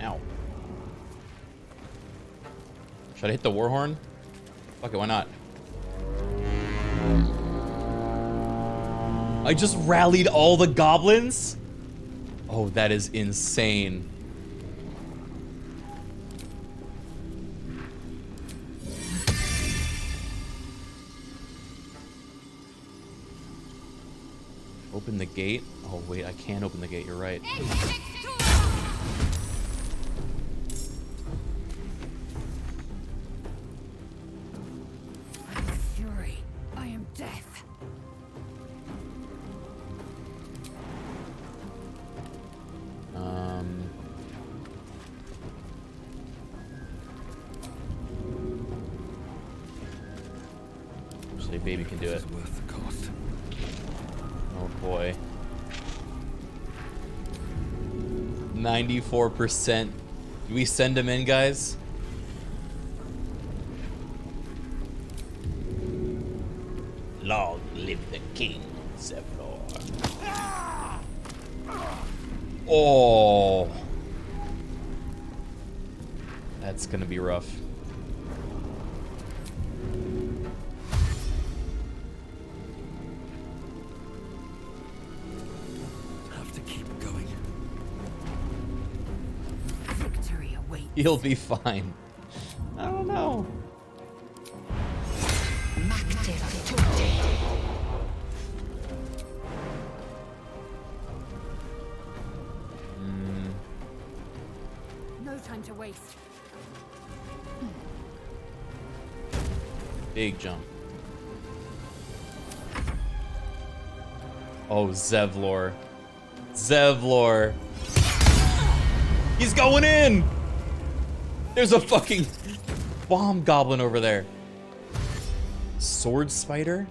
Ow. Should I hit the warhorn? Fuck it, why not? I just rallied all the goblins? Oh, that is insane. Open the gate? Oh wait, I can't open the gate, you're right. Fury, I am death. Actually, Babey can do it. Worth the cost. Oh boy. 94%. Do we send him in, guys? Long live the king, Zevlor. Oh. That's gonna be rough. Have to keep going. Victory awaits. He'll be fine. I don't know. No time to waste. Big jump. Oh, Zevlor. Zevlor. He's going in! There's a fucking bomb goblin over there. Sword spider?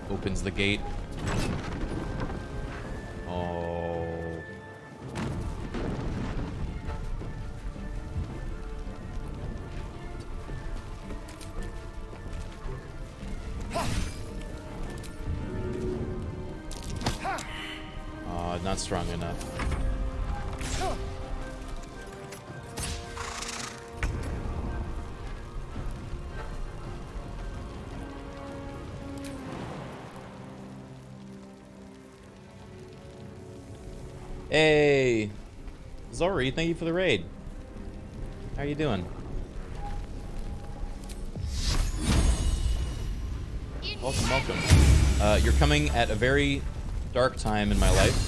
Opens the gate. Oh. Not strong enough. Hey, Zori, thank you for the raid. How are you doing? Welcome, welcome. You're coming at a very dark time in my life.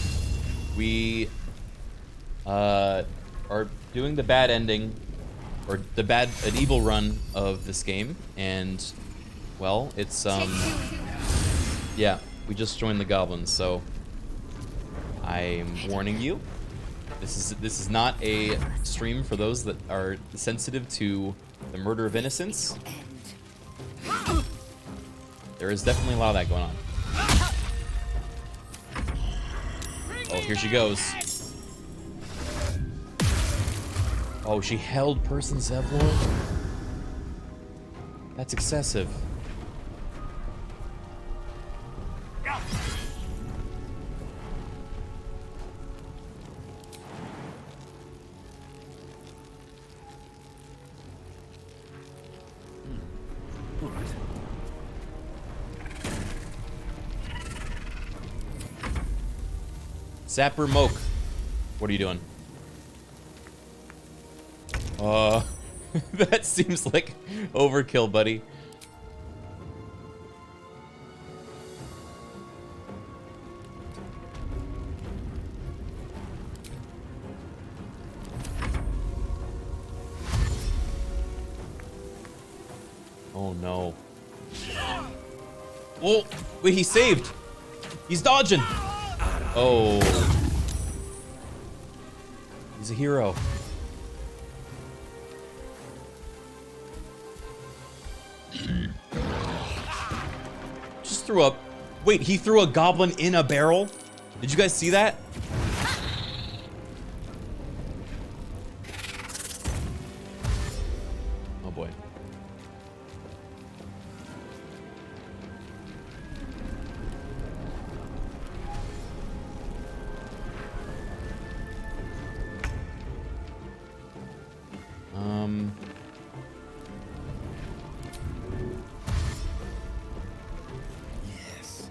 We are doing the bad ending, or an evil run of this game, and well, it's yeah, we just joined the goblins, so I'm warning you. This is not a stream for those that are sensitive to the murder of innocents. There is definitely a lot of that going on. Oh, here she goes. Oh, she held person Zevlor? That's excessive. All right. Zapper Moke, what are you doing? That seems like overkill, buddy. Oh no. Oh, wait, he saved. He's dodging. Oh. He's a hero. Just threw up. Wait, he threw a goblin in a barrel? Did you guys see that? Oh boy.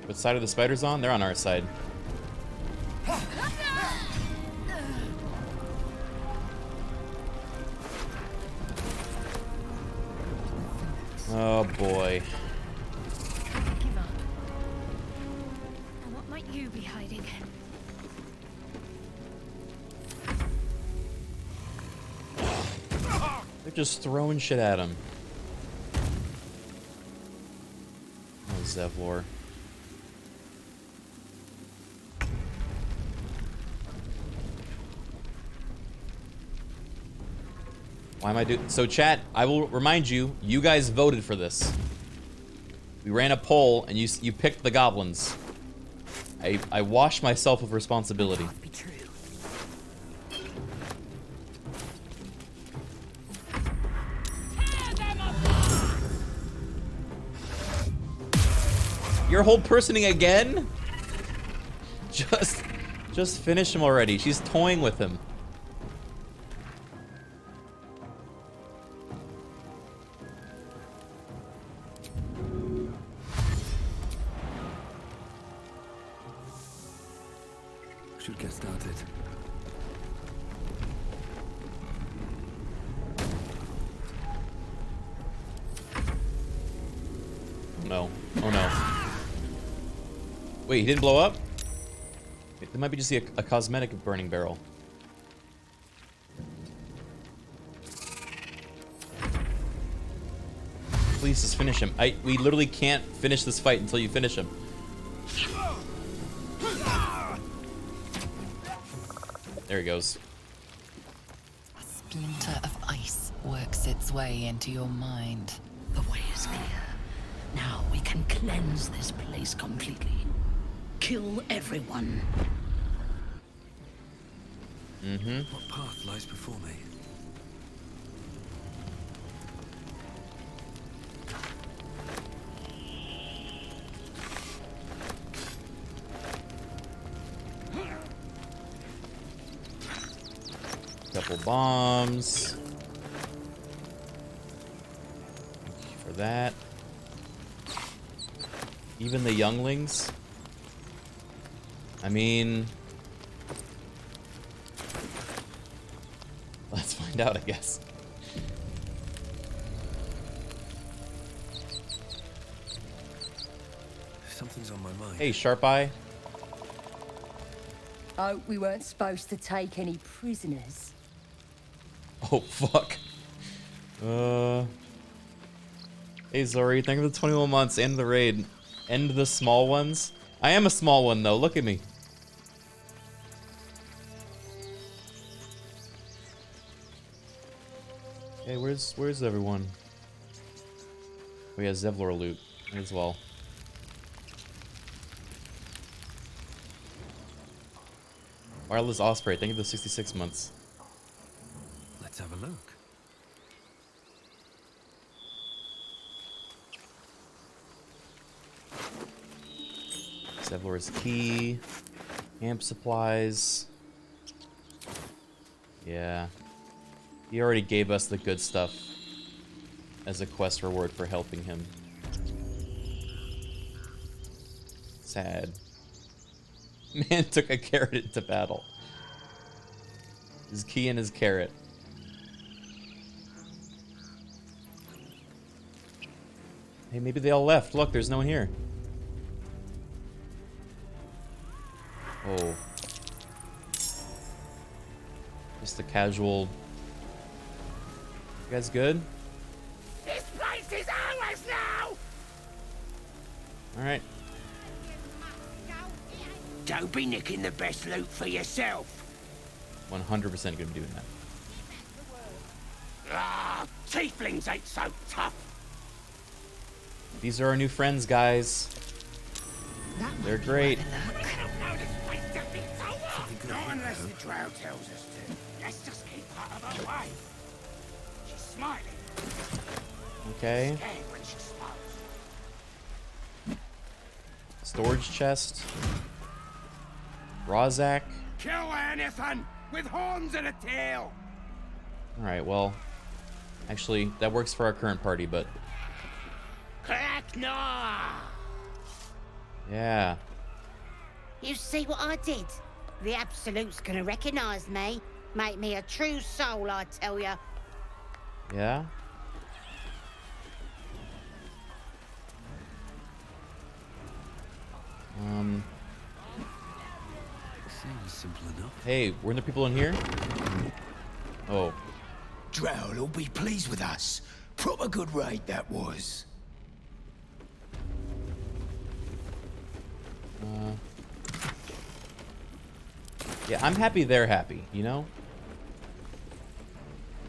What side are the spiders on? They're on our side. Oh boy. Give up. And what might you be hiding? They're just throwing shit at him. Oh, Zevlor. Why am I doing so? Chat, I will remind you, you guys voted for this. We ran a poll and you picked the goblins. I wash myself of responsibility. Be true. You're hold personing again? Just finish him already. She's toying with him. Should get started. Oh no. Oh no. Wait, he didn't blow up? It might be just a cosmetic burning barrel. Please just finish him. We literally can't finish this fight until you finish him. There he goes. A splinter of ice works its way into your mind. The way is clear. Now we can cleanse this place completely. Kill everyone. Mm-hmm. What path lies before me? Couple bombs. Thank you for that. Even the younglings. I mean, let's find out, I guess. Something's on my mind. Hey, Sharp Eye. Oh, we weren't supposed to take any prisoners. Oh, fuck. Hey, Zori, thank you for the 21 months. End the raid. End the small ones. I am a small one, though. Look at me. Hey, where's everyone? We have Zevlor loot as well. Wireless Osprey, thank you for the 66 months. Let's have a look. Zevlor's key. Camp supplies. Yeah. He already gave us the good stuff as a quest reward for helping him. Sad. Man took a carrot into battle. His key and his carrot. Hey, maybe they all left. Look, there's no one here. Oh. Just a casual... You guys good? This place is ours! supplies now! Alright. Don't be nicking the best loot for yourself. 100% gonna be doing that. Ah, tieflings ain't so tough. These are our new friends, guys. They're great. Not unless the drow tells us to. Let's just keep out of her way. She's smiling. Okay. Scared when she smiles. Storage chest. Rozak. Kill anything with horns and a tail. Alright, well. Actually, that works for our current party, but... Cracknaw! Yeah. You see what I did? The Absolute's gonna recognize me. Make me a true soul, I tell ya. Yeah? Seems simple enough. Hey, weren't there people in here? Oh. Drow will be pleased with us. Proper good raid that was. Yeah, I'm happy they're happy, you know?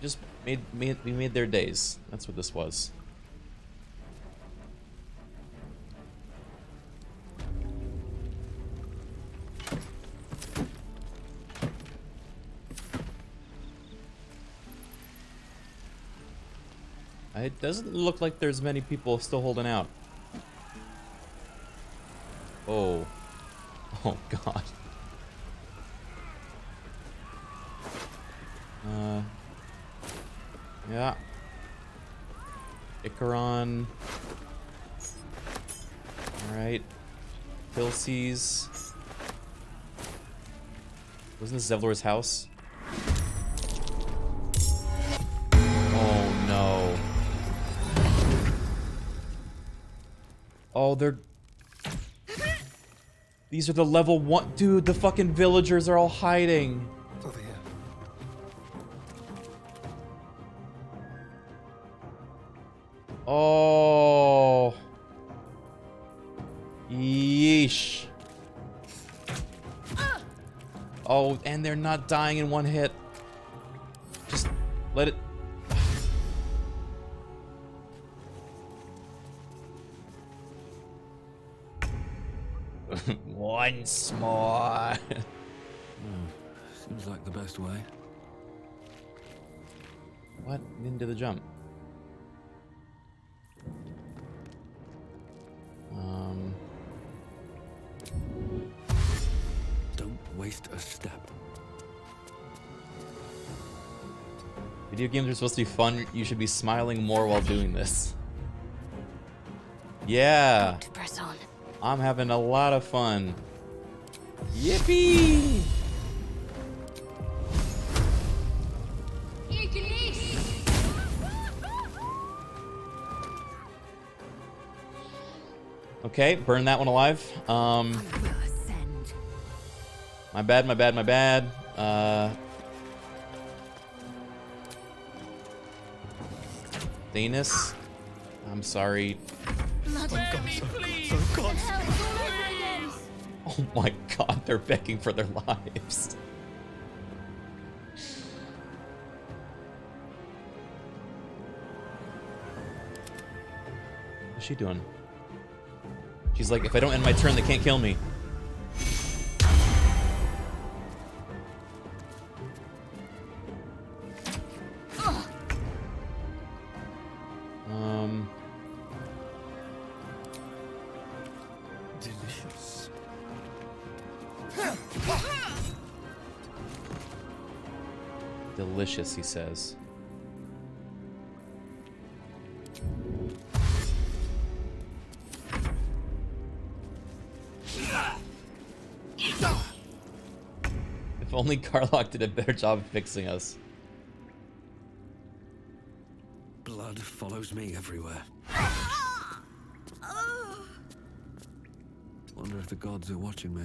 Just we made their days. That's what this was. It doesn't look like there's many people still holding out. Oh. Oh, God. Yeah. Icaron. Alright. Pilces. Wasn't this Zevlor's house? Oh, no. Oh, they're... These are the level 1... Dude, the fucking villagers are all hiding. Over here. Oh. Yeesh. Oh, and they're not dying in one hit. Just let it... Once more. Seems like the best way. What? Didn't do the jump. Don't waste a step. Video games are supposed to be fun. You should be smiling more while doing this. Yeah. Press on. I'm having a lot of fun. Yippee! Okay, burn that one alive. My bad, my bad, my bad. Thanos, I'm sorry. Oh my god, they're begging for their lives. What's she doing? She's like, if I don't end my turn, they can't kill me. Delicious. Delicious, he says. If only Karlach did a better job of fixing us. Blood follows me everywhere. Wonder if the gods are watching me.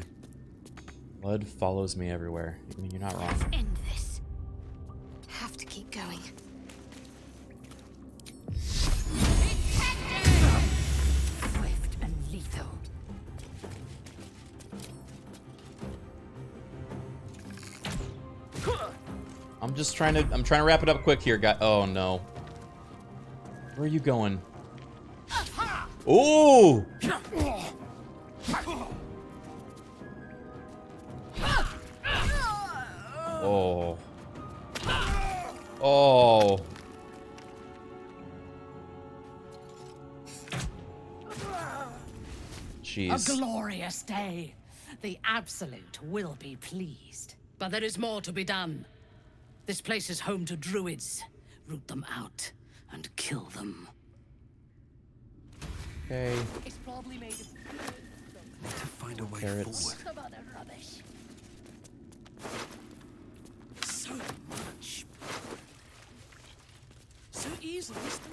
Blood follows me everywhere. I mean, you're not wrong. End this. Have to keep going. just trying to wrap it up quick here, guy. Oh no. Where are you going? Ooh! Oh. Oh. Jeez. A glorious day. The Absolute will be pleased. But there is more to be done. This place is home to druids. Root them out and kill them. Okay. It's probably made of Need to find a way Carrots. forward. some other rubbish. So much. So easily still.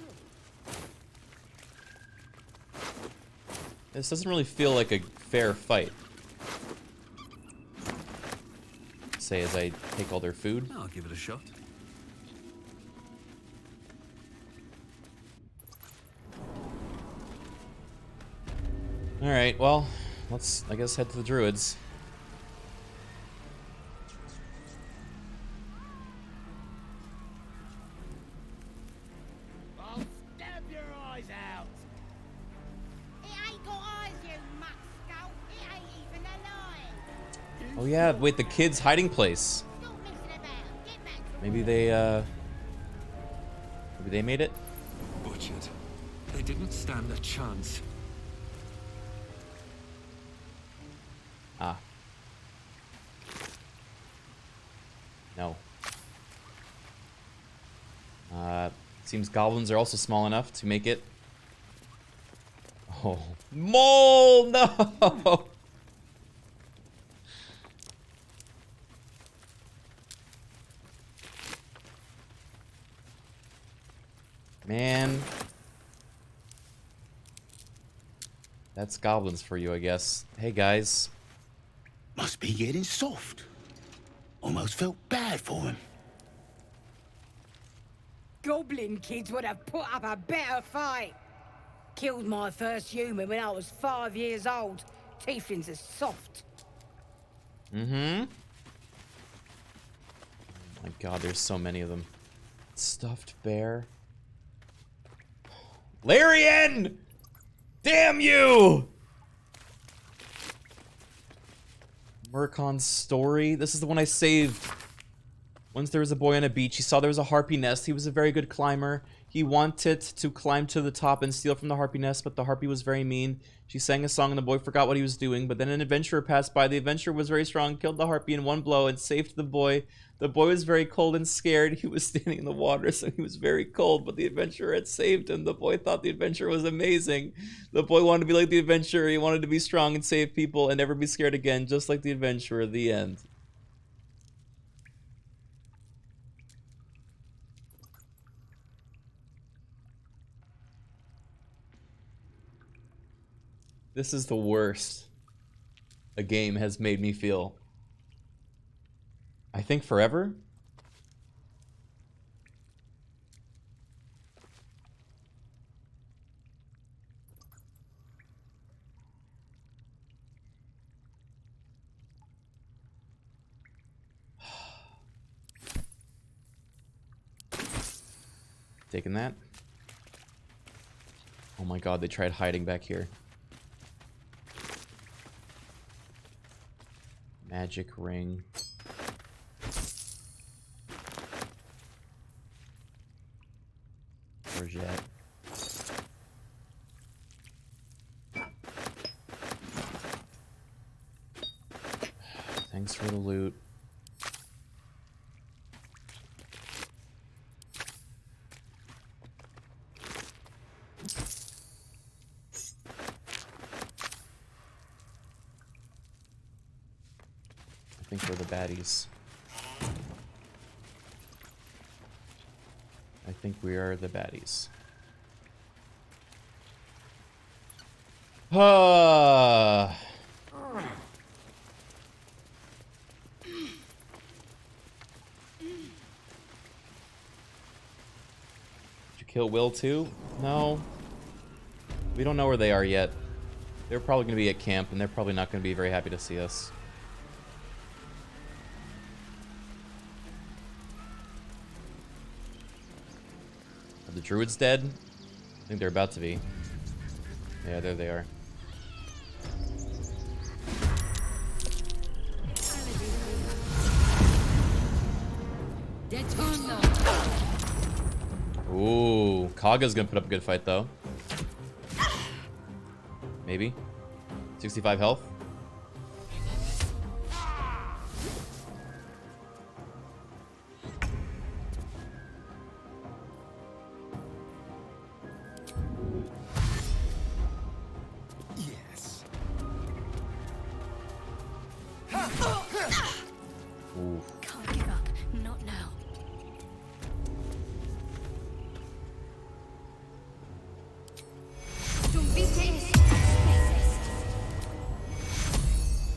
This doesn't really feel like a fair fight. Say as I take all their food. I'll give it a shot. Alright, well, let's, I guess, head to the druids. I'll stab your eyes out. It ain't got eyes, you mutt skull. It ain't even alive. Oh yeah, wait, the kid's hiding place. Stop messing about. Get back to Maybe they made it? Butchered. They didn't stand a chance. Ah. No. Seems goblins are also small enough to make it. Oh. Mole! No! Man. That's goblins for you, I guess. Hey, guys. Must be getting soft. Almost felt bad for him. Goblin kids would have put up a better fight. Killed my first human when I was 5 years old. Tieflings are soft. Mm-hmm. Oh my god, there's so many of them. Stuffed bear. Larian! Damn you! Myconid's story. This is the one I saved. Once there was a boy on a beach. He saw there was a harpy nest. He was a very good climber. He wanted to climb to the top and steal from the harpy nest, but the harpy was very mean. She sang a song and the boy forgot what he was doing, but then an adventurer passed by. The adventurer was very strong, killed the harpy in one blow, and saved the boy. The boy was very cold and scared. He was standing in the water, so he was very cold, but the adventurer had saved him. The boy thought the adventure was amazing. The boy wanted to be like the adventurer. He wanted to be strong and save people and never be scared again, just like the adventurer. The end. This is the worst a game has made me feel. I think forever? Taking that. Oh my god, they tried hiding back here. Magic ring. Courgette. Thanks for the loot. I think we're the baddies. I think we are the baddies. Ah. Did you kill Wyll too? No. We don't know where they are yet. They're probably going to be at camp, and they're probably not going to be very happy to see us. druid's dead? I think they're about to be. Yeah, there they are. Ooh, Kaga's gonna put up a good fight though. Maybe. 65 health. Yes. Ooh. Can't give up. Not now.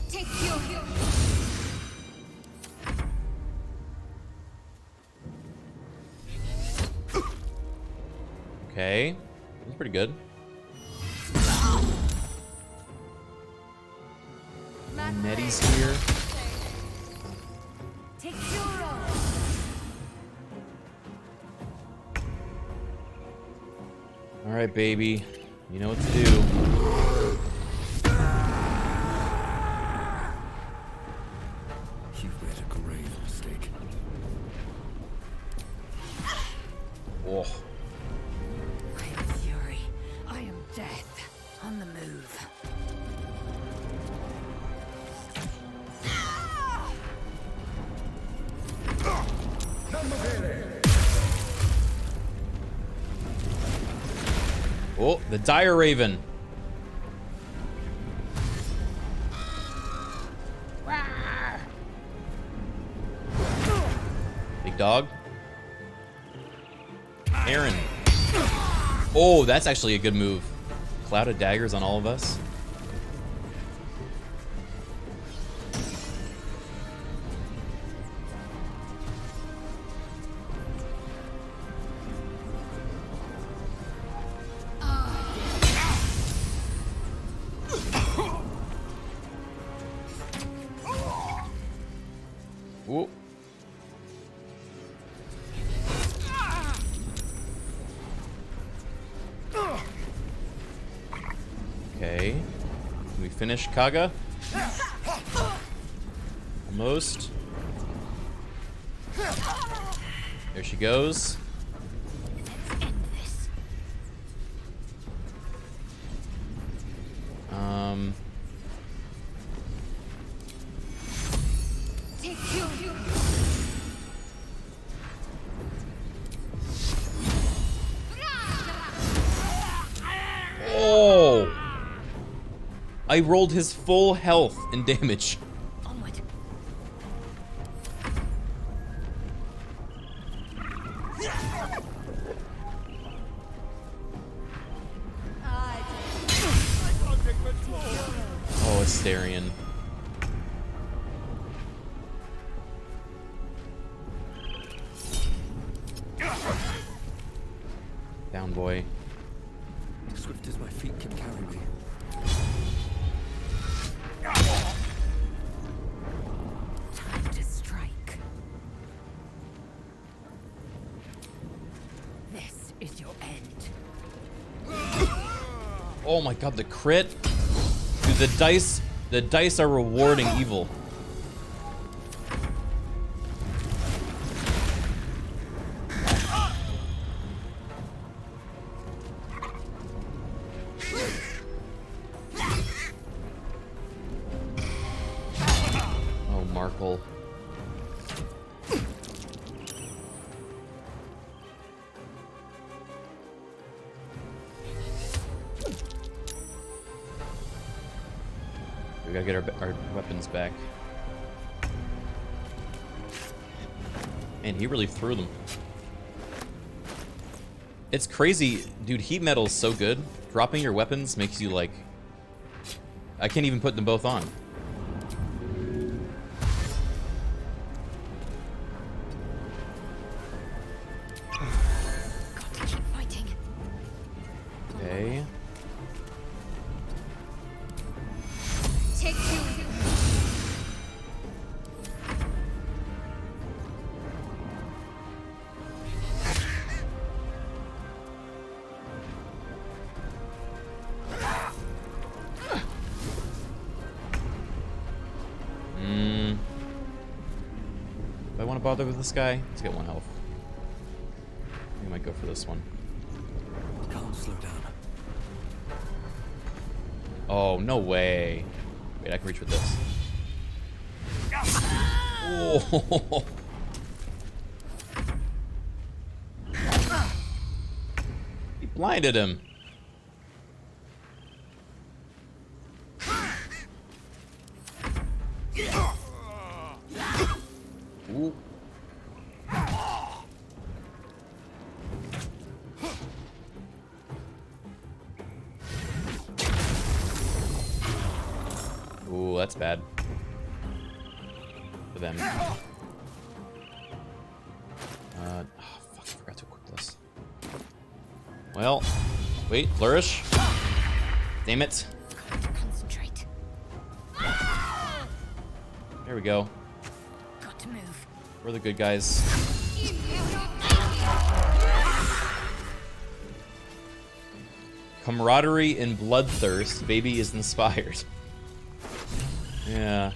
Take your Okay. That's pretty good. Nettie's here. Take your own. Alright, baby. You know what to do. You've made a grave mistake. Oh. I am fury. I am death. On the move. Oh, the Dire Raven. Big dog. Aaron. Oh, that's actually a good move. Cloud of daggers on all of us. Ooh. Okay. Can we finish Kaga? Almost. There she goes. Oh! I rolled his full health and damage. Onward. Oh, Astarion. Down, boy. Swift as my feet can carry me. Time to strike. This is your end. Oh my god, the crit. Dude, the dice are rewarding evil. Oh, Markle. We gotta get our weapons back. Man, he really threw them. It's crazy, dude. Heat metal is so good. Dropping your weapons makes you like... I can't even put them both on. Got to keep fighting. Okay. Take you. want to bother with this guy. He's got 1 health. We might go for this one. Can't slow down. Oh, no way. Wait, I can reach with this. Oh. He blinded him. Ooh. Ooh, that's bad. For them. Oh, fuck, I forgot to equip this. Well, wait, flourish. Damn it. Concentrate. There we go. Got to move. We're the good guys. Camaraderie in bloodthirst. Babey is inspired. Yeah.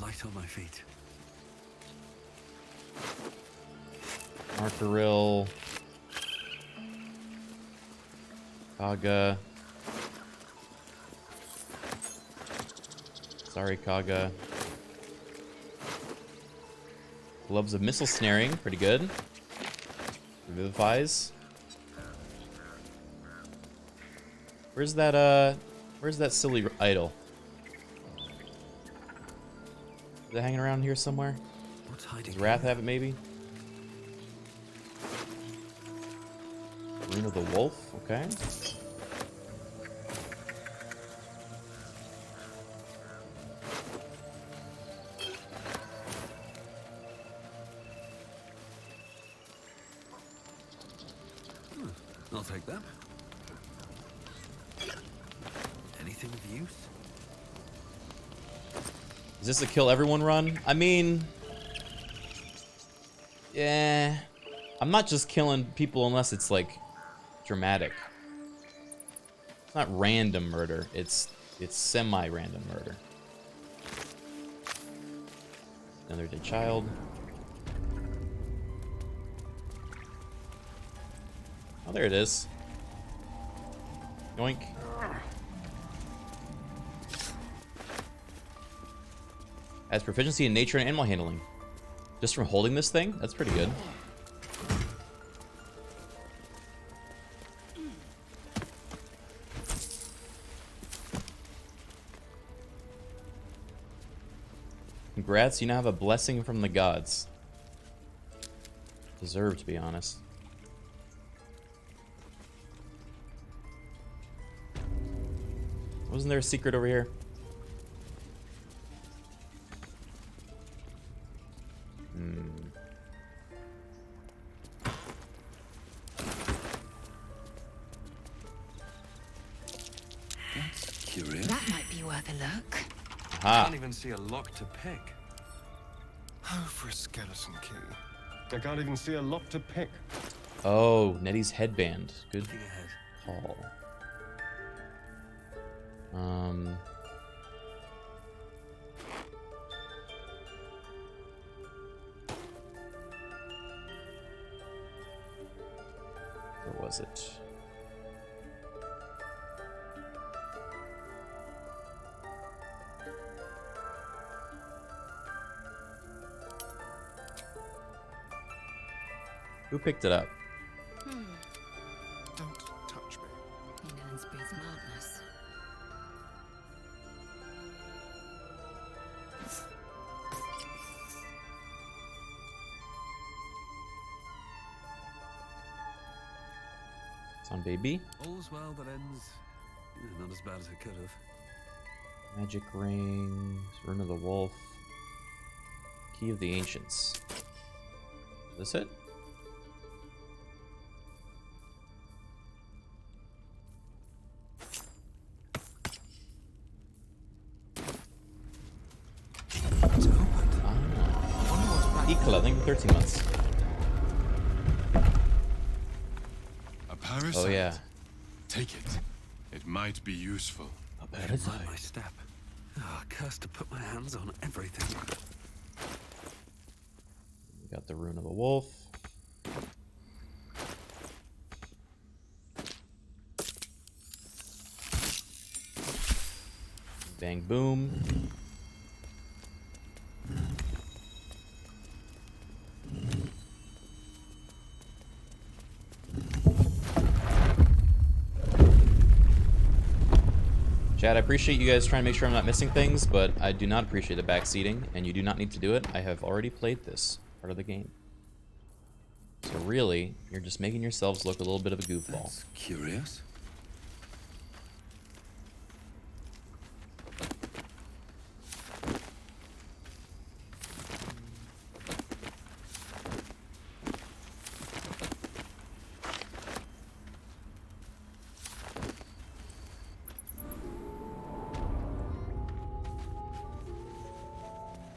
Light on my feet. Markaril. Kaga. Sorry, Kaga. Gloves of missile snaring, pretty good. Revivifies. Where's that silly idol? Is it hanging around here somewhere? What's hiding? Does Wrath have it maybe? Rune of the Wolf, okay. I'll take that. Anything of use? Is this a kill everyone run? I mean, yeah. I'm not just killing people unless it's like dramatic. It's not random murder. It's semi-random murder. Another dead child. Oh, there it is. Yoink. Has proficiency in nature and animal handling. Just from holding this thing? That's pretty good. Congrats, you now have a blessing from the gods. Deserve, to be honest. Wasn't there a secret over here? That's curious. That might be worth a look. I can't even see a lock to pick. Oh, for a skeleton key. I can't even see a lock to pick. Oh, Nettie's headband. Good call. Where was it? Who picked it up? Don't touch me. Ignorance breeds madness. It's on Babey. All's well that ends. Not as bad as it could have. Magic rings, Rune of the Wolf, Key of the Ancients. Is this it? I think 13 months. A parasite. Oh yeah. Take it. It might be useful. Mind my step. Oh, cursed to put my hands on everything. We got the Rune of the Wolf. Bang boom. Chad, I appreciate you guys trying to make sure I'm not missing things, but I do not appreciate the backseating, and you do not need to do it. I have already played this part of the game. So really, you're just making yourselves look a little bit of a goofball. That's curious.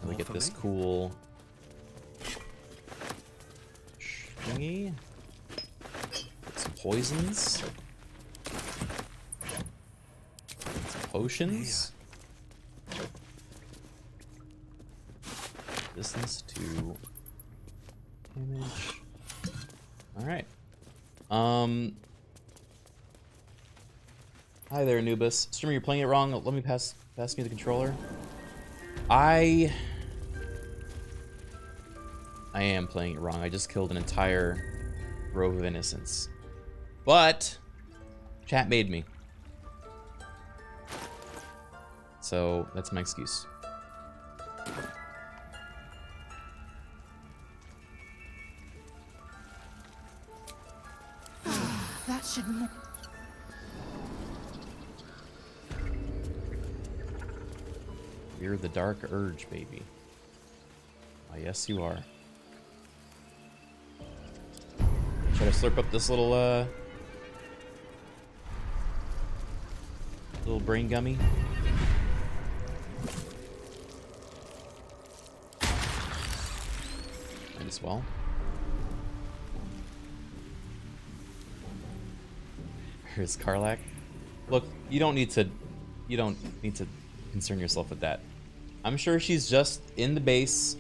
We get this cool thingy. Get some poisons. Some potions. Distance to damage. Alright. Hi there, Anubis. Streamer, you're playing it wrong. Let me pass me the controller. I am playing it wrong. I just killed an entire grove of innocents. But chat made me. So that's my excuse. That should not. You're the dark urge, baby. Oh, yes, you are. Should I slurp up this little brain gummy? Might as well. Here's Karlach. Look, you don't need to concern yourself with that. I'm sure she's just in the base,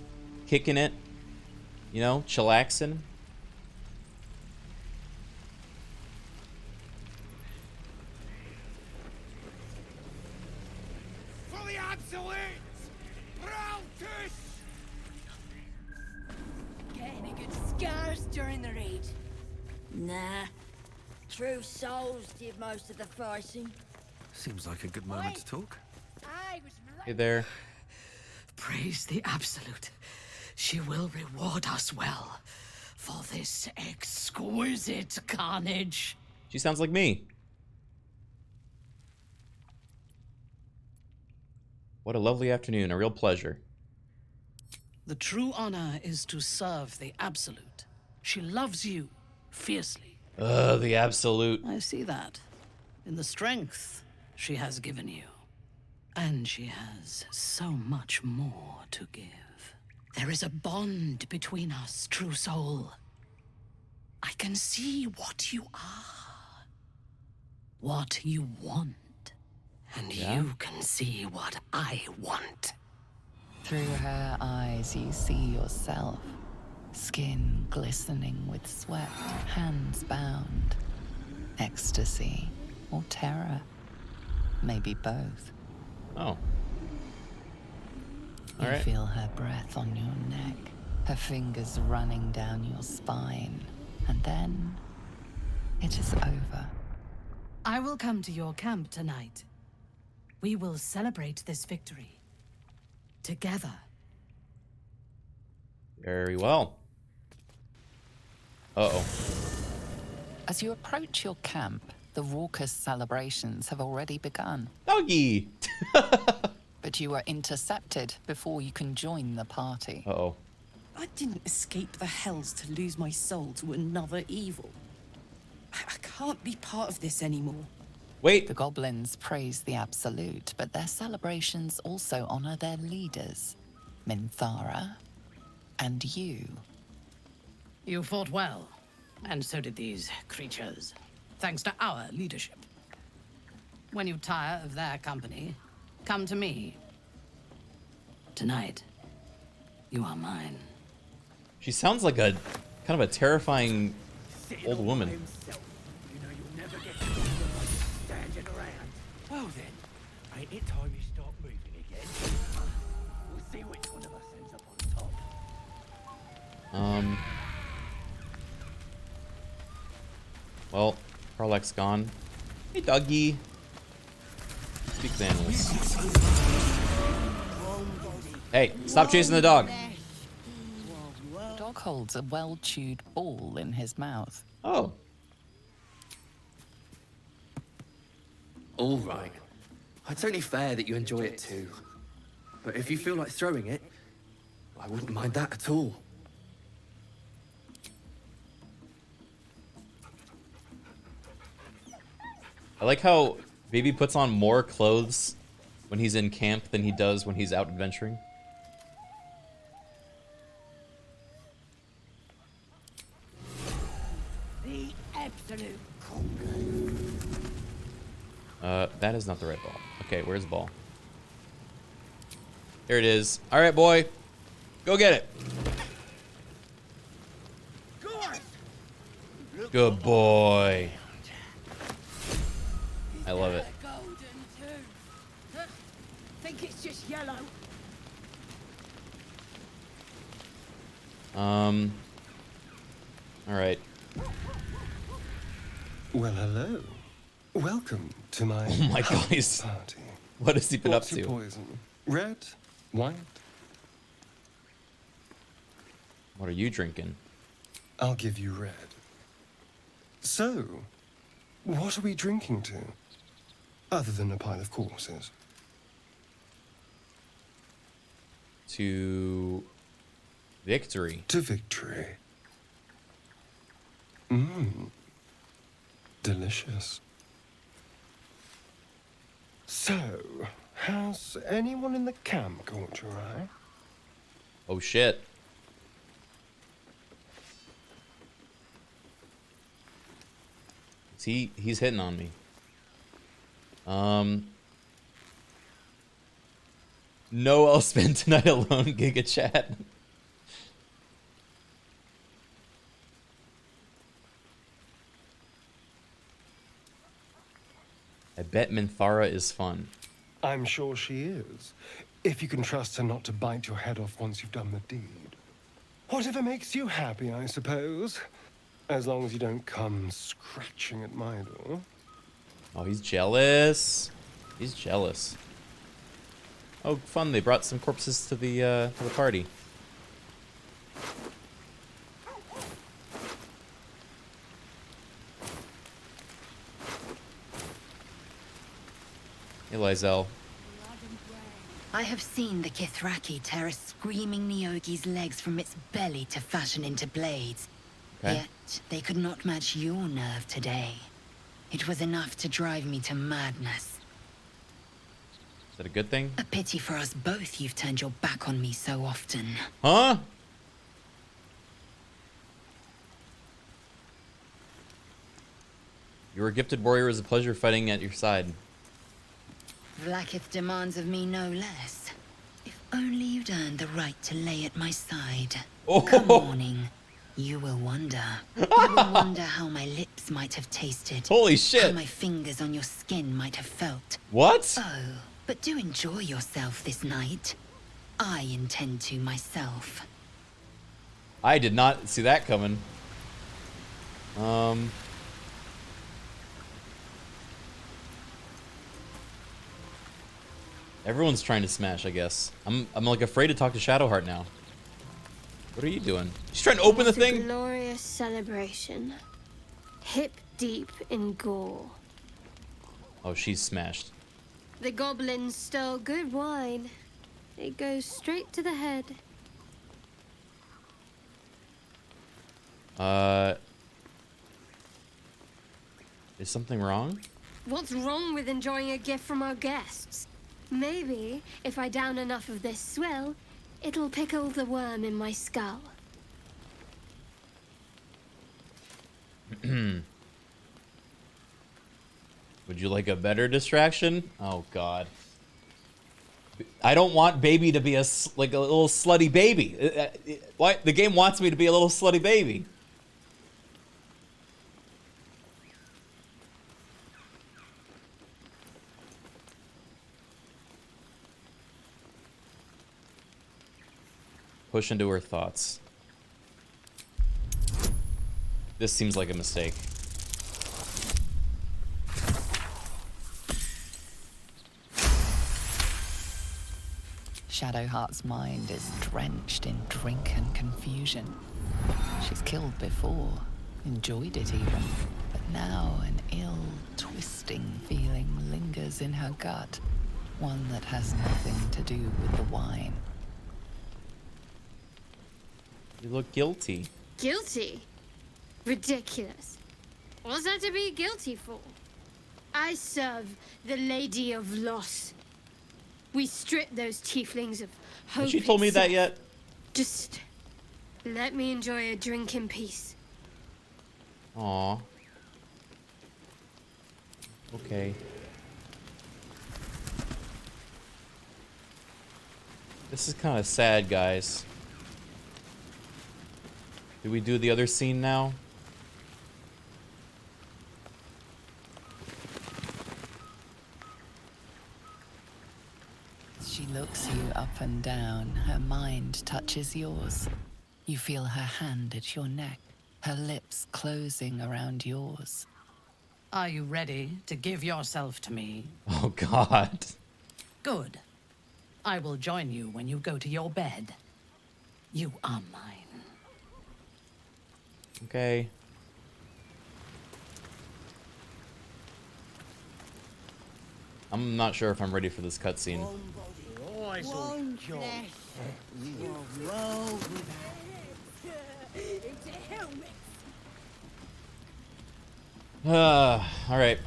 kicking it, you know, chillaxing. For the absolutes! Routus! Get any good scars during the raid? Nah. True souls did most of the fighting. Seems like a good moment to talk. Hey there. Praise the Absolute. She will reward us well for this exquisite carnage. She sounds like me. What a lovely afternoon. A real pleasure. The true honor is to serve the Absolute. She loves you fiercely. The Absolute. I see that. In the strength she has given you. And she has so much more to give. There is a bond between us, true soul. I can see what you are, what you want, and you can see what I want. Through her eyes you see yourself, skin glistening with sweat, hands bound. Ecstasy or terror, maybe both. Oh. You All right. feel her breath on your neck, her fingers running down your spine, and then it is over. I will come to your camp tonight. We will celebrate this victory. Together. Very well. Uh-oh. As you approach your camp, the raucous celebrations have already begun. Doggy! But you are intercepted before you can join the party. Uh-oh. I didn't escape the hells to lose my soul to another evil. I can't be part of this anymore. Wait. The goblins praise the Absolute, but their celebrations also honor their leaders, Minthara and you. You fought well, and so did these creatures, thanks to our leadership. When you tire of their company, come to me, Tonight, you are mine. She sounds like a kind of a terrifying old woman. You know you'll never get standing around. Well then, ain't it time you start moving again? We'll see which one of us ends up on top. Well, Karlach's gone. Hey, doggy. Speak to animals. Hey, stop chasing the dog. Dog holds a well-chewed ball in his mouth. Oh. All right. It's only fair that you enjoy it too. But if you feel like throwing it, I wouldn't mind that at all. I like how Babey puts on more clothes when he's in camp than he does when he's out adventuring. The absolute That is not the right ball. Okay, where's the ball? Here it is. All right, boy. Go get it. Good boy. I love it. think it's just yellow. All right. Well, hello. Welcome to my Oh my God, he's- party. what has he been What's up your to? poison? Red? White? What are you drinking? I'll give you red. So, what are we drinking to? Other than a pile of corpses. To victory. To victory. Mmm. Delicious. So, has anyone in the camp caught your eye? Oh shit. He's hitting on me. No, I'll spend tonight alone, Giga Chat. I bet Minthara is fun. I'm sure she is. If you can trust her not to bite your head off once you've done the deed. Whatever makes you happy, I suppose. As long as you don't come scratching at my door. Oh, he's jealous. He's jealous. Oh, fun! They brought some corpses to the party. Hey, Lysel. I have seen the Kithraki tear a screaming Neogi's legs from its belly to fashion into blades. Okay. Yet they could not match your nerve today. It was enough to drive me to madness. Is that a good thing? A pity for us both you've turned your back on me so often. Huh? You were a gifted warrior. It was a pleasure fighting at your side. Vlaakith demands of me no less. If only you'd earned the right to lay at my side. Oh. Come morning, you will wonder. You will wonder how my lips might have tasted. Holy shit. How my fingers on your skin might have felt. What? Oh, but do enjoy yourself this night. I intend to myself. I did not see that coming. Everyone's trying to smash, I guess. I'm like afraid to talk to Shadowheart now. What are you doing? She's trying to open the What a thing. glorious celebration. Hip deep in gore. Oh, she's smashed. The goblins stole good wine. It goes straight to the head. Is something wrong? What's wrong with enjoying a gift from our guests? Maybe, if I down enough of this swill, it'll pickle the worm in my skull. Would you like a better distraction? Oh, God. I don't want Babey to be like a little slutty baby. Why the game wants me to be a little slutty baby? Push into her thoughts. This seems like a mistake. Shadowheart's mind is drenched in drink and confusion. She's killed before, enjoyed it even, but now an ill, twisting feeling lingers in her gut, one that has nothing to do with the wine. You look guilty. Guilty? Ridiculous. What's that to be guilty for? I serve the Lady of Loss. We strip those tieflings of hope. Has she told me that yet? Just let me enjoy a drink in peace. Aw. Okay. This is kind of sad, guys. Do we do the other scene now? She looks you up and down, her mind touches yours. You feel her hand at your neck, her lips closing around yours. Are you ready to give yourself to me? Oh, God. Good. I will join you when you go to your bed. You are mine. Okay. I'm not sure if I'm ready for this cutscene. All right.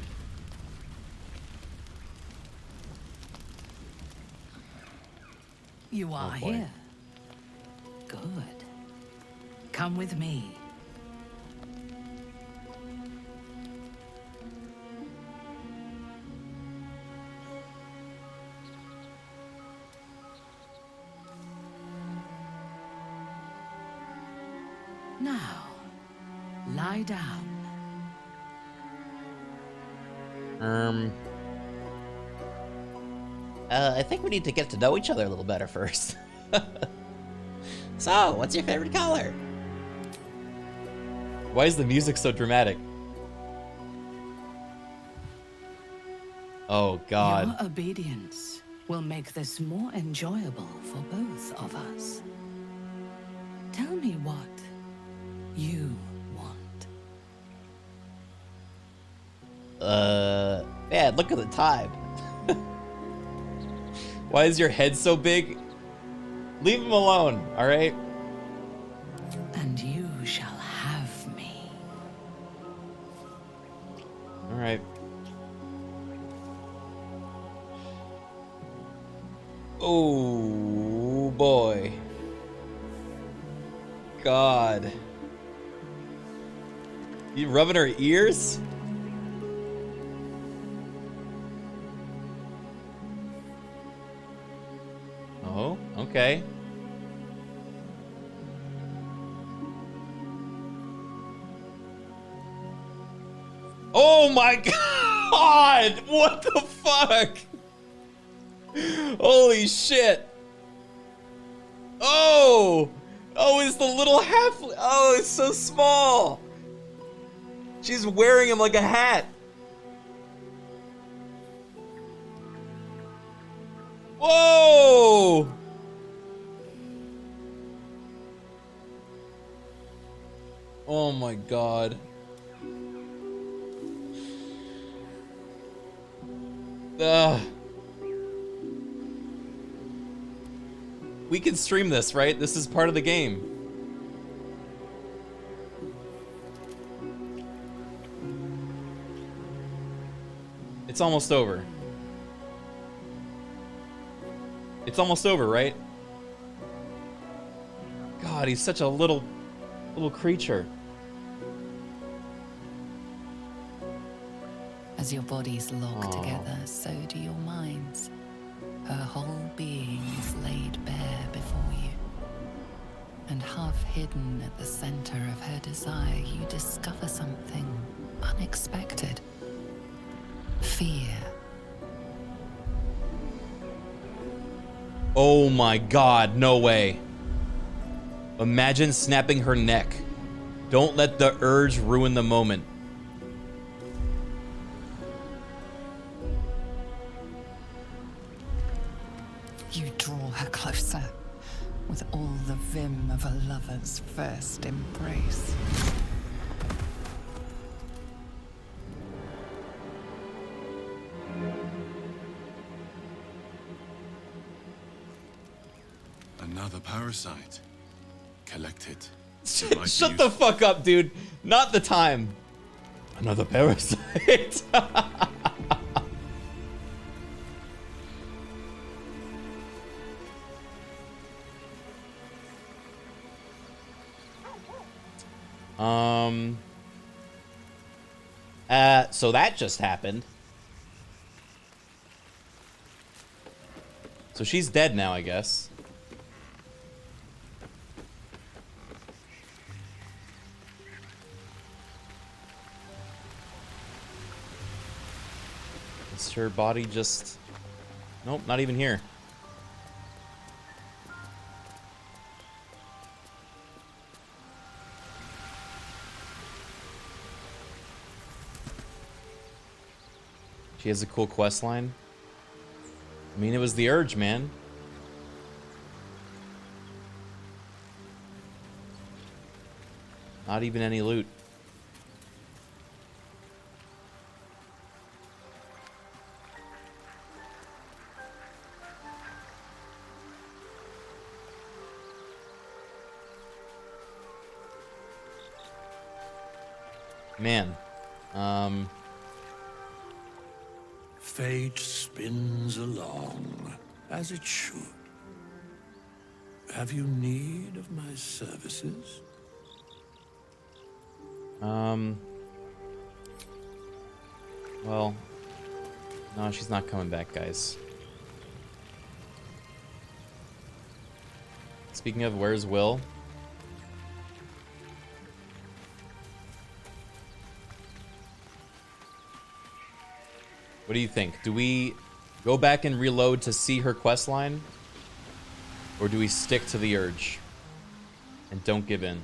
You are here. Good. Come with me. Now, lie down. I think we need to get to know each other a little better first. So, what's your favorite color? Why is the music so dramatic? Oh, God. Your obedience will make this more enjoyable for both of us. Tell me what you want. Man, look at the time. Why is your head so big? Leave him alone, alright? And you shall have me. Alright. Oh, boy. God. You rubbing her ears? Oh, okay. Oh my God! What the fuck? Holy shit! Oh! Oh, it's the little halfling. Oh, it's so small. She's wearing him like a hat. Whoa! Oh my God. We can stream this, right? This is part of the game. It's almost over. It's almost over, right? God, he's such a little creature. As your bodies lock together, so do your minds. Her whole being is laid bare before you. And half hidden at the center of her desire, you discover something unexpected. Fear. Oh my god, no way. Imagine snapping her neck. Don't let the urge ruin the moment. You draw her closer, with all the vim of a lover's first embrace. Another parasite. Collected. Shut the fuck up, dude. Not the time. Another parasite. So that just happened. So she's dead now, I guess. Is her body just... Nope, not even here. She has a cool quest line. I mean, it was the urge, man. Not even any loot. Man. Fate spins along, as it should. Have you need of my services? Well, no, she's not coming back, guys. Speaking of, where's Wyll? What do you think? Do we go back and reload to see her quest line? Or do we stick to the urge and don't give in?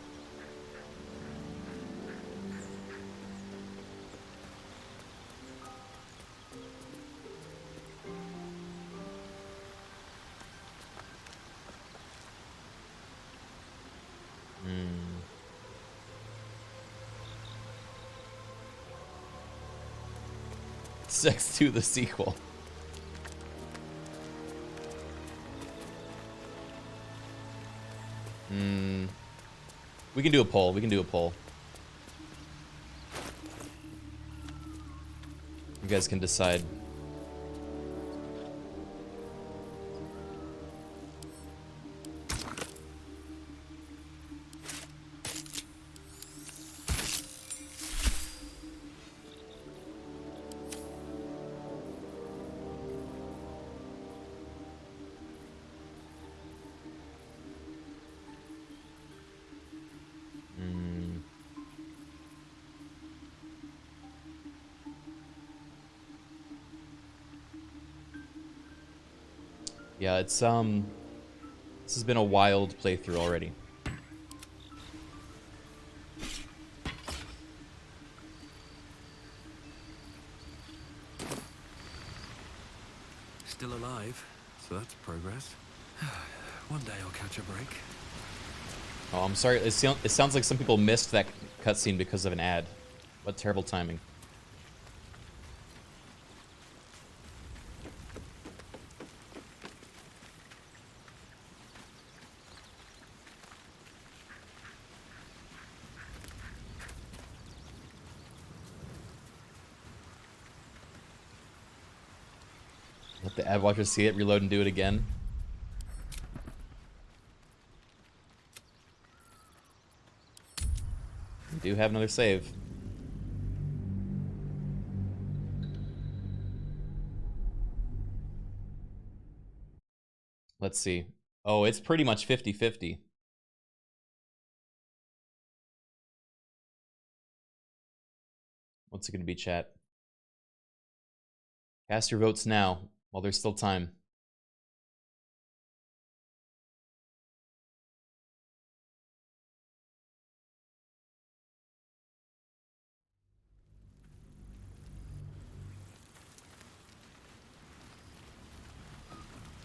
Sex 2, the sequel. We can do a poll. We can do a poll. You guys can decide. Yeah, it's this has been a wild playthrough already. Still alive, so that's progress. One day I'll catch a break. Oh, I'm sorry. It sounds like some people missed that cutscene because of an ad. What terrible timing. Let the ad watchers see it, reload, and do it again. We do have another save. Let's see. Oh, it's pretty much 50-50. What's it going to be, chat? Cast your votes now, while there's still time.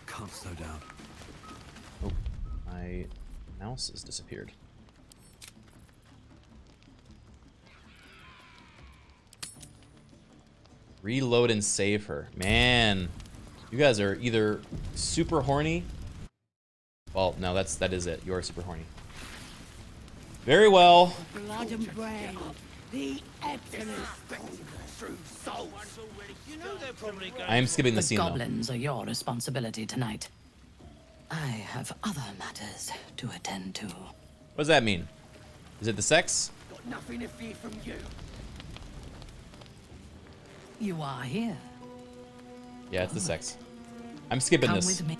Can't slow down. Oh, my mouse has disappeared. Reload and save her. Man, you guys are either super horny. Well, no, that is it. You are super horny. Very well. Blood and brain. The excellent true souls. You know they're probably going. I am skipping the scene, though. Goblins are your responsibility tonight. I have other matters to attend to. What does that mean? Is it the sex? Got nothing to fear from you. You are here. Yeah, it's the sex. I'm skipping Come this. with me.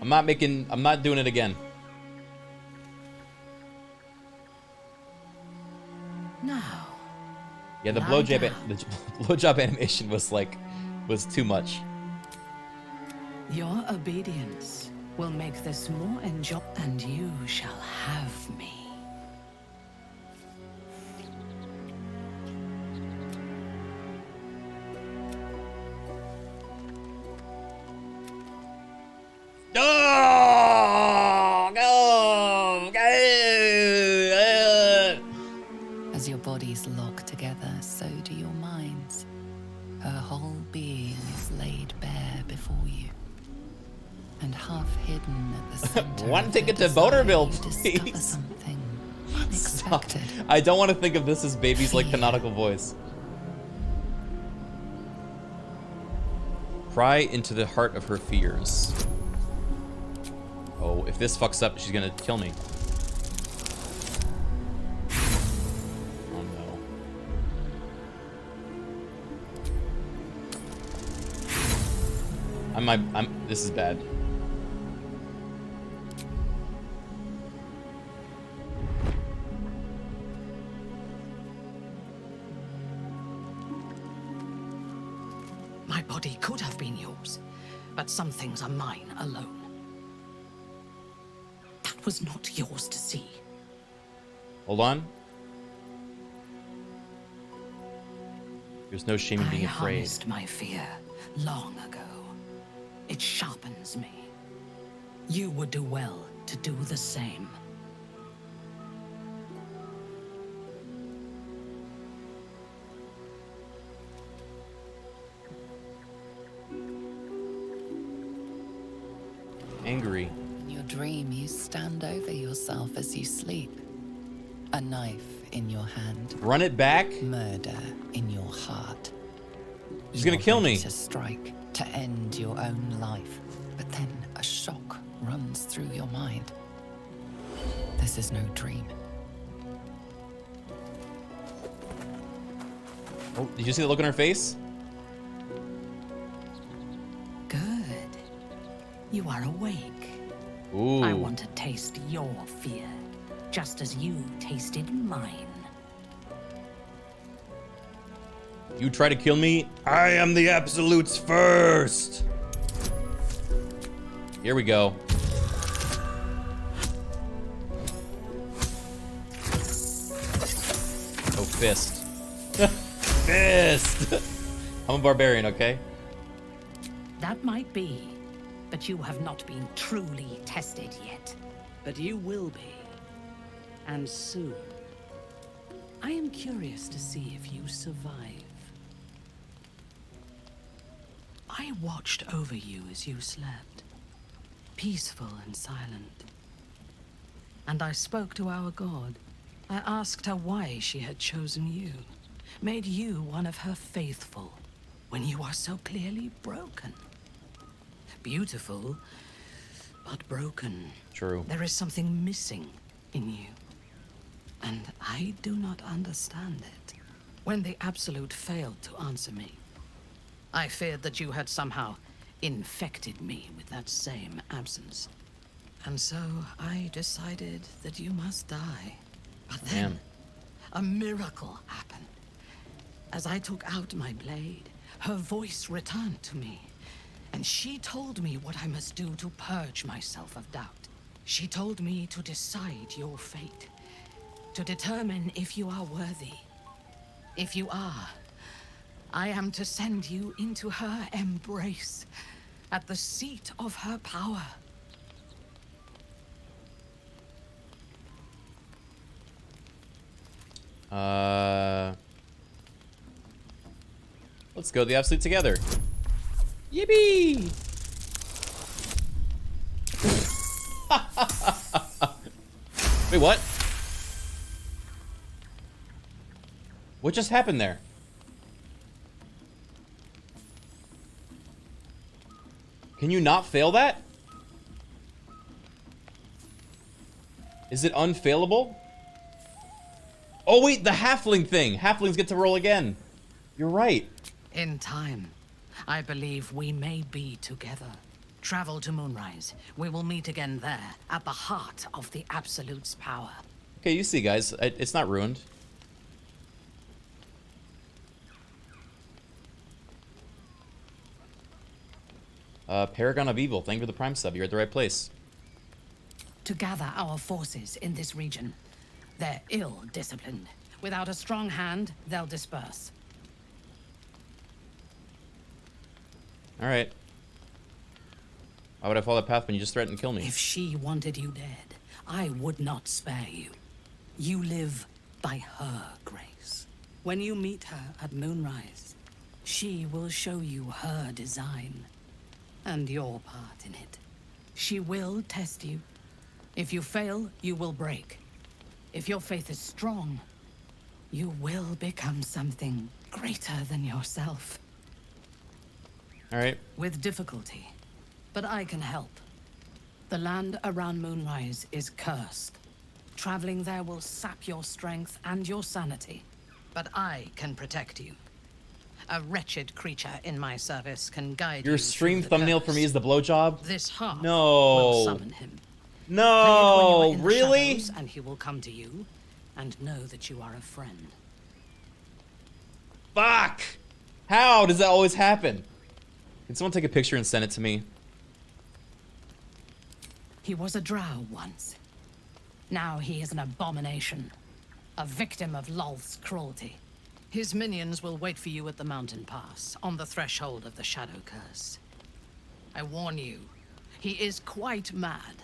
I'm not doing it again. Now. Yeah, the lie blowjob down. the blowjob animation was too much. Your obedience will make this more enjoyable, and you shall have me. As your bodies lock together, so do your minds. Her whole being is laid bare before you. And half hidden at the center One ticket to Bonerville, discover please. something Stop. unexpected. I don't want to think of this as Baby's like canonical voice. Pry into the heart of her fears. Oh, if this fucks up, she's gonna kill me. Oh no. This is bad. My body could have been yours, but some things are mine alone. That was not yours to see. Hold on. There's no shame in being I afraid. harnessed my fear long ago. It sharpens me. You would do well to do the same. Angry. In your dream, you stand over yourself as you sleep. A knife in your hand. Run it back. Murder in your heart. She's gonna kill me. To strike, to end your own life. But then a shock runs through your mind. This is no dream. Oh, did you see the look on her face? Good. You are awake. Ooh. I want to taste your fear, just as you tasted mine. You try to kill me? I am the absolutes first. Here we go. Oh, fist. Fist! I'm a barbarian, okay? That might be, but you have not been truly tested yet. But you will be. And soon. I am curious to see if you survive. I watched over you as you slept, peaceful and silent. And I spoke to our god. I asked her why she had chosen you, made you one of her faithful, when you are so clearly broken. Beautiful, but broken. True. There is something missing in you. And I do not understand it. When the Absolute failed to answer me, I feared that you had somehow infected me with that same absence. And so I decided that you must die. But then, a miracle happened. As I took out my blade, her voice returned to me, and she told me what I must do to purge myself of doubt. She told me to decide your fate, to determine if you are worthy. If you are, I am to send you into her embrace, at the seat of her power. Let's go to the Absolute together. Yippee! Wait, what? What just happened there? Can you not fail that? Is it unfailable? Oh wait, the halfling thing. Halflings get to roll again. You're right. In time, I believe we may be together. Travel to Moonrise. We will meet again there, at the heart of the Absolute's power. Okay, you see, guys. It's not ruined. Paragon of Evil, thank you for the Prime sub. You're at the right place. To gather our forces in this region. They're ill-disciplined. Without a strong hand, they'll disperse. Alright. Why would I follow that path when you just threatened to kill me? If she wanted you dead, I would not spare you. You live by her grace. When you meet her at Moonrise, she will show you her design and your part in it. She will test you. If you fail, you will break. If your faith is strong, you will become something greater than yourself. All right. With difficulty, but I can help. The land around Moonrise is cursed. Traveling there will sap your strength and your sanity, but I can protect you. A wretched creature in my service can guide you. Your stream through the thumbnail curse. for me is the blowjob? This heart No. will summon him. No, Play it when you are in the really? shadows, and he will come to you and know that you are a friend. Fuck! How does that always happen? Can someone take a picture and send it to me? He was a drow once. Now he is an abomination. A victim of Lolth's cruelty. His minions will wait for you at the mountain pass, on the threshold of the Shadow Curse. I warn you, he is quite mad,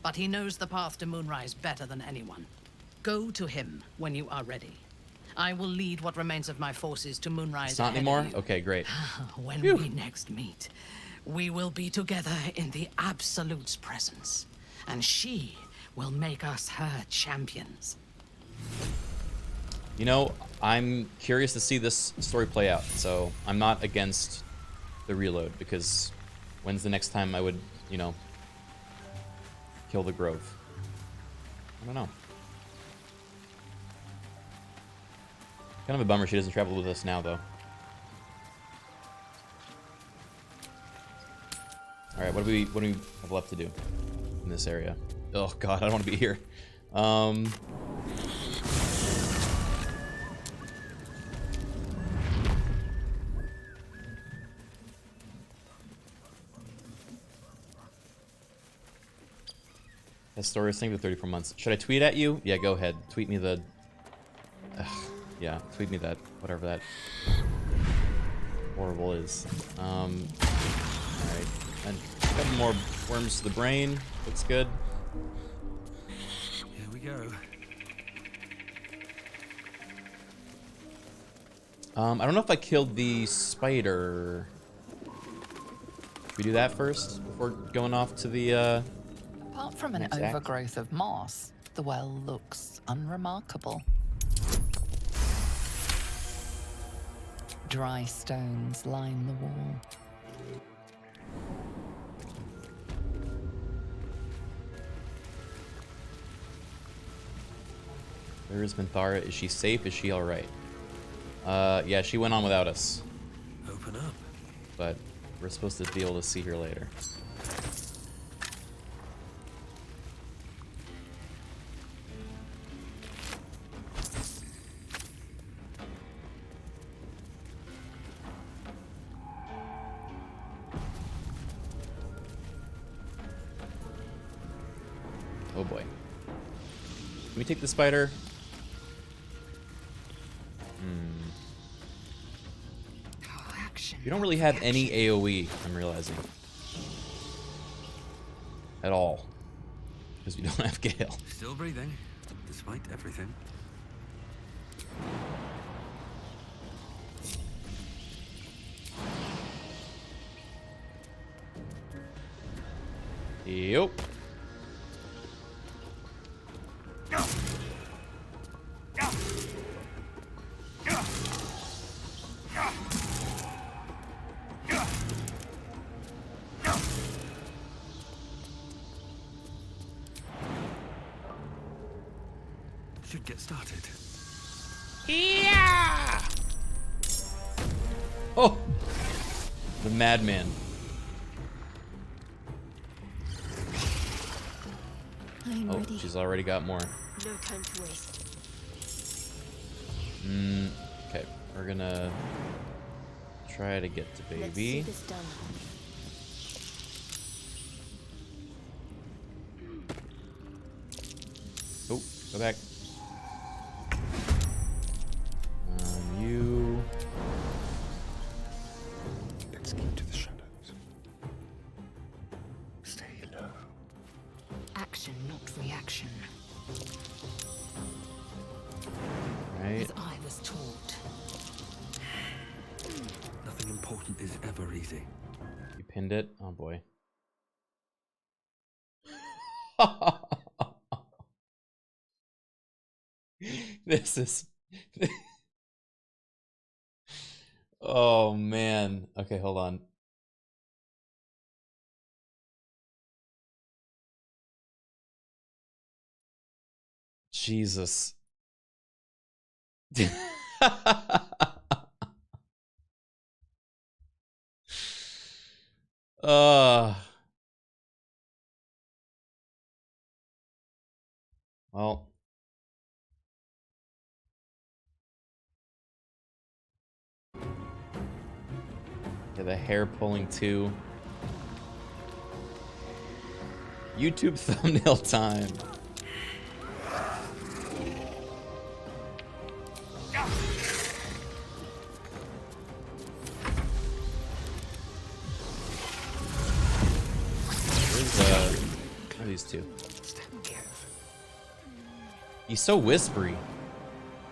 but he knows the path to Moonrise better than anyone. Go to him when you are ready. I will lead what remains of my forces to Moonrise. It's not ahead of anymore? you. Okay, great. When Phew. we next meet, we will be together in the Absolute's presence, and she will make us her champions. You know, I'm curious to see this story play out, so I'm not against the reload, because when's the next time I would, you know, kill the Grove? I don't know. Kind of a bummer she doesn't travel with us now, though. All right, what do we have left to do in this area? Oh God, I don't want to be here. That story is saying for 34 months. Should I tweet at you? Yeah, go ahead. Tweet me the... yeah, tweet me that. Whatever that horrible is. Alright. And a couple more worms to the brain. Looks good. Here we go. I don't know if I killed the spider. Should we do that first before going off to the, Apart from an next act? overgrowth of moss, the well looks unremarkable. Dry stones line the wall. Where is Minthara? Is she safe? Is she alright? Yeah, she went on without us. Open up. but we're supposed to be able to see her later. Oh boy. Can we take the spider? We don't really have any AoE, I'm realizing. At all. Because we don't have Gale. Still breathing, despite everything. Yep. Should get started. Yeah! Oh! The madman. I'm Oh, ready. she's already got more. No time to waste. Okay, we're gonna try to get to Let's see Babey. this done. Oh, go back. You. Let's keep to the shadows. Stay low. Action, not reaction. Right. As I was taught. Nothing important is ever easy. You pinned it? Oh boy. This is... Oh man. Okay, hold on. Jesus. Well. Yeah, the hair pulling too. YouTube thumbnail time. Where's these two? He's so whispery.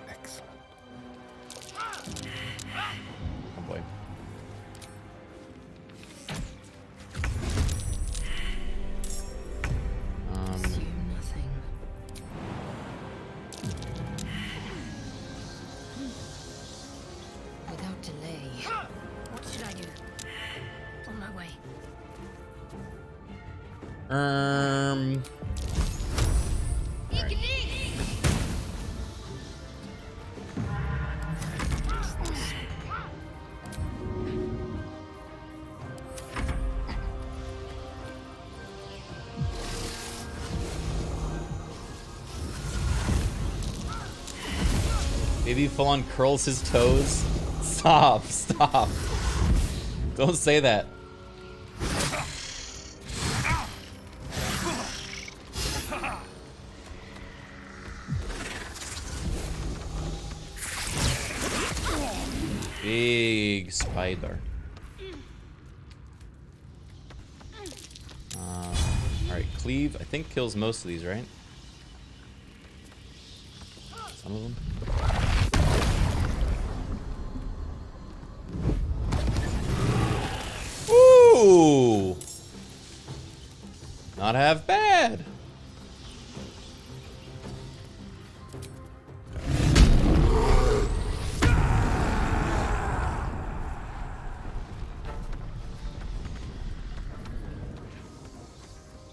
Excellent. Oh boy. Assume nothing. Without delay. What should I do? On my way. Maybe full on curls his toes. Stop, stop. Don't say that. Big spider. Alright, cleave, I think kills most of these, right? Some of them. Ooh! Not half bad.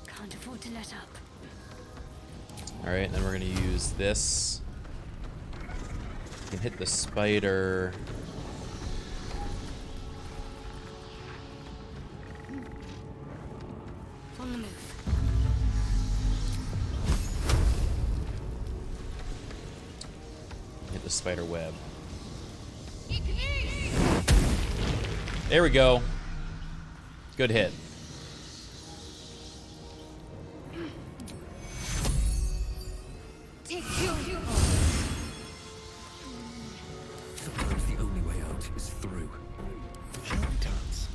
Can't afford to let up. Alright, then we're gonna use this. We can hit the spider. the spider web. There we go. Good hit. Sometimes the only way out is through. Shall we dance?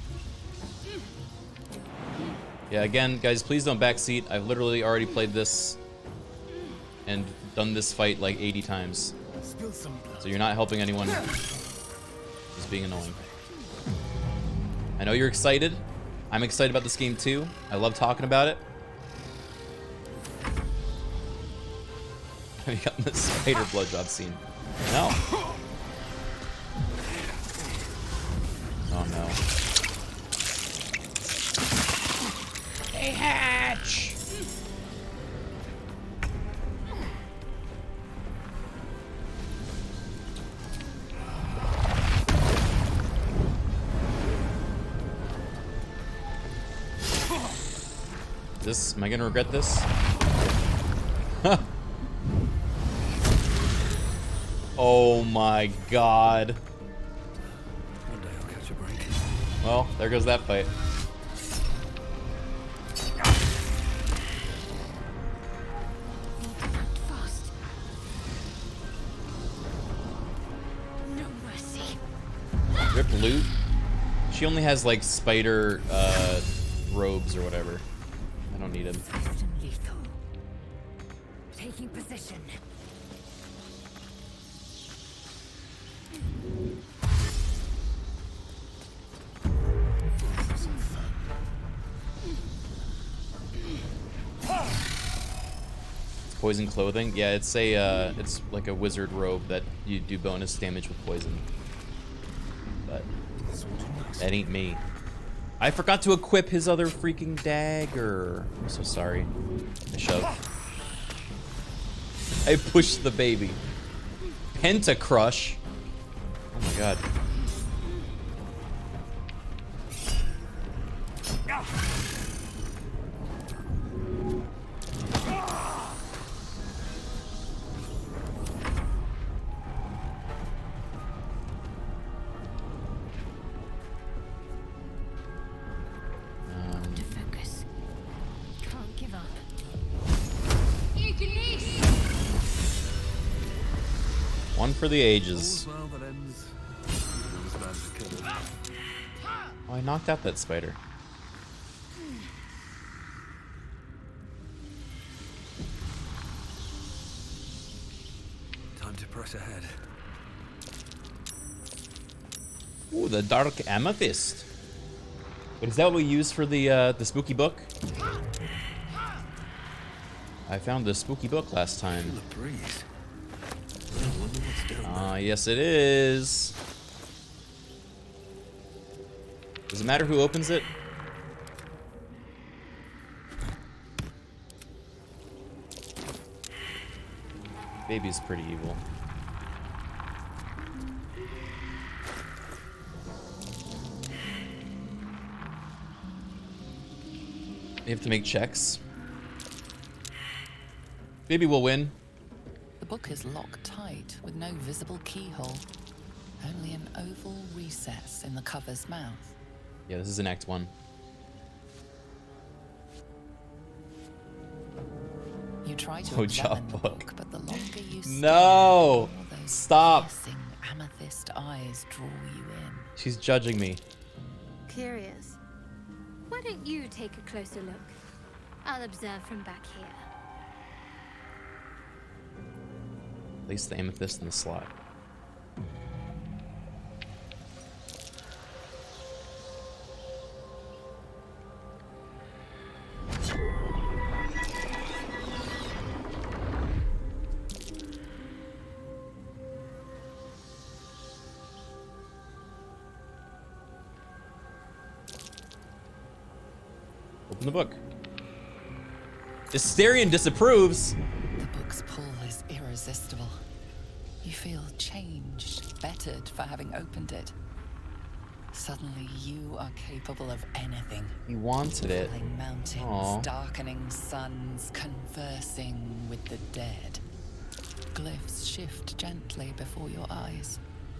Yeah, again, guys, please don't backseat. I've literally already played this and done this fight like 80 times. So you're not helping anyone. Just being annoying. I know you're excited. I'm excited about this game too. I love talking about it. Have you gotten the spider blowjob scene? No. Oh no. Hey, Hatch! Am I gonna regret this? Oh my god. One day I'll catch a break. Well, there goes that fight. No mercy. Rip Loot. She only has like spider robes or whatever. I don't need him. Lethal. Taking position. It's poison clothing. Yeah, it's a it's like a wizard robe that you do bonus damage with poison. But that ain't me. I forgot to equip his other freaking dagger. I'm so sorry. I shoved. I pushed the baby. Pentacrush. Oh my god. To focus. Can't give up. One for the ages. All's well that ends. Those man's killers. Oh, I knocked out that spider. Time to press ahead. Ooh, the dark amethyst. But is that what we use for the spooky book? I found the spooky book last time. The breeze. Ah, yes it is. Does it matter who opens it? Baby's pretty evil. You have to make checks. Baby will win. The book is locked tight with no visible keyhole. Only an oval recess in the cover's mouth. Yeah, this is an Act 1. You try to Oh, examine job the book. book, but the longer you stare, No! the more those Stop! piercing amethyst eyes draw you in. She's judging me. Curious. Why don't you take a closer look? I'll observe from back here. Place the amethyst in the slot. Open the book. Asterion disapproves. The book's pull is irresistible. You feel changed, bettered for having opened it. Suddenly, you are capable of anything. He wanted it. Falling mountains, Aw. darkening suns, conversing with the dead. Glyphs shift gently before your eyes.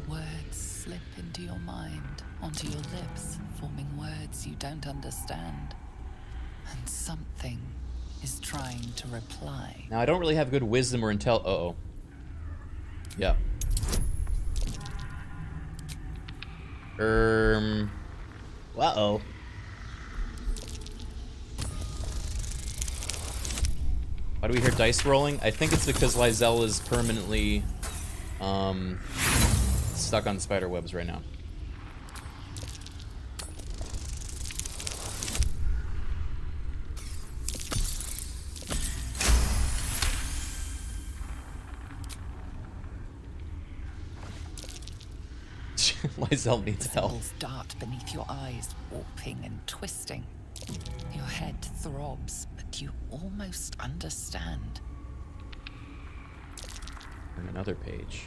Words slip into your mind, onto your lips, forming words you don't understand. And something is trying to reply. Now, I don't really have good wisdom or intel. Uh-oh. Yeah. Uh-oh. Why do we hear dice rolling? I think it's because Lysel is permanently stuck on spider webs right now. Lysel needs help. Cells dart beneath your eyes, warping and twisting. Your head throbs, but you almost understand. Turn another page.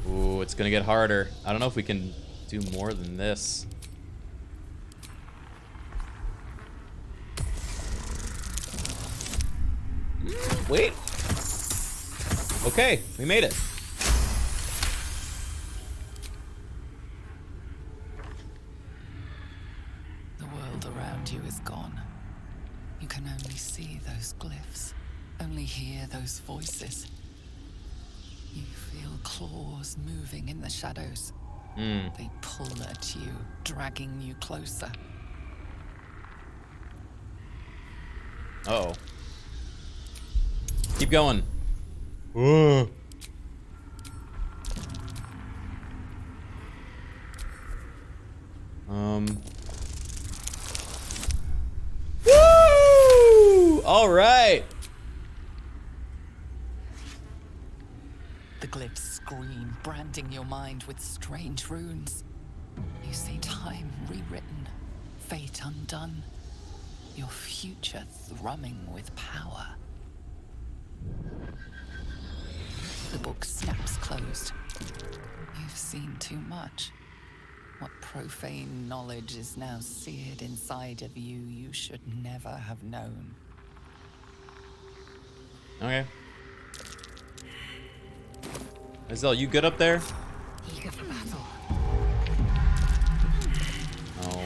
Ooh, it's gonna get harder. I don't know if we can do more than this. Wait. Okay, we made it. The world around you is gone. You can only see those glyphs, only hear those voices. You feel claws moving in the shadows. They pull at you, dragging you closer. Uh-oh. Keep going. Ooh. Woo! All right. The glyphs scream, branding your mind with strange runes. You see time rewritten, fate undone, your future thrumming with power. The book snaps closed. You've seen too much. What profane knowledge is now seared inside of you you should never have known. Okay. Lysel, you good up there? Eager for battle. No.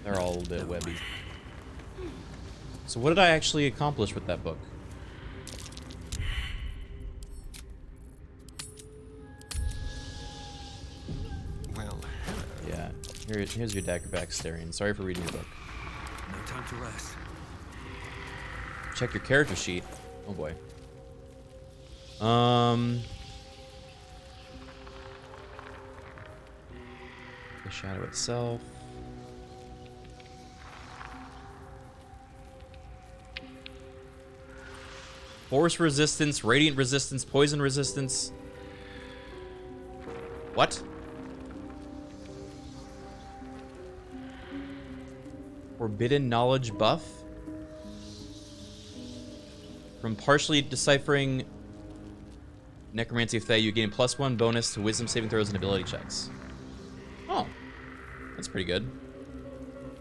They're all a bit webby. So what did I actually accomplish with that book? Well, yeah. Here's your Daggerback Starion. Sorry for reading your book. No time to rest. Check your character sheet. Oh boy. The shadow itself. Force resistance, radiant resistance, poison resistance. What? Forbidden knowledge buff? From partially deciphering necromancy of Thay, you gain +1 bonus to wisdom saving throws and ability checks. Oh. That's pretty good.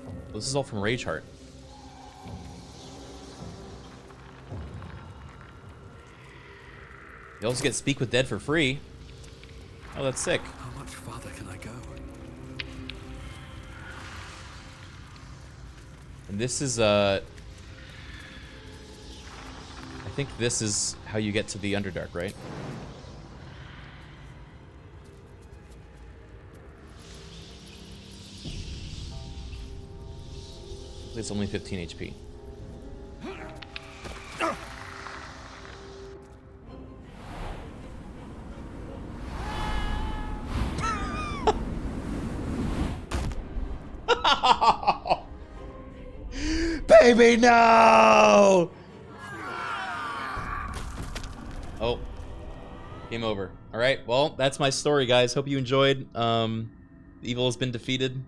Well, this is all from Rage Heart. You also get Speak with Dead for free. Oh, that's sick. How much farther can I go? And this is, I think this is how you get to the Underdark, right? It's only 15 HP. Baby, no! Oh. Game over. Alright, well, that's my story, guys. Hope you enjoyed. Evil has been defeated.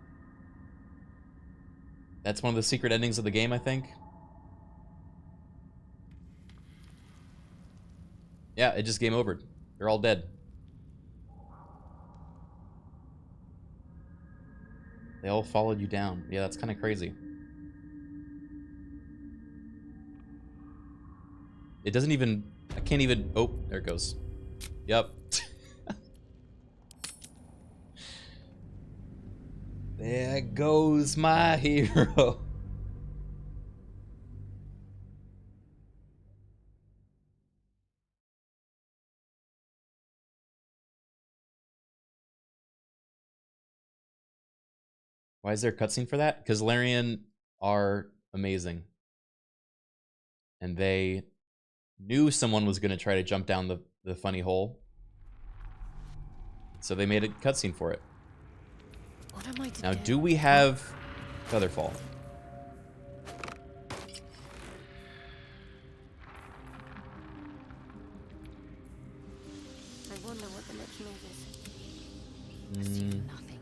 That's one of the secret endings of the game, I think. Yeah, it just game over. They're all dead. They all followed you down. Yeah, that's kind of crazy. It doesn't even... I can't even... Oh, there it goes. Yep. There goes my hero. Why is there a cutscene for that? Because Larian are amazing. And they knew someone was going to try to jump down the funny hole. So they made a cutscene for it. What am I to Now, do we have Featherfall? I wonder what the next move is. Nothing.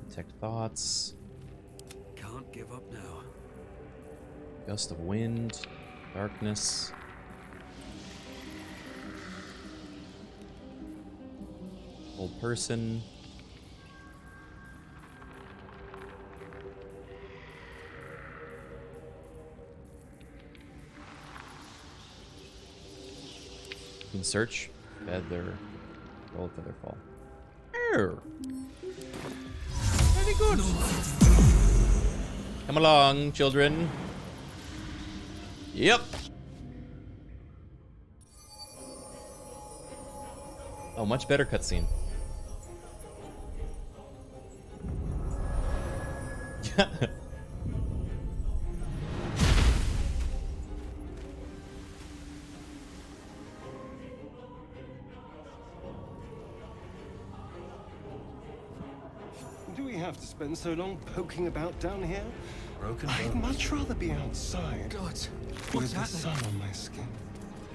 Detect thoughts. Can't give up now. Gust of wind. Darkness. Old person. You can search feather. Roll Featherfall. Very good. Come along, children. Yep. Oh, much better cutscene. Do we have to spend so long poking about down here? Broken I'd bones. much rather be outside. God, with what's the happening? sun on my skin.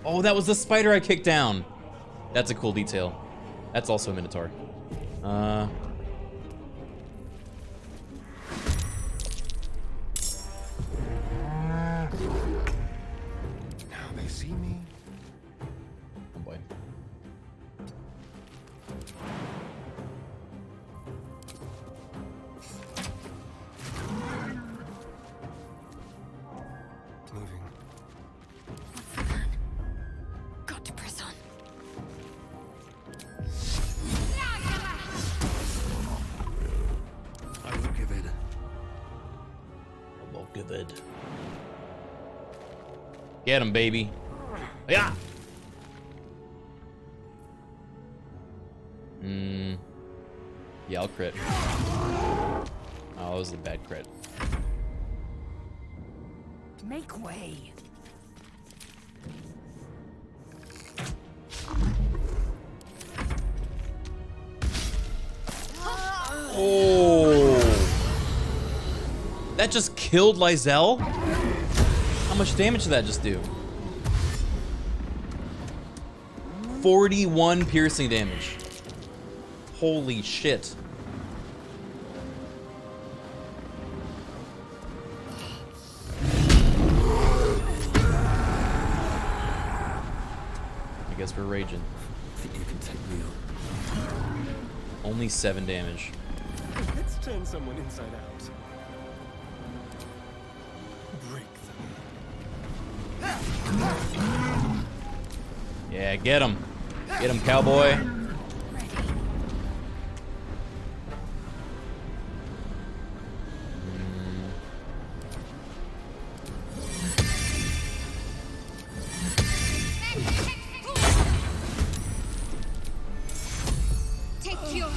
Oh, that was the spider I kicked down. That's a cool detail. That's also a Minotaur. Now they see me. Oh boy. Moving. What's the plan? Got to press on. I won't give in. I won't give in. Get him, baby. Yeah. Yeah, I'll crit. Oh, that was a bad crit. Make way. Oh. That just killed Lysel? How much damage did that just do? 41 piercing damage. Holy shit. I guess we're raging. I think you can take me on. Only 7 damage. Let's turn someone inside out. Break them. Yeah, get him. Get him, cowboy. Take your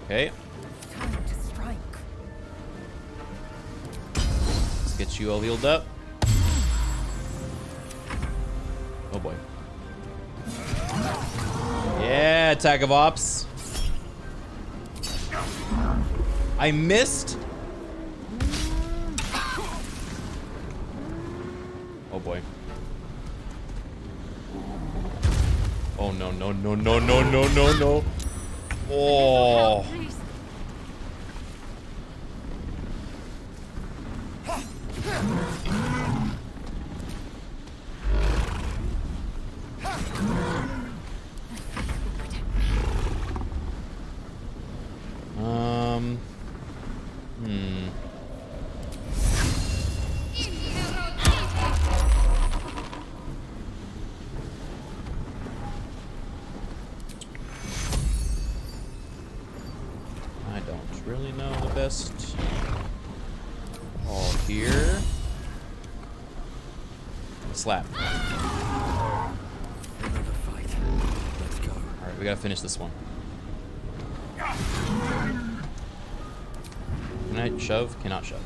Okay, Time to strike. let's get you all healed up. Oh boy. Yeah, attack of ops. I missed. Oh boy. Oh no, no, no, no, no, no, no, no. Oh. chest. All here. Slap. Another fight. Let's go. Alright, we gotta finish this one. Can I shove? Cannot shove.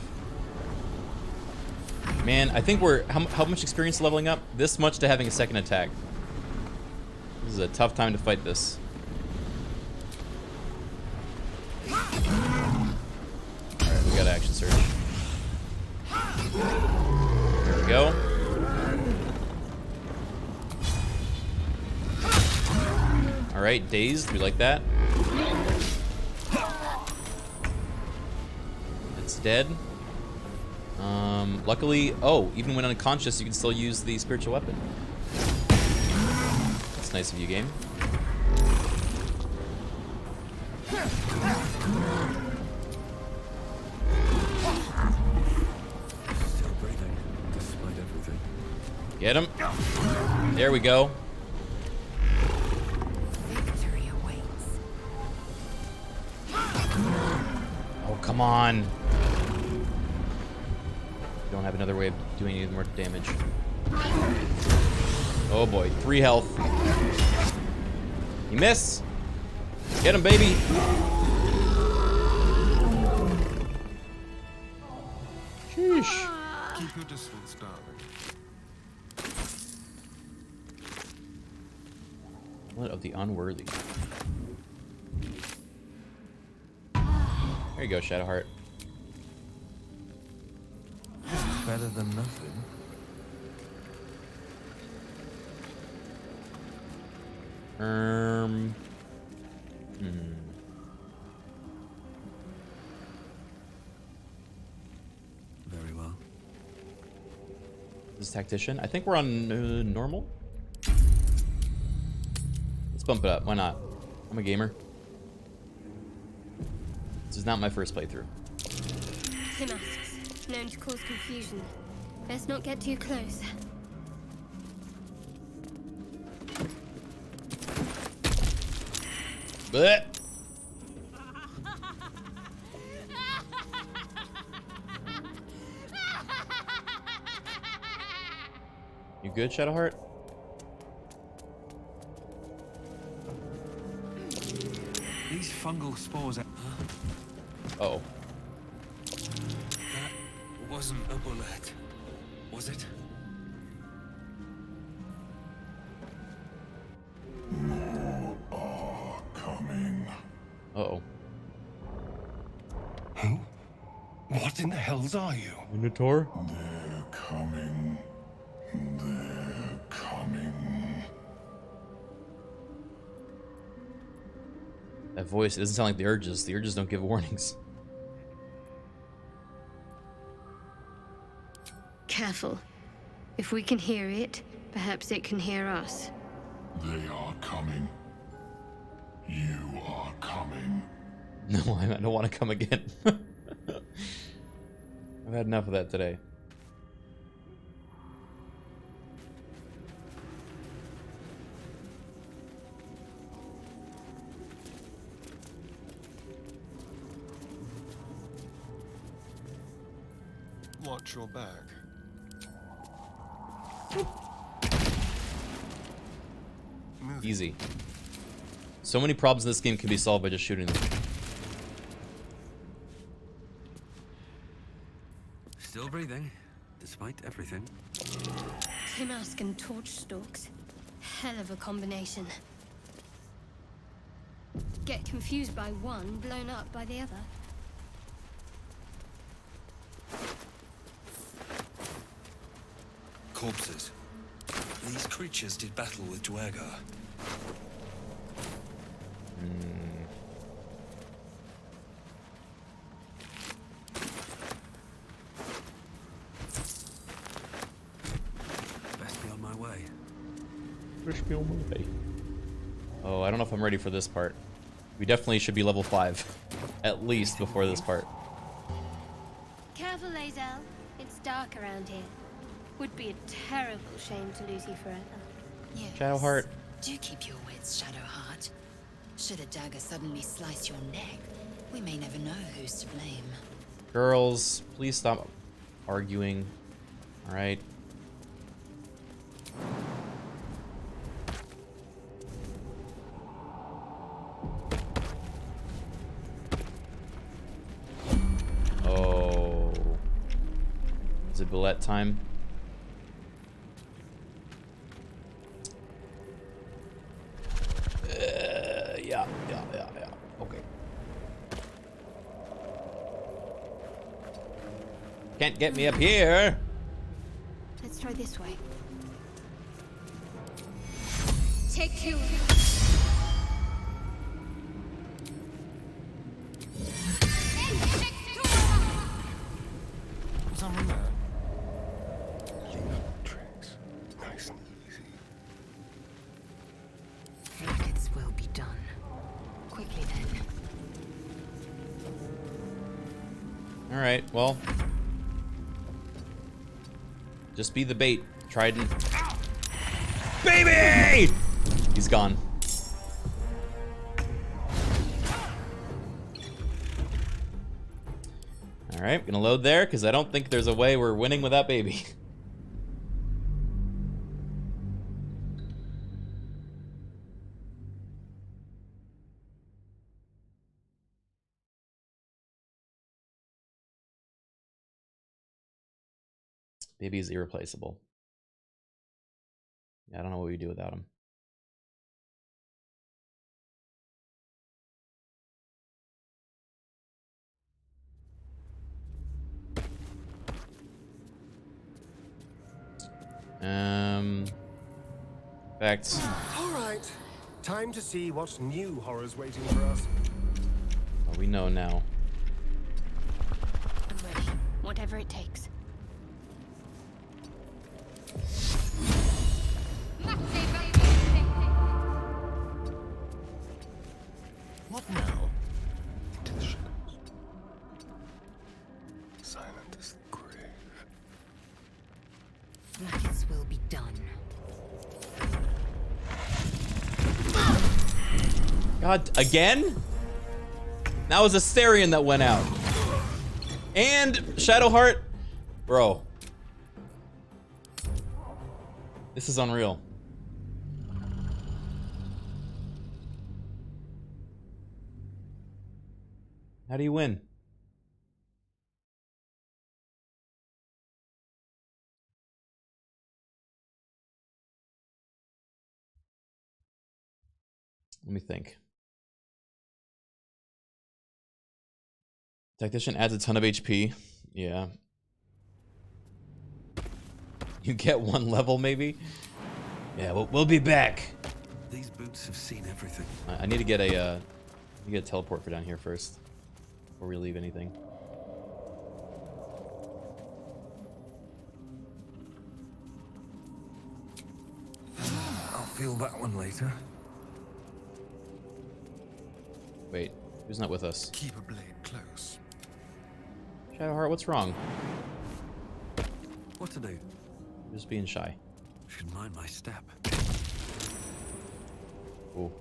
Man, I think we're... How much experience leveling up? This much to having a second attack. This is a tough time to fight this. Alright, we got action surge. There we go. Alright, dazed. We like that. It's dead. Luckily, oh, even when unconscious, you can still use the spiritual weapon. That's nice of you, game. Still breathing, despite everything. Get him. There we go. Victory awaits. Oh, come on. Don't have another way of doing any more damage. Oh boy, 3 health. You miss. Get him, baby. Sheesh. Keep your distance, darling. What of the unworthy? There you go, Shadowheart. Better than nothing. Very well. This is Tactician. I think we're on normal. Let's bump it up. Why not? I'm a gamer. This is not my first playthrough. Him asks, known to cause confusion. Best not get too close. Blech. You good, Shadowheart? These fungal spores are... Uh-oh. That wasn't a bullet, was it? More are coming. Uh-oh. Who? What in the hells are you? Minotaur? They're coming. They're coming. That voice, it doesn't sound like the Urges. The Urges don't give warnings. Careful. If we can hear it, perhaps it can hear us. They are coming. You are coming. No, I don't want to come again. I've had enough of that today. Watch your back. Easy. So many problems in this game can be solved by just shooting them. Still breathing, despite everything. Timask and torch stalks. Hell of a combination. Get confused by one, blown up by the other. Corpses. These creatures did battle with Duergar. Best be on my way. Oh, I don't know if I'm ready for this part. We definitely should be level 5. At least before this part. Careful, Lae'zel. It's dark around here. Would be a terrible shame to lose you forever. Yes. Shadowheart. Do keep your wits, Shadowheart. Should a dagger suddenly slice your neck, We may never know who's to blame. Girls, please stop arguing. All right. Oh. Is it bullet time? Yeah. Okay. Can't get me up here. Let's try this way. Take two. What's on there? Leave tricks. Nice and easy. Rackets will be done. Quickly then. All right, well. Just be the bait, Trident. Baby! He's gone. All right, gonna load there because I don't think there's a way we're winning without Baby. Baby is irreplaceable. Yeah, I don't know what we do without him. Facts. All right. Time to see what new horror's waiting for us. Oh, we know now. I'm ready. Whatever it takes. What now? Into the shadows. Silent as the grave. Rackets will be done. God, again? That was Astarion that went out. And Shadowheart? Bro. This is unreal. How do you win? Let me think. Tactician adds a ton of HP. Yeah. You get one level, maybe? Yeah, we'll be back. These boots have seen everything. I need to get a teleport for down here first, before we leave anything. I'll feel that one later. Wait, who's not with us? Keep a blade close. Shadowheart, what's wrong? What to do? Just being shy. Should mind my step. Ooh.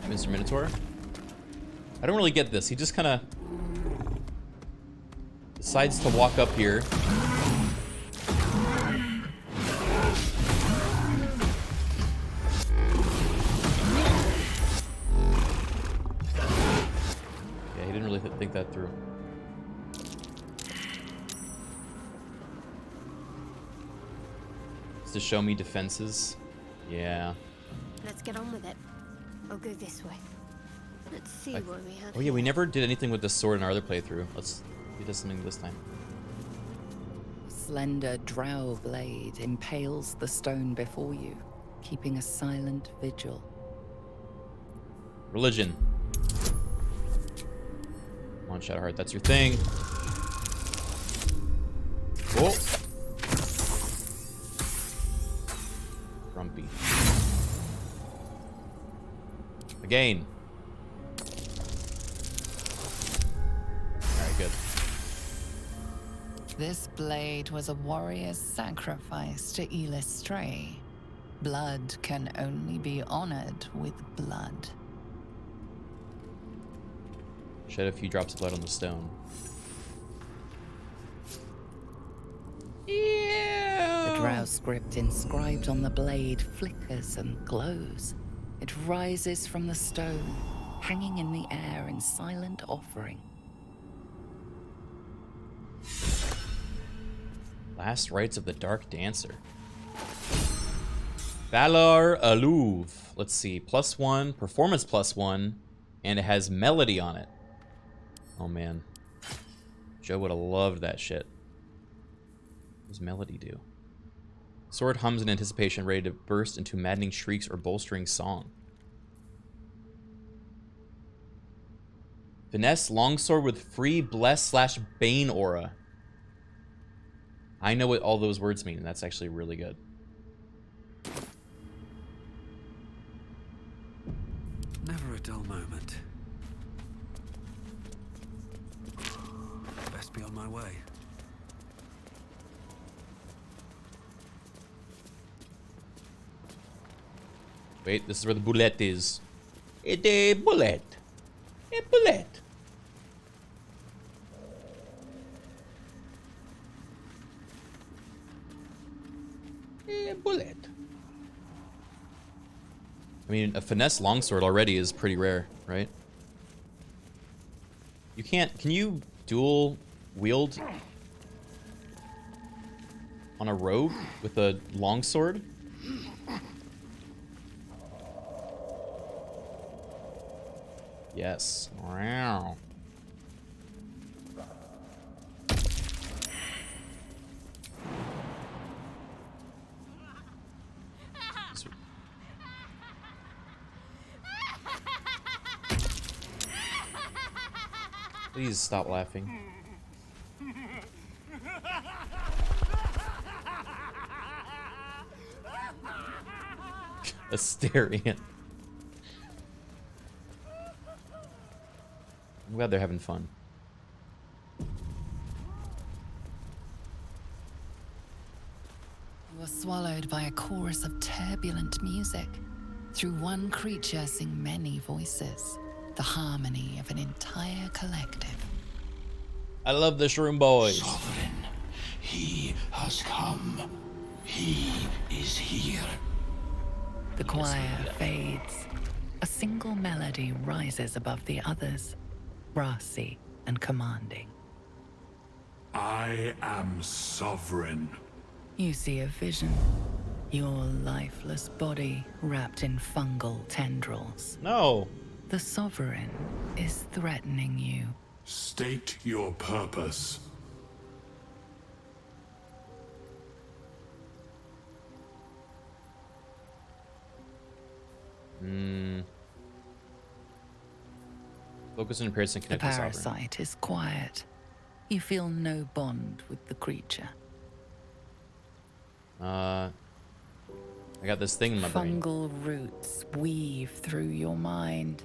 Mr. Minotaur? I don't really get this. He just kind of decides to walk up here. Yeah, he didn't really think that through. Just to show me defenses. Yeah. Let's get on with it. I'll go this way. Let's see what we have. Oh yeah, we never did anything with the sword in our other playthrough. Let's do something this time. Slender drow blade impales the stone before you, keeping a silent vigil. Religion. Come on, Shadowheart, that's your thing. Whoa. Grumpy. Again. This blade was a warrior's sacrifice to Illustray. Blood can only be honored with blood. Shed a few drops of blood on the stone. The drow script inscribed on the blade flickers and glows. It rises from the stone, hanging in the air in silent offering. Last rites of the Dark Dancer. Valar Aluv. Let's see. +1, performance +1, and it has melody on it. Oh man. Joe would have loved that shit. What does melody do? Sword hums in anticipation, ready to burst into maddening shrieks or bolstering song. Finesse longsword with free bless / bane aura. I know what all those words mean, and that's actually really good. Never a dull moment. Best be on my way. Wait, this is where the bullet is. It's a bullet. A bullet. A bullet. I mean, a finesse longsword already is pretty rare, right? You can't... Can you dual wield on a rogue with a longsword? Yes. Wow. Please stop laughing. Asterian. I'm glad they're having fun. You were swallowed by a chorus of turbulent music. Through one creature sing many voices. The harmony of an entire collective. I love the Shroom Boys. Sovereign, he has come. He is here. The choir fades. A single melody rises above the others, brassy and commanding. I am sovereign. You see a vision. Your lifeless body wrapped in fungal tendrils. No. The Sovereign is threatening you. State your purpose. Focus on appearance and The connect with Sovereign. parasite is quiet. You feel no bond with the creature. I got this thing in my brain. Fungal roots weave through your mind,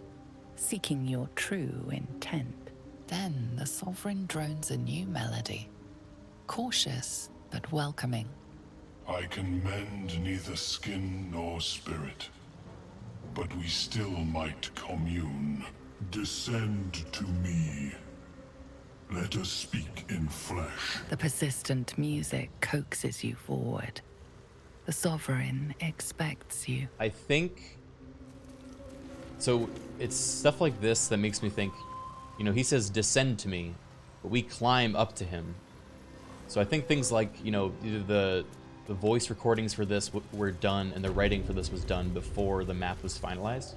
seeking your true intent. Then the Sovereign drones a new melody. Cautious, but welcoming. I can mend neither skin nor spirit, but we still might commune. Descend to me. Let us speak in flesh. The persistent music coaxes you forward. The Sovereign expects you. I think... So, it's stuff like this that makes me think, you know, he says descend to me, but we climb up to him. So I think things like, you know, either the voice recordings for this were done and the writing for this was done before the map was finalized.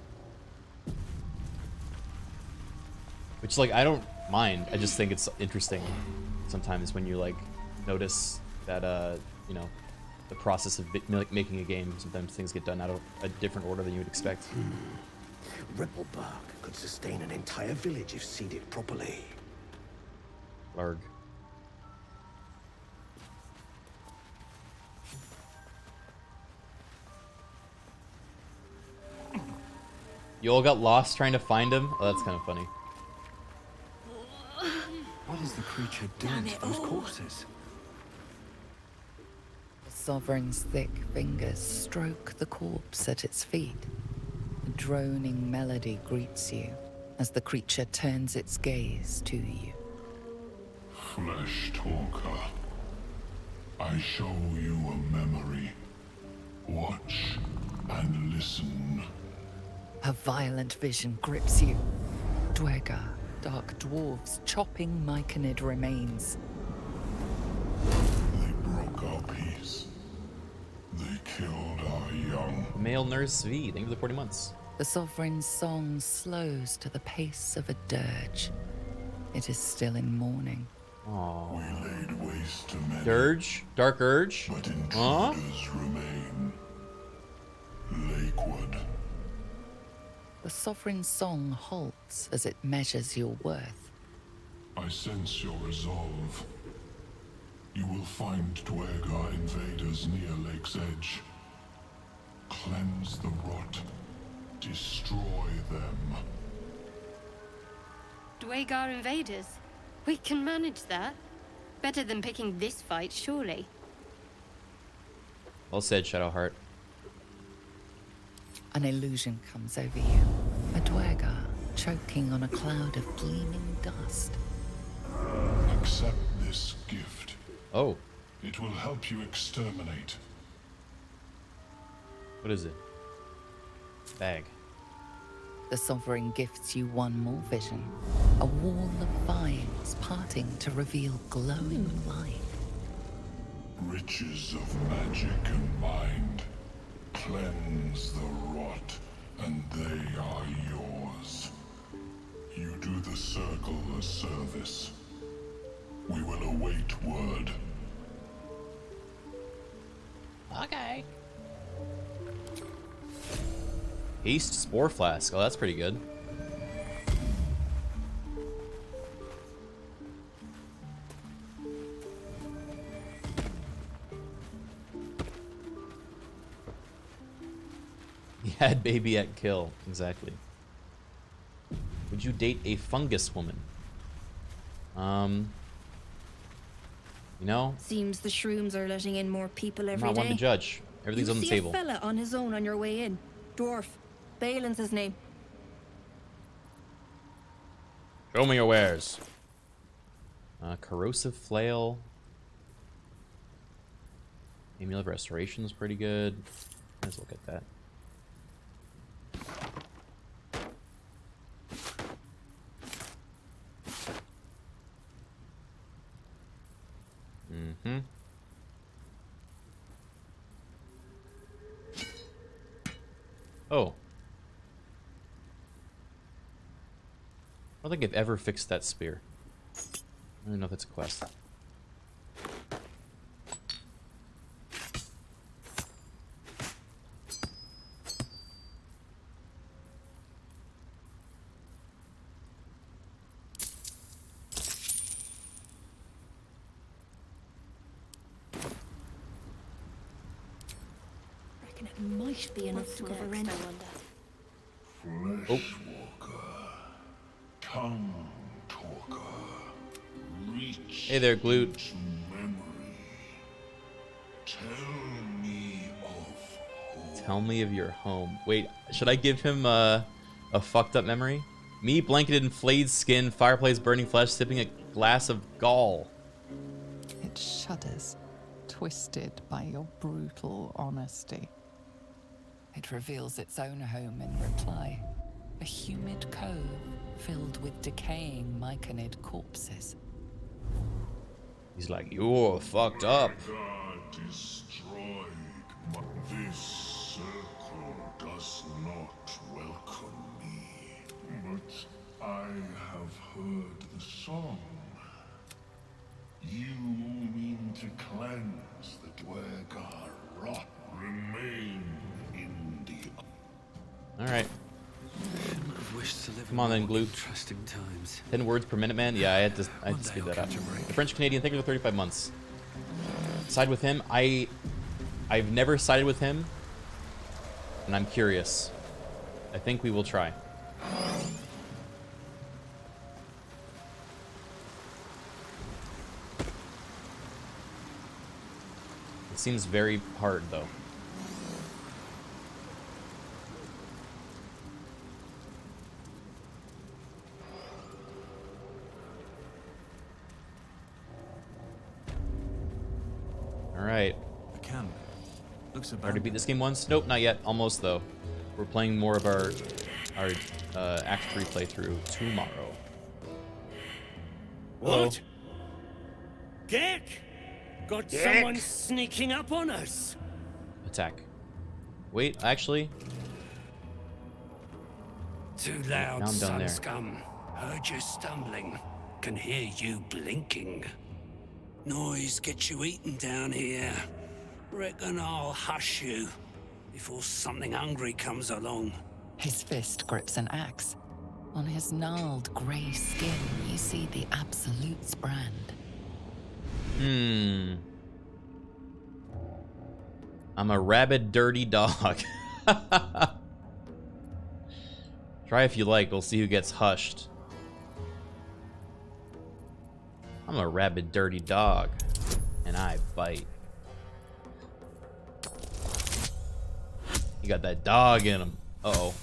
Which, like, I don't mind. I just think it's interesting sometimes when you, like, notice that, you know, the process of making a game, sometimes things get done out of a different order than you would expect. Ripple bark could sustain an entire village if seeded properly. Larg. You all got lost trying to find him? Oh, that's kind of funny. What is the creature doing to those corpses? Sovereign's thick fingers stroke the corpse at its feet. A droning melody greets you as the creature turns its gaze to you. Flesh talker, I show you a memory. Watch and listen. A violent vision grips you. Duergar, dark dwarves chopping Myconid remains. They broke our peace. They killed our young. Male nurse V, thank you for the 40 months. The Sovereign's song slows to the pace of a dirge. It is still in mourning. Aww. We laid waste to many. Dirge? Dark Urge? But intruders remain. Lakewood. The Sovereign's song halts as it measures your worth. I sense your resolve. You will find Duergar invaders near Lake's Edge. Cleanse the rot. Destroy them. Duergar invaders? We can manage that. Better than picking this fight, surely. Well said, Shadowheart. An illusion comes over you. A Duergar choking on a cloud of gleaming dust. Accept this gift. Oh. It will help you exterminate. What is it? Bag. The Sovereign gifts you one more vision. A wall of vines parting to reveal glowing light. Riches of magic and mind. Cleanse the rot, and they are yours. You do the circle a service. We will await word. Okay. Haste Spore Flask. Oh, that's pretty good. You had Babey at kill. Exactly. Would you date a fungus woman? You know? Seems the shrooms are letting in more people every day. I'm not one to judge. Everything's on the table. You see a fella on his own on your way in. Dwarf. Balin's his name. Show me your wares. Corrosive Flail. Amulet of Restoration is pretty good. Let's look at that. Mm-hmm. Oh. I don't think I've ever fixed that spear. I don't even know if it's a quest. Reckon it might be enough to cover rent. Fleshwalker, tongue talker, reach. Hey there, Glut. To memory. Tell me of home. Tell me of your home. Wait, should I give him a fucked up memory? Me blanketed in flayed skin, fireplace burning flesh, sipping a glass of gall. It shudders, twisted by your brutal honesty. It reveals its own home in reply. A humid cove filled with decaying Myconid corpses. He's like, you're fucked up. God destroyed. This circle does not welcome me. But I have heard the song. You mean to cleanse the Duergar rot. Remain in the... Alright. I've wished to live Come on then, Glut. interesting times. 10 words per minute, man? Yeah, I had to speed that up. The French Canadian, thank you for 35 months. Side with him? I've never sided with him, and I'm curious. I think we will try. It seems very hard, though. Alright. The camp looks abandoned. Already beat this game once? Nope, not yet. Almost, though. We're playing more of our Act 3 playthrough tomorrow. What? Gek? Got someone sneaking up on us. Attack. Wait, actually. Too Now loud, I'm down sun there. scum. Heard you stumbling. Can hear you blinking. Noise gets you eaten down here. Reckon I'll hush you before something hungry comes along. His fist grips an axe. On his gnarled grey skin, you see the Absolute's brand. I'm a rabid, dirty dog. Try if you like, we'll see who gets hushed. I'm a rabid, dirty dog, and I bite. You got that dog in him. Uh-oh.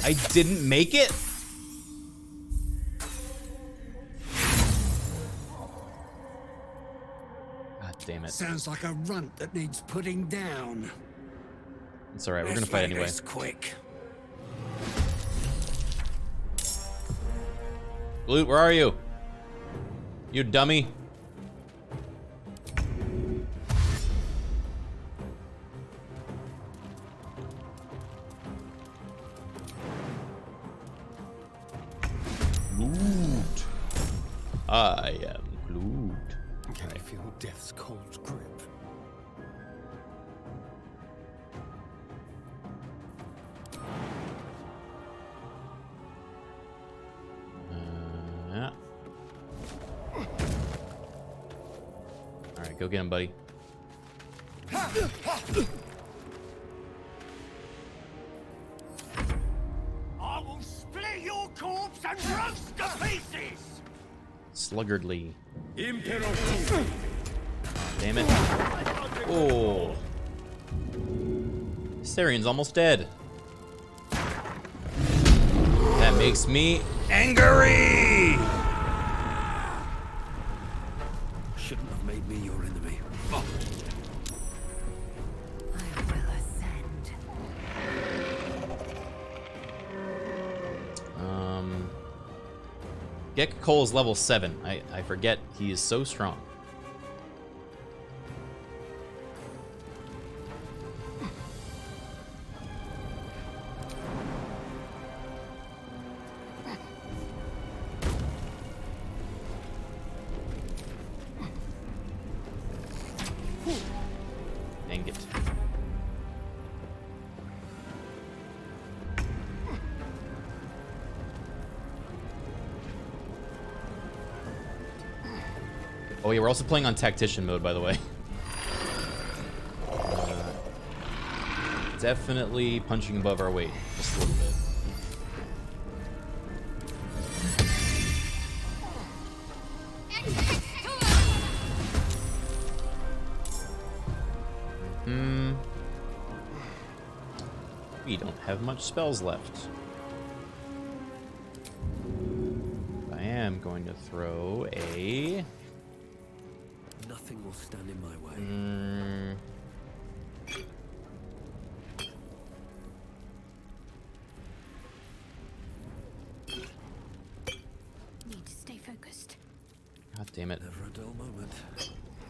I didn't make it? God damn it. Sounds like a runt that needs putting down. It's alright, we're gonna fight anyway. Quick. Glut, where are you? You dummy. Glut. I am Glut. Can I feel death's cold grip? Yeah. Alright, go get him, buddy. I will split your corpse and roast to pieces! Sluggardly. Imperative. Damn it. Oh. Saurian's almost dead. That makes me angry! Shouldn't have made me your enemy. Gek Cole is level 7. I forget he is so strong. Dang it. Oh yeah, we're also playing on tactician mode, by the way. Definitely punching above our weight, just a little bit. We don't have much spells left. I am going to throw a... Nothing will stand in my way. Need to stay focused. God damn it. Never a dull moment.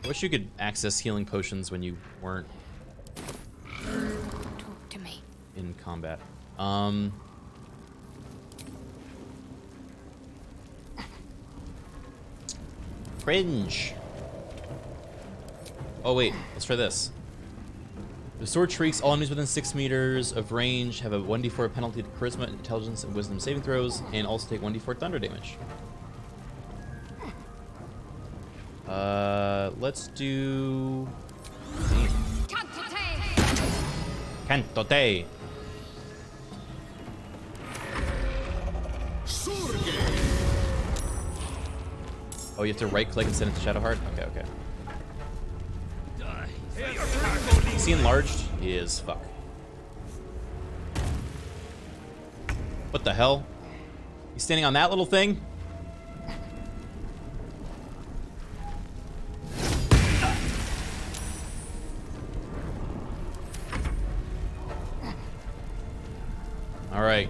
I wish you could access healing potions when you weren't Talk to me. in combat. Cringe. Oh wait, let's try this. The sword shrieks. All enemies within 6 meters of range have a 1d4 penalty to charisma, intelligence, and wisdom saving throws, and also take 1d4 thunder damage. Let's do... Cantote. Oh, you have to right click and send it to Shadowheart? Okay, okay. Is he enlarged? He is. Fuck. What the hell? He's standing on that little thing? Alright.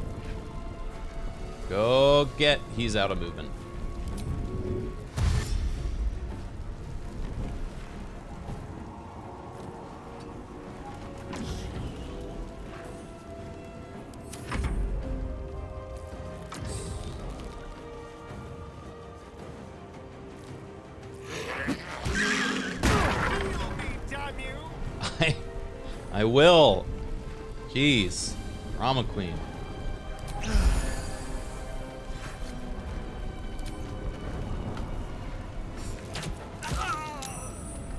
Go get. He's out of movement. I will. Jeez. Drama queen.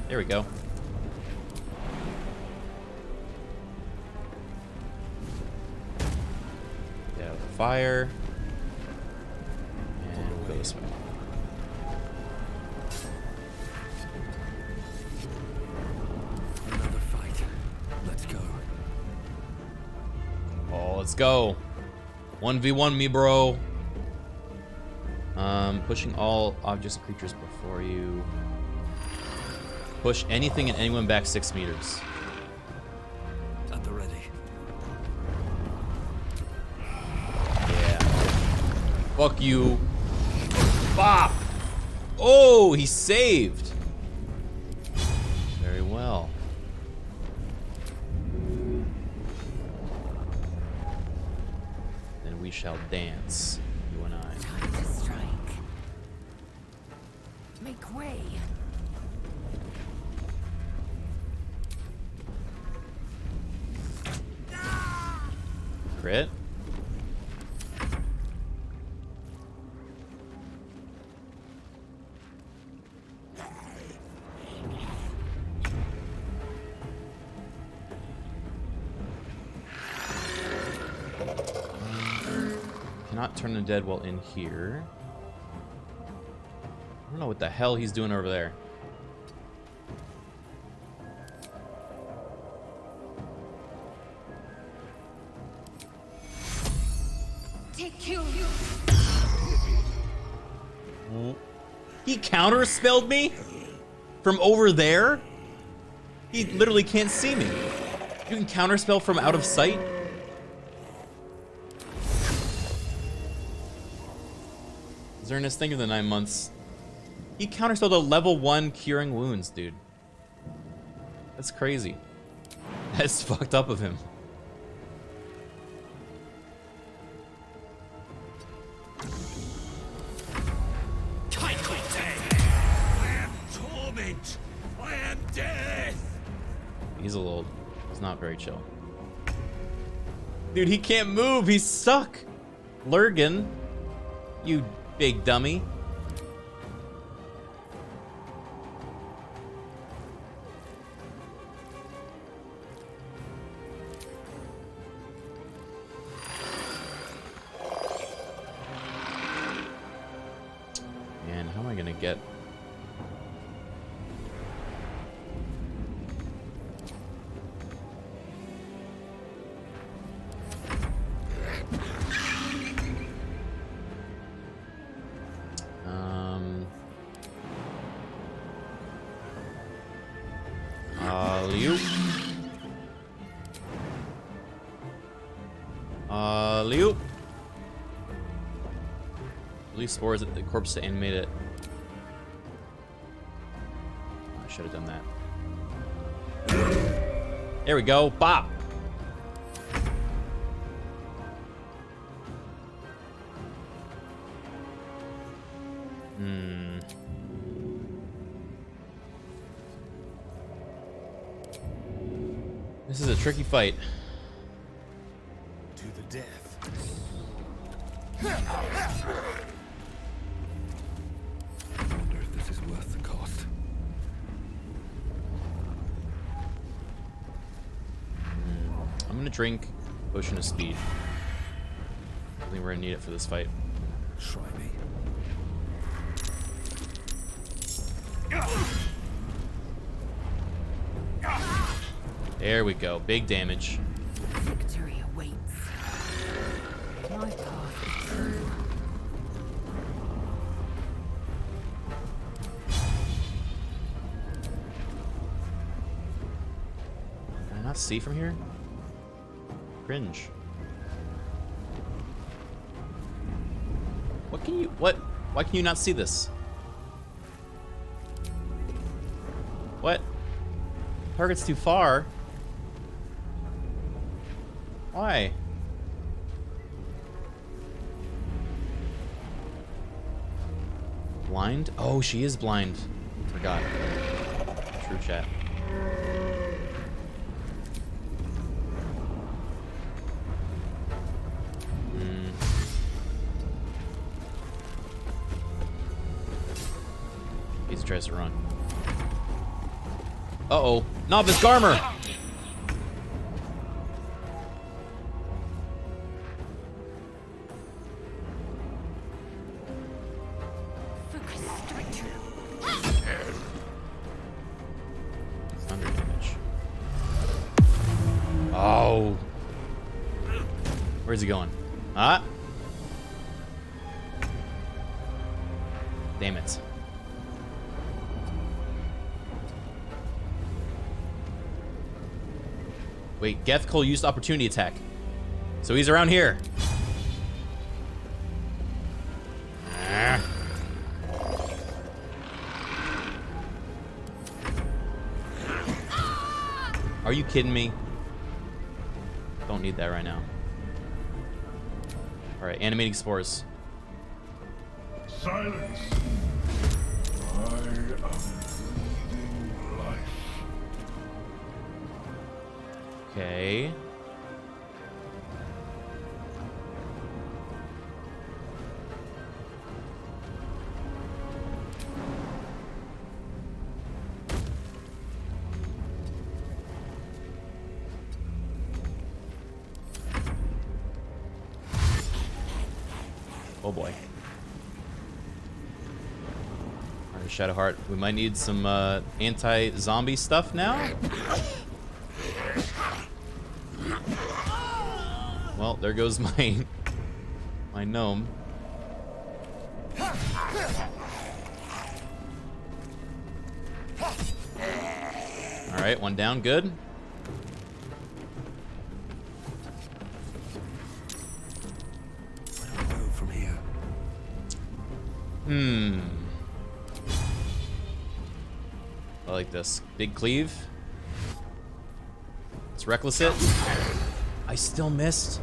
There we go. Get out of the fire. And we'll go this way. Another fight. Let's go. Oh, let's go. 1v1 me, bro. Pushing all objects and creatures before you. Push anything and anyone back 6 meters. At the ready. Yeah. Fuck you. Bop! Oh, he saved. Very well. Then we shall dance, you and I. Time to strike. Make way. Crit. Cannot turn the dead while in here. I don't know what the hell he's doing over there. He counterspelled me from over there? He literally can't see me. You can counterspell from out of sight? Zernus, thank you for the 9 months. He counterspelled a level 1 curing wounds, dude. That's crazy. That's fucked up of him. I am death. He's not very chill. Dude, he can't move. He's stuck. Lurgan, you big dummy. Man, how am I gonna get... Release spores at the corpse to animate it. I should have done that. There we go. Bop! This is a tricky fight. To the death. I wonder if this is worth the cost. I'm gonna drink Potion of Speed. I think we're gonna need it for this fight. Try me. There we go. Big damage. Victory awaits. My path is true. Can I not see from here? Cringe. What can you... What? Why can you not see this? What? Target's too far. Why? Blind? Oh, she is blind. Forgot. True chat. He tries to run. Uh-oh. Novice Garmer! Thunder damage. Oh. Where's he going? Ah. Damn it. Wait, Geth Cole used opportunity attack. So he's around here. Are you kidding me? Don't need that right now. Alright, animating spores. Silence. I am breathing life. Okay. Oh boy. Alright, Shadowheart. We might need some anti-zombie stuff now. Well, there goes my gnome. Alright, one down, good. Where do I go from here? I like this. Big cleave. Let's reckless it. I still missed.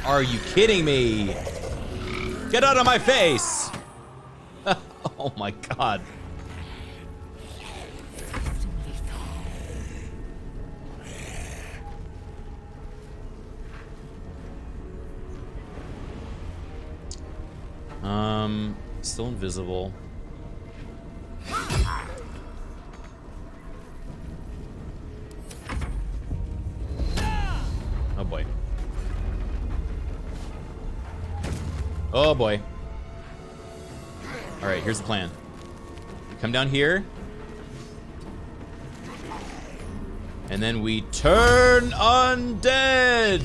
Are you kidding me? Get out of my face! Oh my god. Still invisible. Oh boy. Oh boy. Alright, here's the plan. We come down here. And then we turn undead!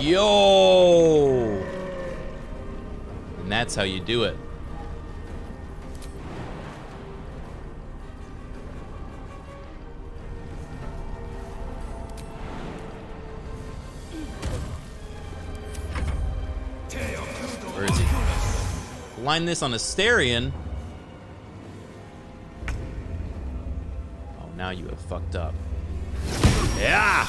Yo! And that's how you do it. Where is he? Line this on Asterion. Oh, now you have fucked up. Yeah!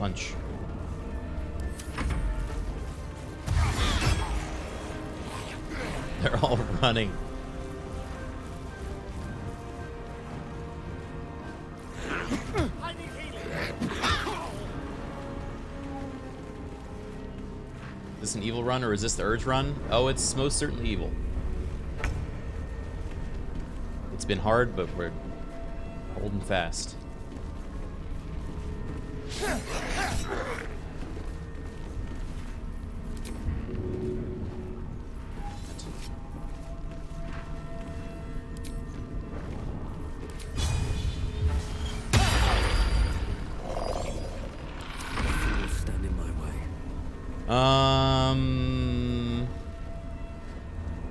Punch. They're all running. this an evil run or is this the urge run? Oh, it's most certainly evil. It's been hard, but we're holding fast.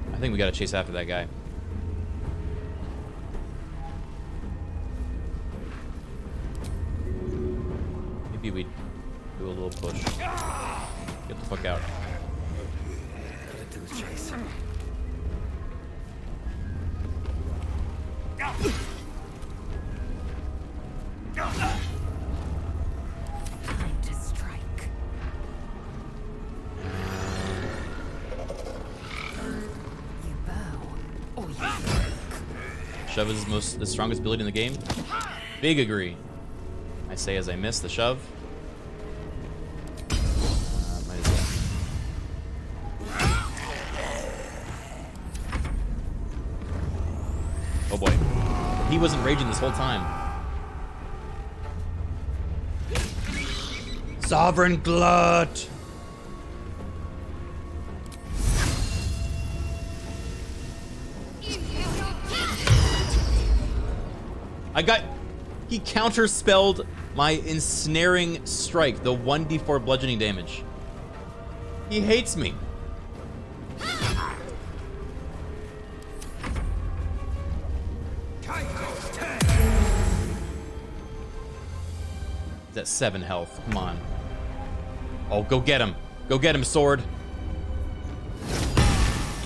I think we gotta chase after that guy. Maybe we do a little push. Get the fuck out. Gotta do a chase. Time to strike. You bow, or you Shove is the strongest ability in the game. Big agree. I say as I miss the shove. Might as well. Oh boy. He wasn't raging this whole time. Sovereign Glut! He counterspelled my ensnaring strike, the 1d4 bludgeoning damage. He hates me. He's at 7 health. Come on. Oh, go get him. Go get him, sword.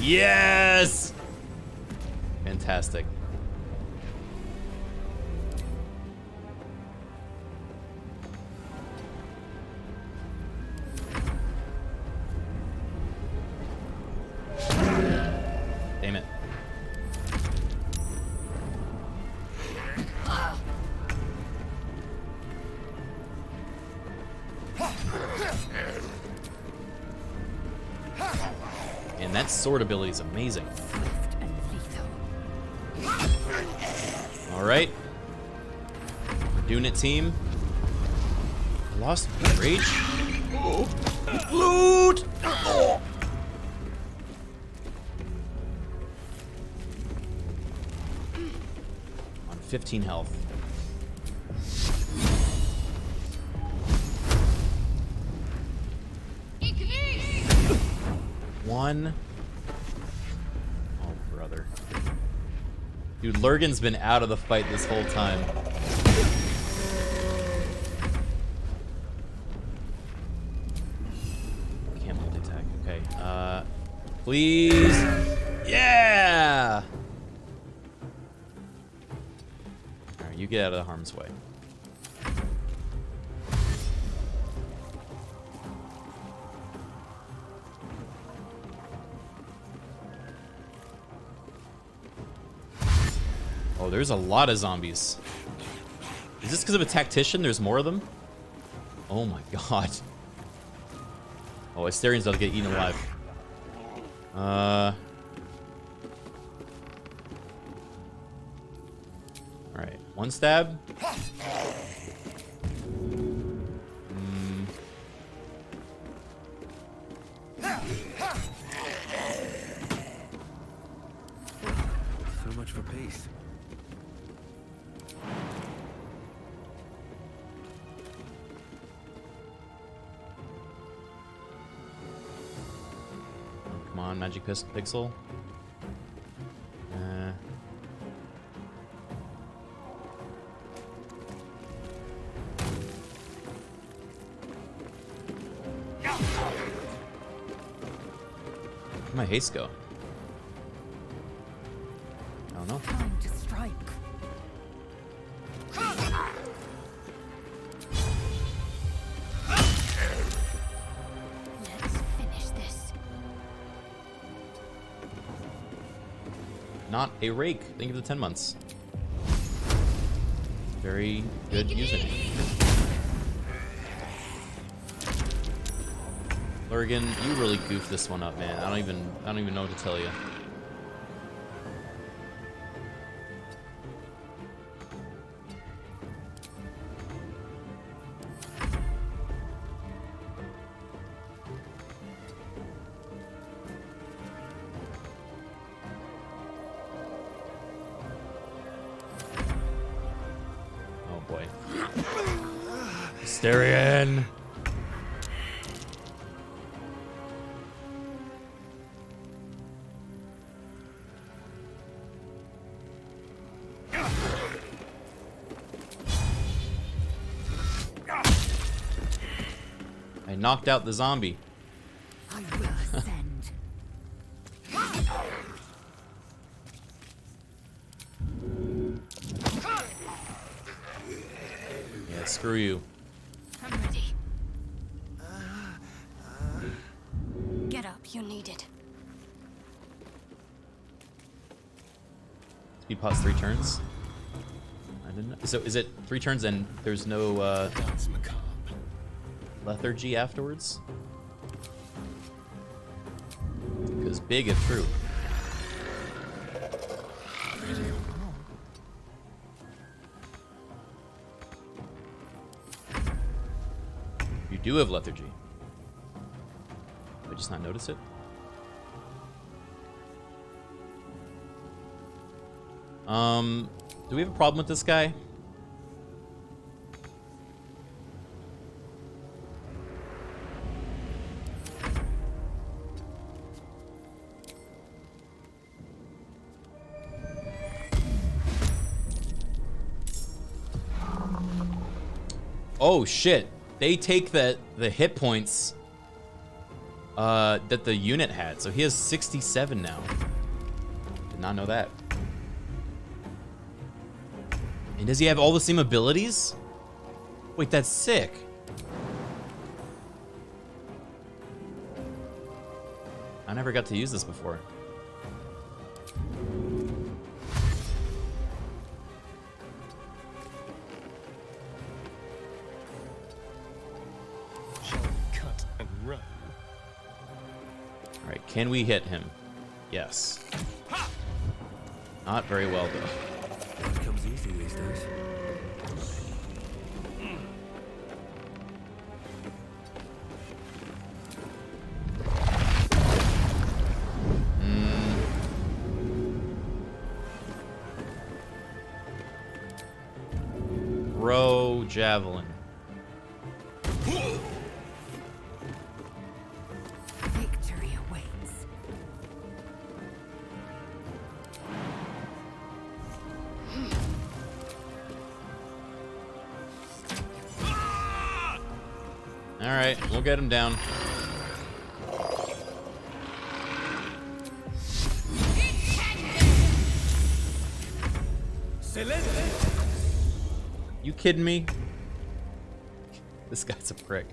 Yes! Fantastic. Damn it. And that sword ability is amazing. All right. We're doing it, team. I lost rage. Glut! Oh. On 15 health. One. Oh, brother. Dude, Lurgan's been out of the fight this whole time. Can't multi-attack. Okay. Please. Yeah! Alright, you get out of the harm's way. Oh, there's a lot of zombies. Is this because of a tactician? There's more of them? Oh my god. Oh, Asterian's about to get eaten alive. Alright, one stab. So much for peace. Come on, magic pixel. Where'd my haste go? I don't know. Time to strike. Let's finish this. Not a rake. Thank you for the 10 months. Very good username. Lurgan, you really goofed this one up, man. I don't even know what to tell you. Oh boy. Hysterian! I knocked out the zombie. I will ascend. Yeah, screw you. I'm ready. Get up, you need it. Speed pot's 3 turns. I didn't know. So is it 3 turns and there's no lethargy afterwards? Because big if true. You do have lethargy. Did I just not notice it? Do we have a problem with this guy? Oh shit. They take the hit points that the unit had. So he has 67 now. Did not know that. And does he have all the same abilities? Wait, that's sick. I never got to use this before. Shall we cut and run? All right, can we hit him? Yes. Not very well though. It comes easy these days. Throw javelin. Victory awaits. All right, we'll get him down. You kidding me? This guy's a prick.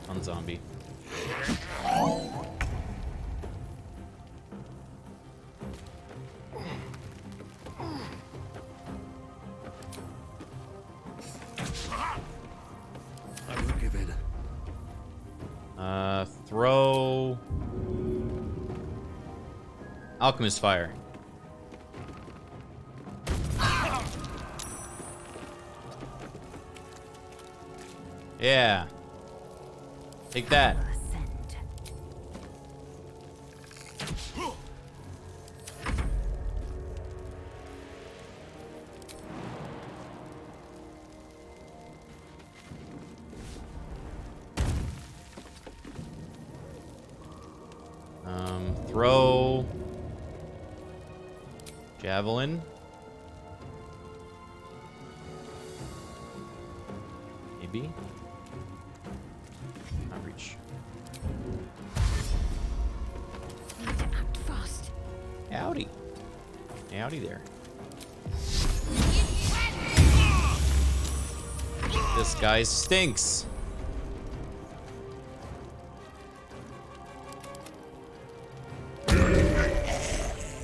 On zombie. I won't give in. Throw Alchemist Fire. Yeah. Take that. Throw javelin. Maybe. Not reach. Need to act fast. Howdy. Howdy there. This guy stinks.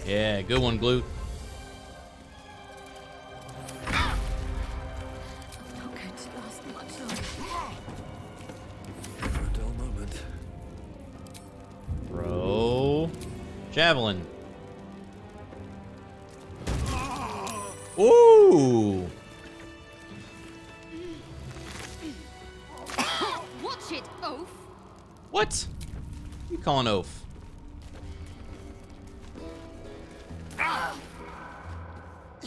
Yeah, good one, Glut. Bro. Javelin. Ooh. Watch it, oaf. What? You calling oaf?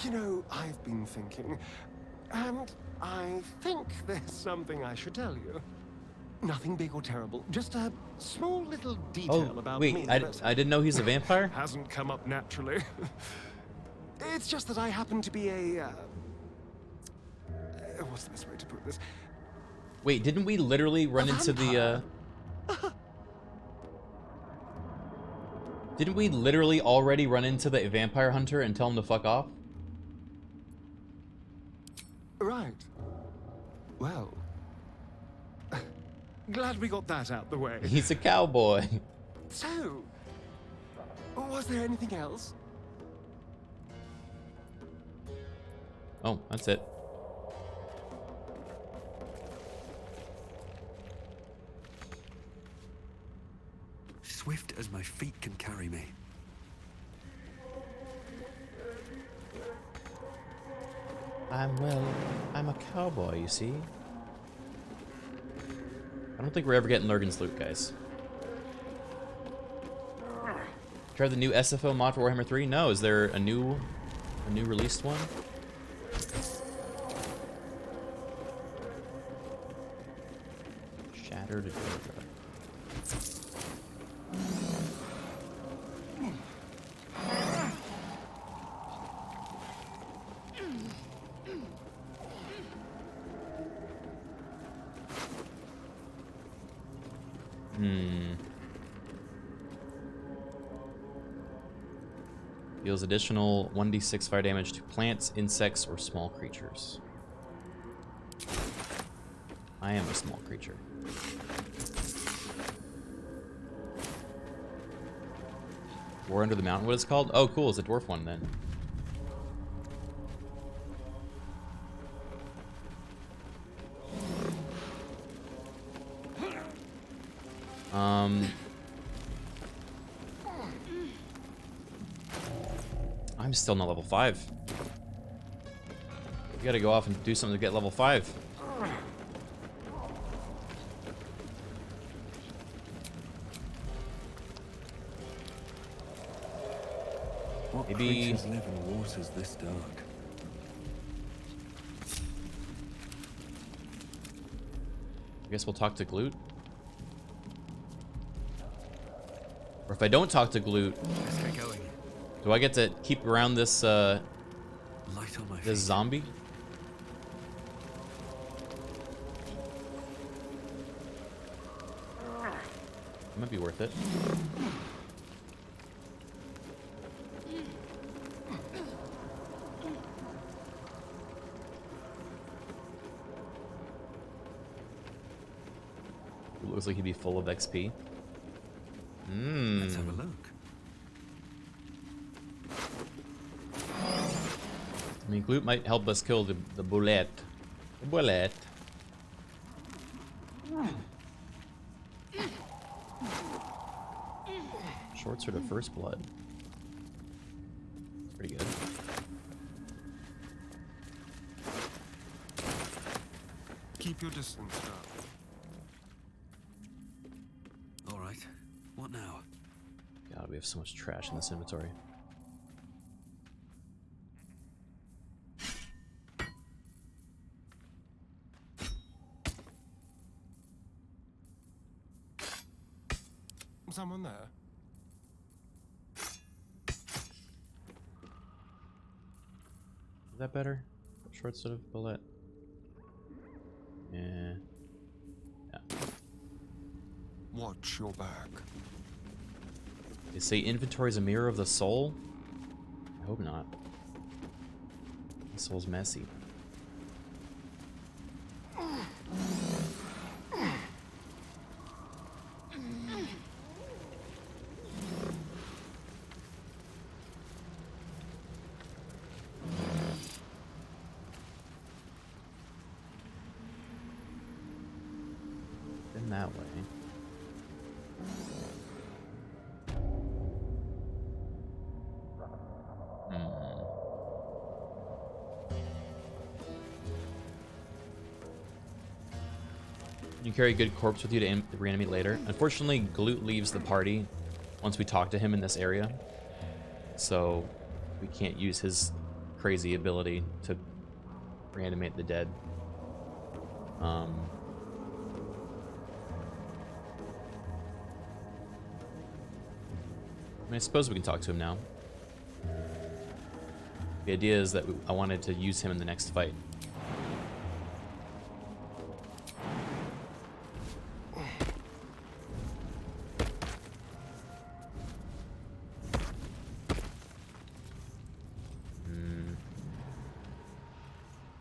You know, I've been thinking, and I think there's something I should tell you. Nothing big or terrible, just a small little detail about me. Wait, I didn't know he's a vampire? Hasn't come up naturally. It's just that I happen to be a, what's the best way to put this? Wait, didn't we literally run into the, Didn't we literally already run into the vampire hunter and tell him to fuck off? Right. Well, glad we got that out the way. He's a cowboy. So, was there anything else? Oh, that's it. Swift as my feet can carry me. I'm a cowboy, you see? I don't think we're ever getting Lurgan's loot, guys. Try the new SFO mod for Warhammer 3? No, is there a new released one? Shattered Duergar. Deals additional 1d6 fire damage to plants, insects, or small creatures. I am a small creature. War Under the Mountain, what it's called? Oh, cool, it's a dwarf one then. I'm still not level 5. You gotta go off and do something to get level 5. What Maybe creatures live in waters this dark? I guess we'll talk to Glut. Or if I don't talk to Glut, Let's get going. do I get to keep around this Light on my this zombie? It might be worth it. It looks like he'd be full of XP. Let's have a look. I mean, Glut might help us kill the bullet. The bullet. Short sword of first blood. Pretty good. Keep your distance, darling. All right. What now? God, we have so much trash in this inventory. Someone there? Is that better? Short sword of bullet. Yeah. Watch your back. They say inventory is a mirror of the soul. I hope not. This soul's messy. Been that way. You carry a good corpse with you to reanimate later. Unfortunately, Glut leaves the party once we talk to him in this area, so we can't use his crazy ability to reanimate the dead. I mean, I suppose we can talk to him now. The idea is that I wanted to use him in the next fight.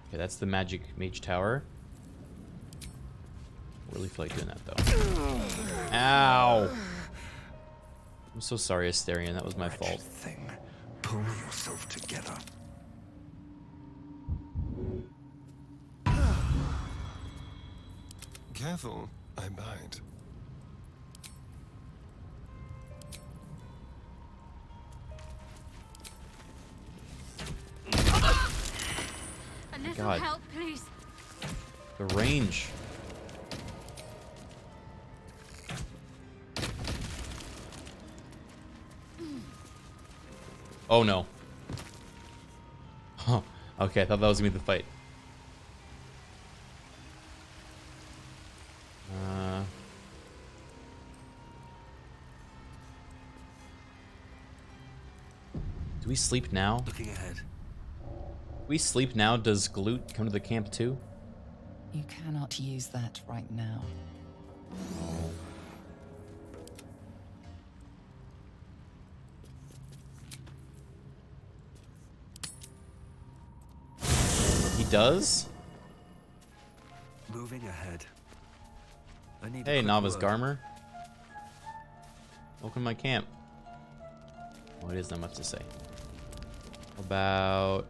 Okay, that's the magic mage tower. Really feel like doing that though. Ow! I'm so sorry, Asterion. That was my fault. Thing. Pull yourself together. Careful, I bite. A little God. help, please. The range. Oh no. Huh. Okay, I thought that was gonna be the fight. Do we sleep now? Looking ahead. Do we sleep now? Does Glut come to the camp too? You cannot use that right now. He does? Moving ahead. I need Hey, a quick Novice word. Garmer. Welcome to my camp. Oh, it is not much to say. About...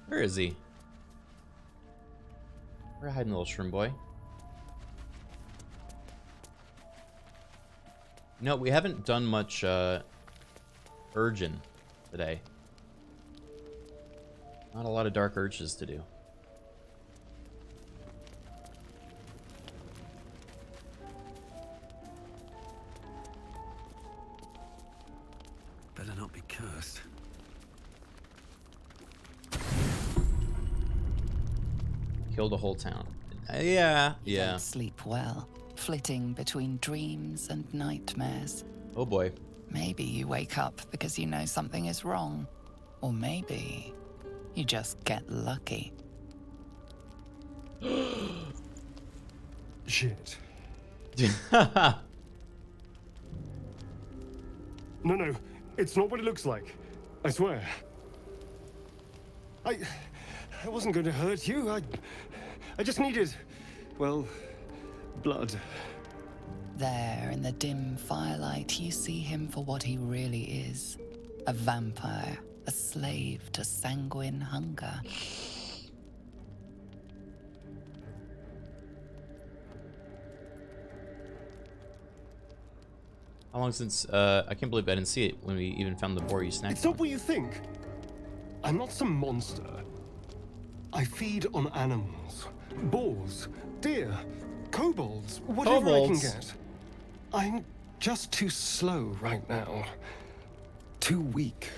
Where is he? We're hiding, little shroom boy. No, we haven't done much urging today. Not a lot of dark urges to do. Better not be cursed. Killed a whole town. Yeah. Don't sleep well, flitting between dreams and nightmares. Oh boy. Maybe you wake up because you know something is wrong. Or maybe you just get lucky. Shit. No, it's not what it looks like. I swear. I wasn't going to hurt you. I just needed, well, blood. There, in the dim firelight, you see him for what he really is. A vampire, a slave to sanguine hunger. How long since, I can't believe I didn't see it when we even found the boar you snacked It's not what you think. I'm not some monster. I feed on animals. Boars, deer, kobolds, whatever I can get. I'm just too slow right now. Too weak.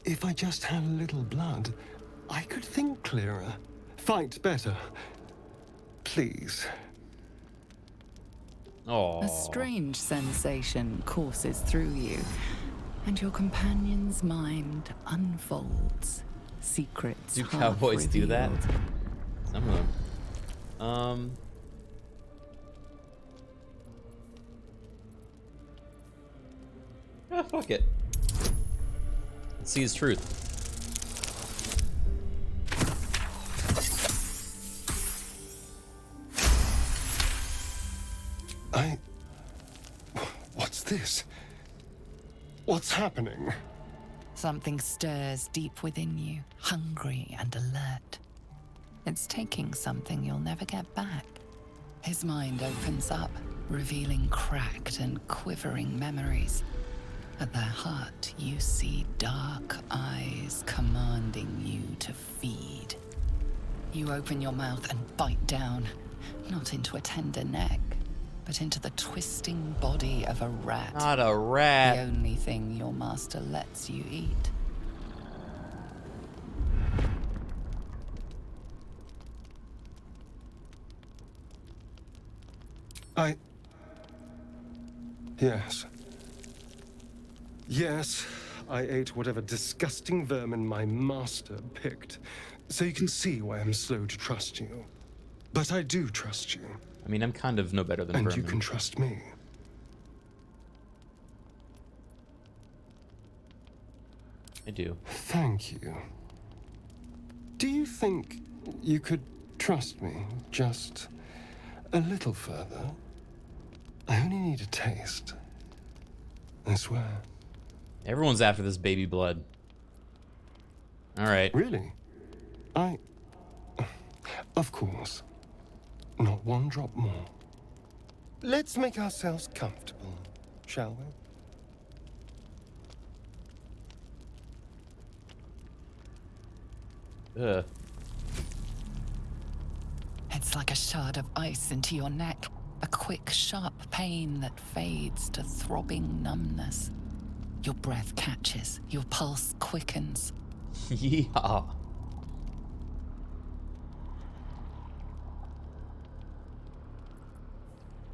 If I just had a little blood, I could think clearer, fight better. Please. A strange sensation courses through you, and your companion's mind unfolds. Secrets. Do cowboys do that? Some of them. Fuck it. Let's see his truth. What's this? What's happening? Something stirs deep within you, hungry and alert. It's taking something you'll never get back. His mind opens up, revealing cracked and quivering memories. At their heart, you see dark eyes commanding you to feed. You open your mouth and bite down, not into a tender neck, but into the twisting body of a rat. Not a rat. The only thing your master lets you eat. Yes. Yes, I ate whatever disgusting vermin my master picked. So you can see why I'm slow to trust you. But I do trust you. I mean, I'm kind of no better than And vermin. you can trust me. I do. Thank you. Do you think you could trust me just a little further? I only need a taste. I swear. Everyone's after this baby blood. All right. Really? Of course. Not one drop more. Let's make ourselves comfortable, shall we? Ugh. It's like a shard of ice into your neck. A quick, sharp pain that fades to throbbing numbness. Your breath catches, your pulse quickens. Yeah.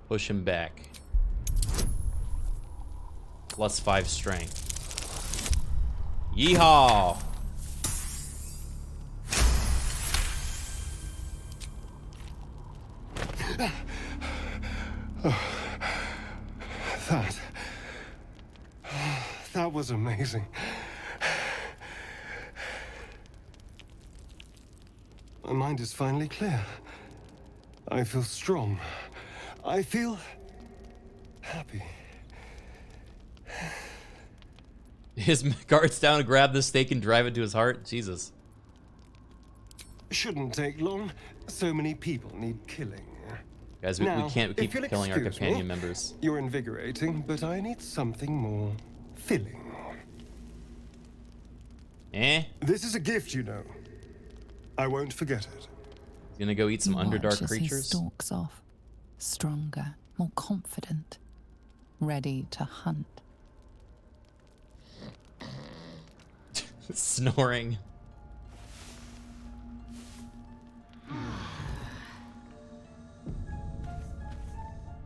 Push him back. +5 strength. Yeehaw! That was amazing. My mind is finally clear. I feel strong. I feel happy. His guards down to grab the stake and drive it to his heart. Jesus. Shouldn't take long. So many people need killing. Guys, we can't keep if you'll killing our excuse companion me, members. You're invigorating, but I need something more filling. Eh? This is a gift, you know. I won't forget it. He's gonna go eat some Underdark Watch as he creatures. stalks off, stronger, more confident, ready to hunt. Snoring.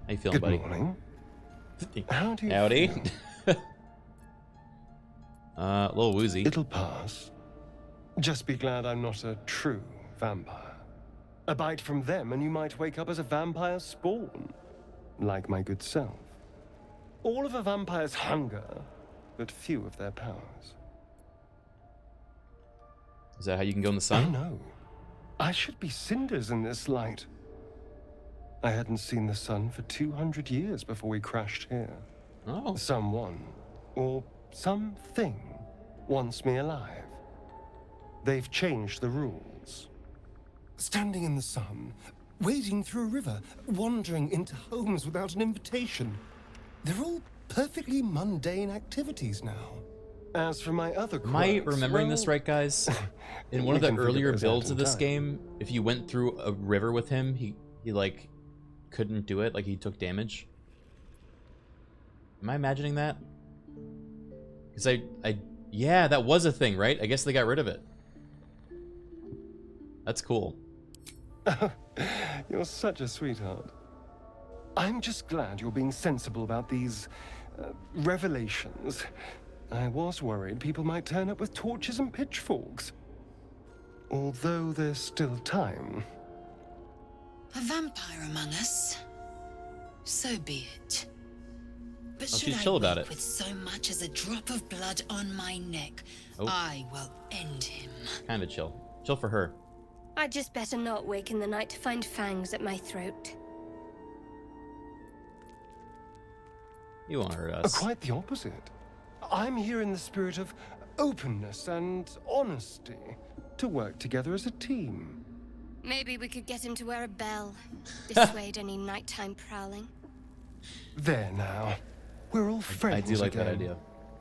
How you feeling, buddy? Good morning. How do you Howdy. feel? A little woozy. It'll pass. Just be glad I'm not a true vampire. A bite from them and you might wake up as a vampire spawn. Like my good self. All of a vampire's hunger, but few of their powers. Is that how you can go in the sun? Oh no. I should be cinders in this light. I hadn't seen the sun for 200 years before we crashed here. Oh. Someone, or something, wants me alive. They've changed the rules. Standing in the sun, wading through a river, wandering into homes without an invitation. They're all perfectly mundane activities now. As for my other quirks, Am I remembering well, this right, guys? In one of we the can figure earlier those out builds in of this time. game, if you went through a river with him, he like couldn't do it, like he took damage. Am I imagining that? Because yeah, that was a thing, right? I guess they got rid of it. That's cool. You're such a sweetheart. I'm just glad you're being sensible about these revelations. I was worried people might turn up with torches and pitchforks. Although there's still time. A vampire among us? So be it. But Oh, should she's I chill about wake it. with so much as a drop of blood on my neck, Oh. I will end him. Kind of chill. Chill for her. I'd just better not wake in the night to find fangs at my throat. You won't hurt us. Quite the opposite. I'm here in the spirit of openness and honesty to work together as a team. Maybe we could get him to wear a bell. Dissuade any nighttime prowling. There now. We're all friends I do like again. that idea.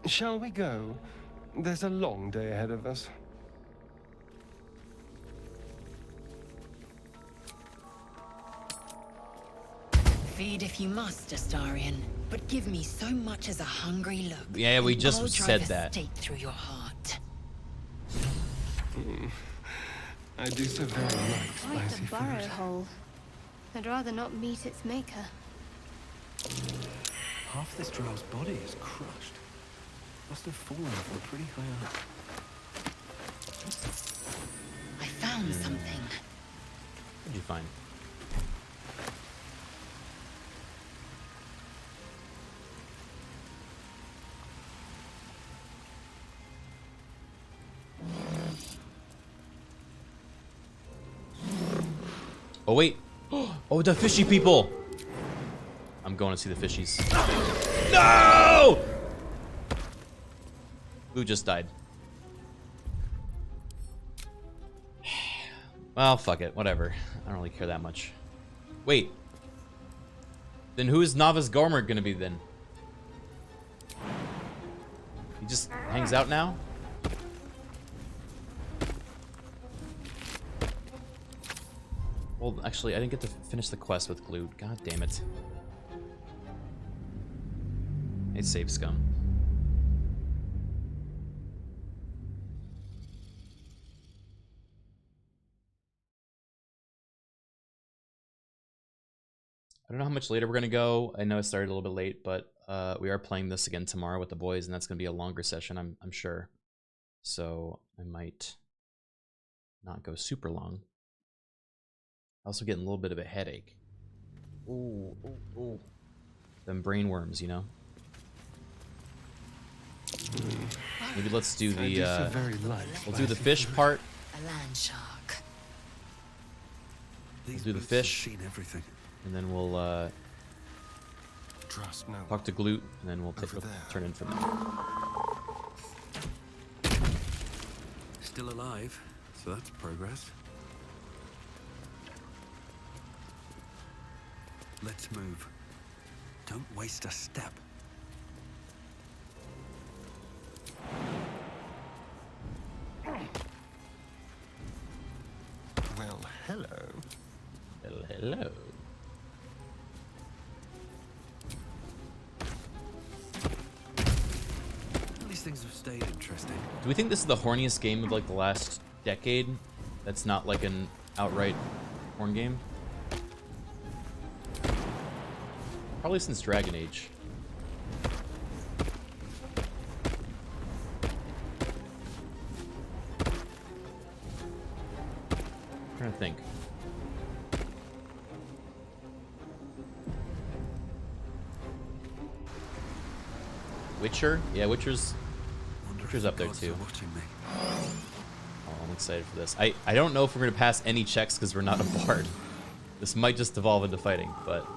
Shall we go? There's a long day ahead of us. Feed if you must, Astarion, but give me so much as a hungry look. Yeah, we and just I'll said drive a that. stake through your heart. I do so very like Quite spicy the burrow food. hole. I'd rather not meet its maker. Half this drow's body is crushed. Must have fallen from pretty high up. I found something. What'd you find? Oh wait! Oh, the fishy people! I'm going to see the fishies. No! Who just died? Well, fuck it. Whatever. I don't really care that much. Wait. Then who is Navas Gormer gonna be then? He just hangs out now? Well, actually, I didn't get to finish the quest with Glut. God damn it. Hey, save scum. I don't know how much later we're gonna go. I know I started a little bit late, but we are playing this again tomorrow with the boys, and that's gonna be a longer session, I'm sure. So I might not go super long. Also getting a little bit of a headache. Ooh, ooh, ooh. Them brain worms, you know. Maybe let's do the we'll do the fish part. A land shark. We'll do the fish. Seen everything. And then we'll Trust no talk to Glut, and then we'll turn in from there. Still alive, so that's progress. Let's move. Don't waste a step. Well, hello. Well, hello. These things have stayed interesting. Do we think this is the horniest game of like the last decade? That's not like an outright horn game? Probably since Dragon Age. I'm trying to think. Witcher? Yeah, Witcher's up there too. Oh, I'm excited for this. I don't know if we're gonna pass any checks because we're not a bard. This might just evolve into fighting, but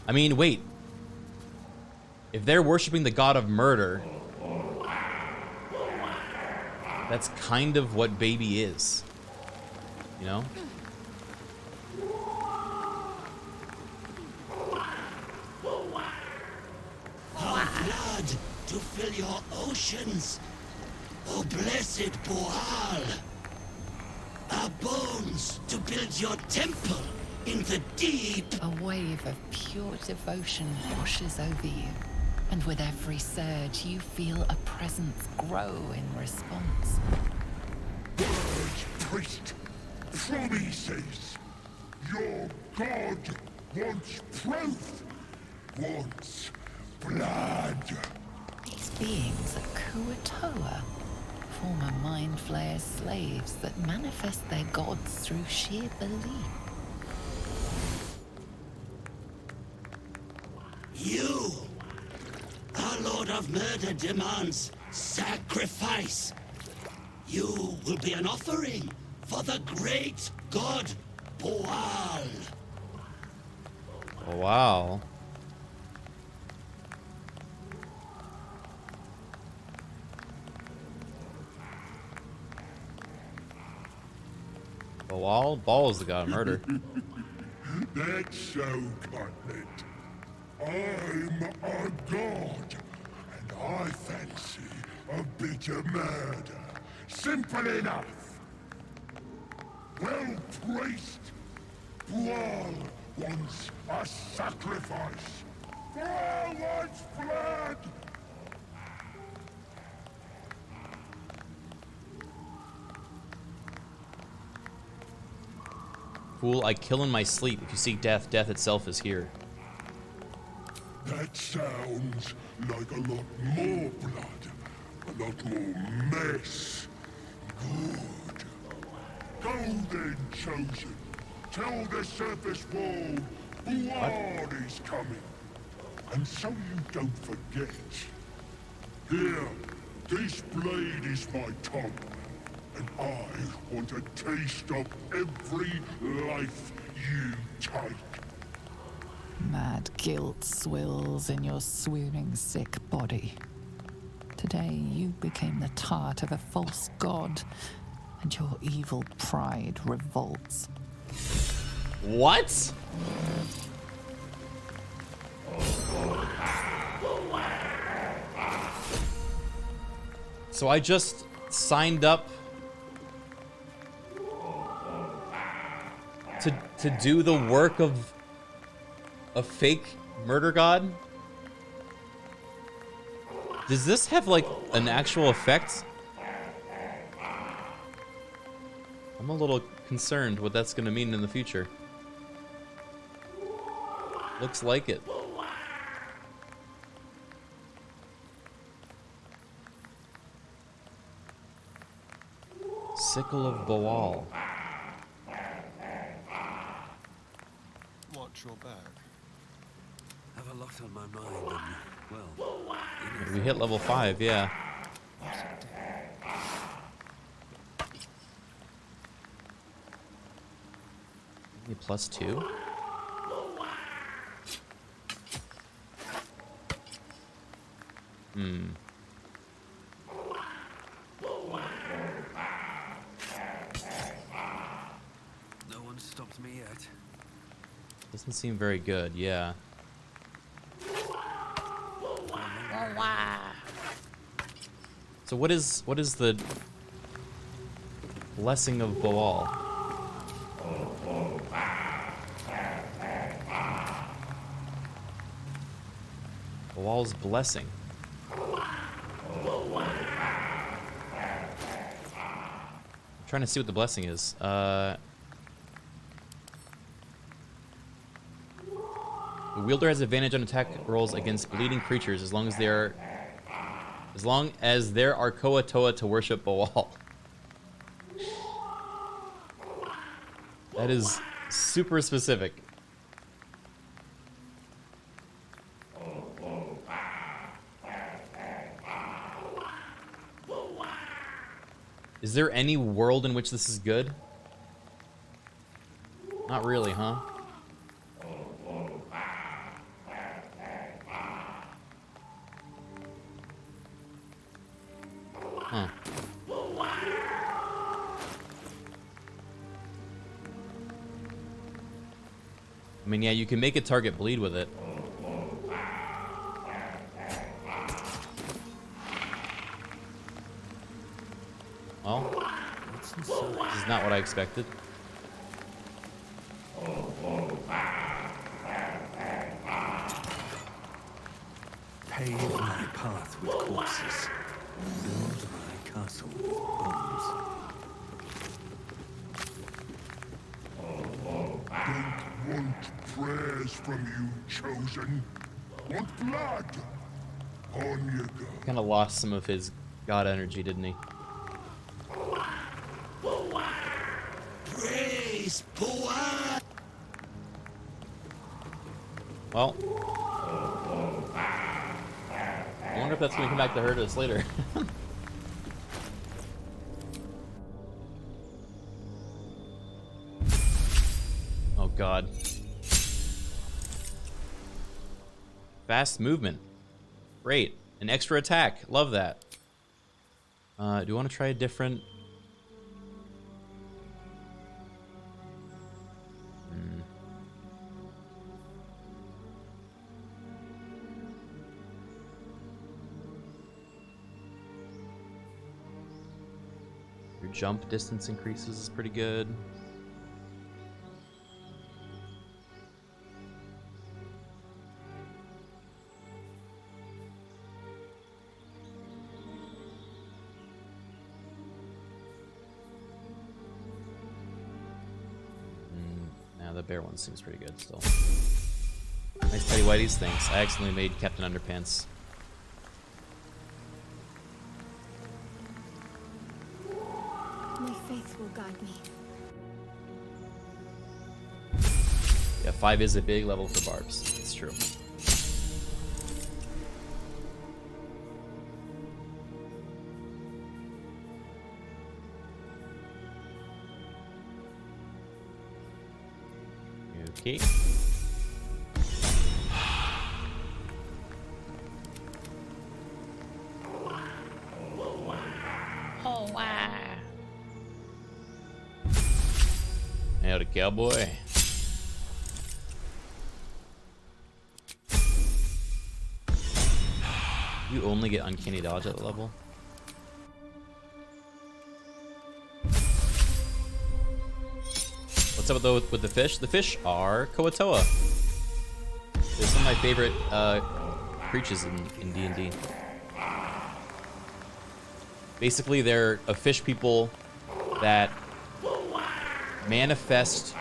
I mean, wait. If they're worshiping the god of murder, that's kind of what Babey is. You know? Our blood to fill your oceans. O blessed Boal. Our bones to build your temple in the deep. A wave of pure devotion washes over you, and with every surge, you feel a presence grow in response. Word, priest. Promises. Your god wants proof. Wants blood. These beings are Kuatoa, former Mind Flayer's slaves that manifest their gods through sheer belief. You of murder demands sacrifice. You will be an offering for the great god Wyll. Oh, wow. Wyll? Ball is the god of murder. That's so, Cutlet. I'm a god, and I fancy a bit of murder. Simple enough. Well, priest, Wyll wants a sacrifice. Wyll wants blood! Fool, I kill in my sleep. If you seek death, death itself is here. That sounds like a lot more blood. A lot more mess. Good. Go then, Chosen. Tell the surface wall Wyll is coming. And so you don't forget. Here, this blade is my tongue. And I want a taste of every life you take. Mad guilt swills in your swooning sick body. Today you became the tart of a false god, and your evil pride revolts. What? So I just signed up to do the work of a fake murder god? Does this have like an actual effect? I'm a little concerned what that's gonna mean in the future. Looks like it. Sickle of Wyll. Watch your back. Have a lot on my mind and, well... We hit level 5, yeah. Maybe +2? Hmm. No one stopped me yet. Doesn't seem very good, yeah. So what is the blessing of Wyll? Wyll's blessing. I'm trying to see what the blessing is. The wielder has advantage on attack rolls against bleeding creatures as long as there are Koa-Toa to worship Wyll. That is super specific. Is there any world in which this is good? Not really, huh? Huh. I mean, yeah, you can make a target bleed with it. Well, this is not what I expected. Pave my path with corpses. Build my castle with bones. Don't want prayers from you, Chosen. Want blood? On you go. Kind of lost some of his god energy, didn't he? Praise Wyll. Well, I wonder wonder if that's gonna come back to hurt us later. Oh god. Fast movement. Great. An extra attack. Love that. Do you want to try a different... Your jump distance increases is pretty good. The bear one seems pretty good still. Nice Teddy Whitey's, thanks. I accidentally made Captain Underpants. My faith will guide me. Yeah, 5 is a big level for barbs. It's true. Okay. Oh, wow. Nailed a cowboy. You only get uncanny dodge at that level? What's up with the fish? The fish are Koatoa. They're some of my favorite creatures in D&D. Basically, they're a fish people that manifest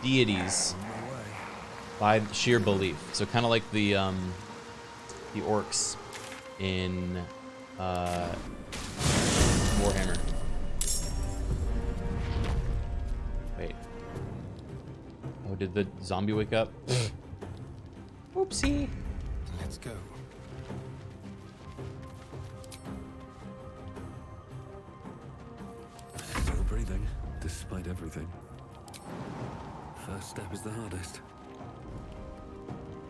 deities by sheer belief. So kind of like the orcs in Warhammer. Wait. Oh, did the zombie wake up? Oopsie. Let's go. Still breathing, despite everything. First step is the hardest.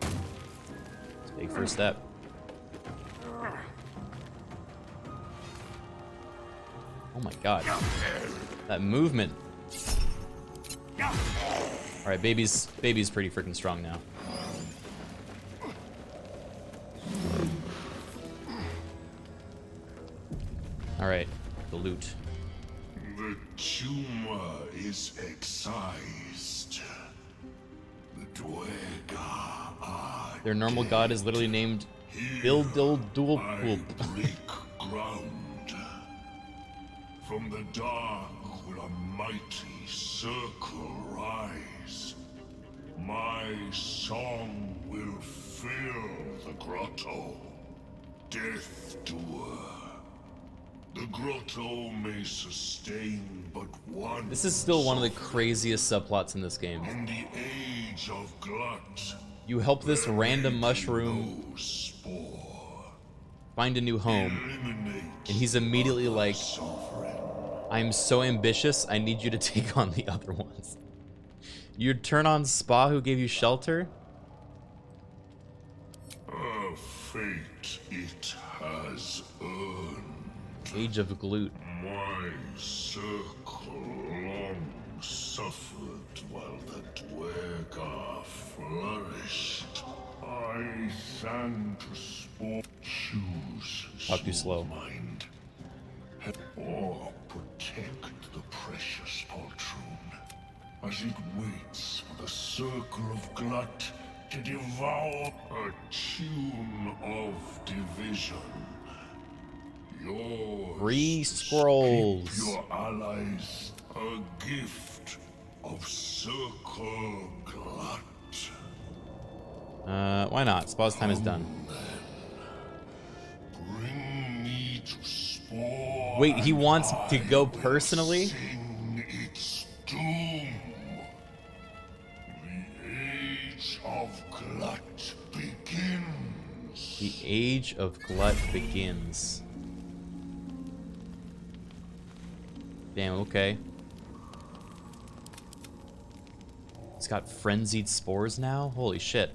It's a big first step. Oh my god. That movement. Alright, Babey's pretty freaking strong now. Alright, the loot. The tumor is excised. The Duergar are Their normal god is literally named Bildildulpulp. ground. From the dark will a mighty circle rise. My song will fill the grotto. Death Doer. The grotto may sustain but one. This is still one of the craziest subplots in this game. In the age of Glut, You help this random mushroom find a new home, and he's immediately like, I'm so ambitious, I need you to take on the other ones. You'd turn on Spa, who gave you shelter? a fate it has earned. Age of Glut. My circle long suffered while the Duergar flourished. I sang to sport. Choose Talk too slow. mind, or protect the precious patron as it waits for the circle of Glut to devour a tune of division. Yours. 3 scrolls. Give your allies a gift of circle Glut. Why not? Spa's time is done. Bring me to Spore. Wait, he wants to go personally? Sing its doom. The age of Glut begins. The Age of Glut begins. Damn, okay. It's got frenzied spores now? Holy shit.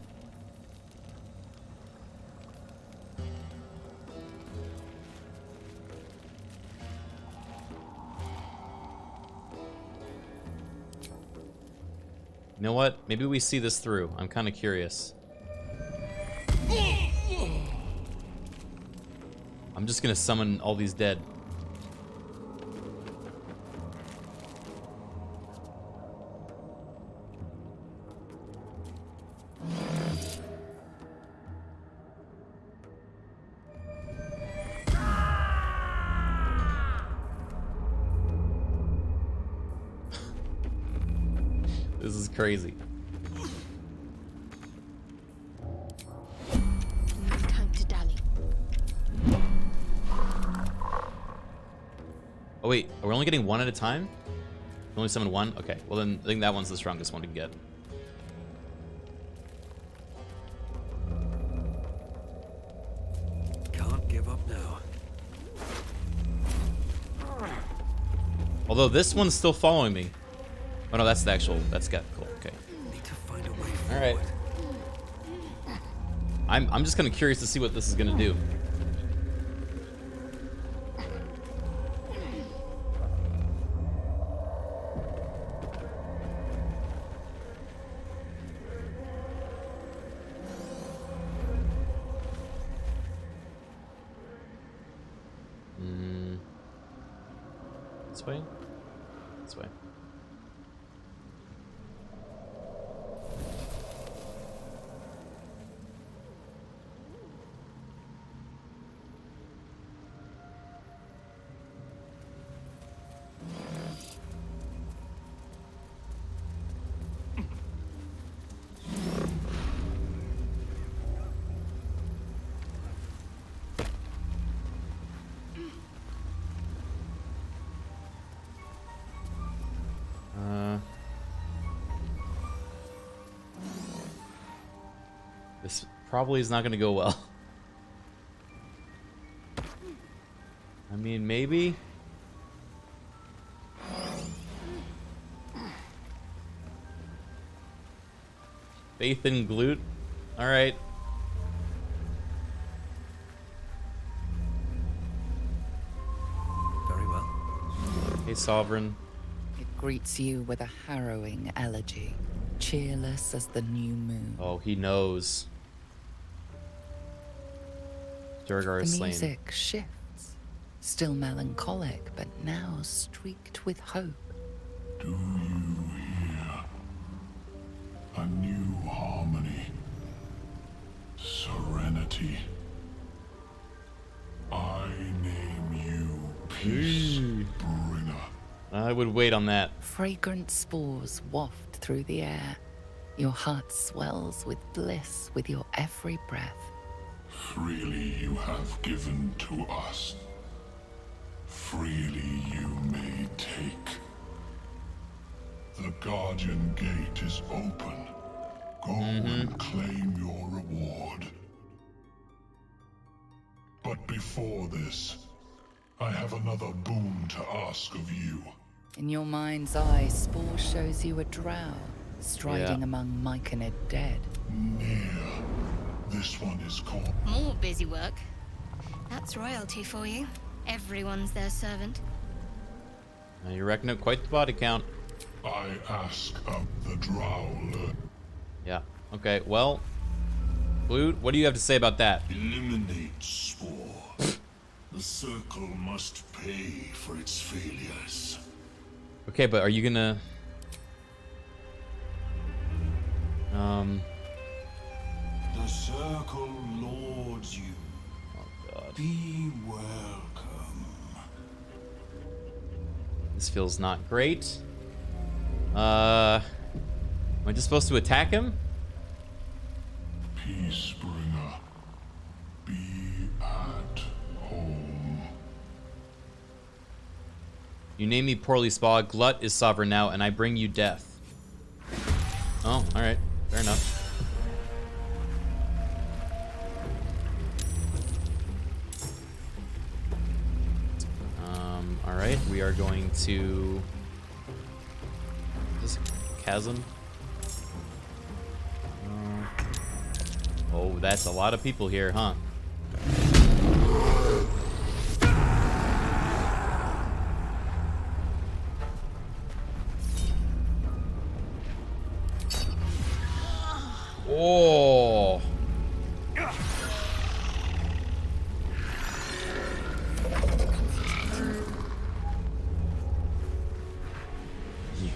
You know what? Maybe we see this through. I'm kind of curious. I'm just gonna summon all these dead. This is crazy. Time to dally. Oh wait, are we only getting one at a time? We only summon one? Okay, well then I think that one's the strongest one to get. Can't give up now. Although this one's still following me. Oh no, that's the actual, that's got, cool, okay. Need to find a way All right. I'm just kind of curious to see what this is gonna do. This way? This way. This probably is not going to go well. I mean, maybe. Faith in Glut. All right. Very well. Hey, Sovereign. It greets you with a harrowing elegy, cheerless as the new moon. Oh, he knows. Duergar The is slain. music shifts, still melancholic, but now streaked with hope. Do you hear? A new harmony. Serenity. I name you Peacebringer. I would wait on that. Fragrant spores waft through the air. Your heart swells with bliss with your every breath. Freely you have given to us. Freely you may take. The Guardian Gate is open. Go and claim your reward. But before this, I have another boon to ask of you. In your mind's eye, Spore shows you a drow striding among Myconid dead. Near. This one is called... More busy work. That's royalty for you. Everyone's their servant. Now you're racking up quite the body count. I ask of the drow. Yeah. Okay, well... Glut, what do you have to say about that? Eliminate Spore. The Circle must pay for its failures. Okay, but are you gonna... The Circle lords you. Oh, God. Be welcome. This feels not great. Am I just supposed to attack him? Peacebringer. Be at home. You name me poorly, Spa. Glut is sovereign now, and I bring you death. Oh, alright. Fair enough. All right, we are going to this chasm. Oh, that's a lot of people here, huh? Oh.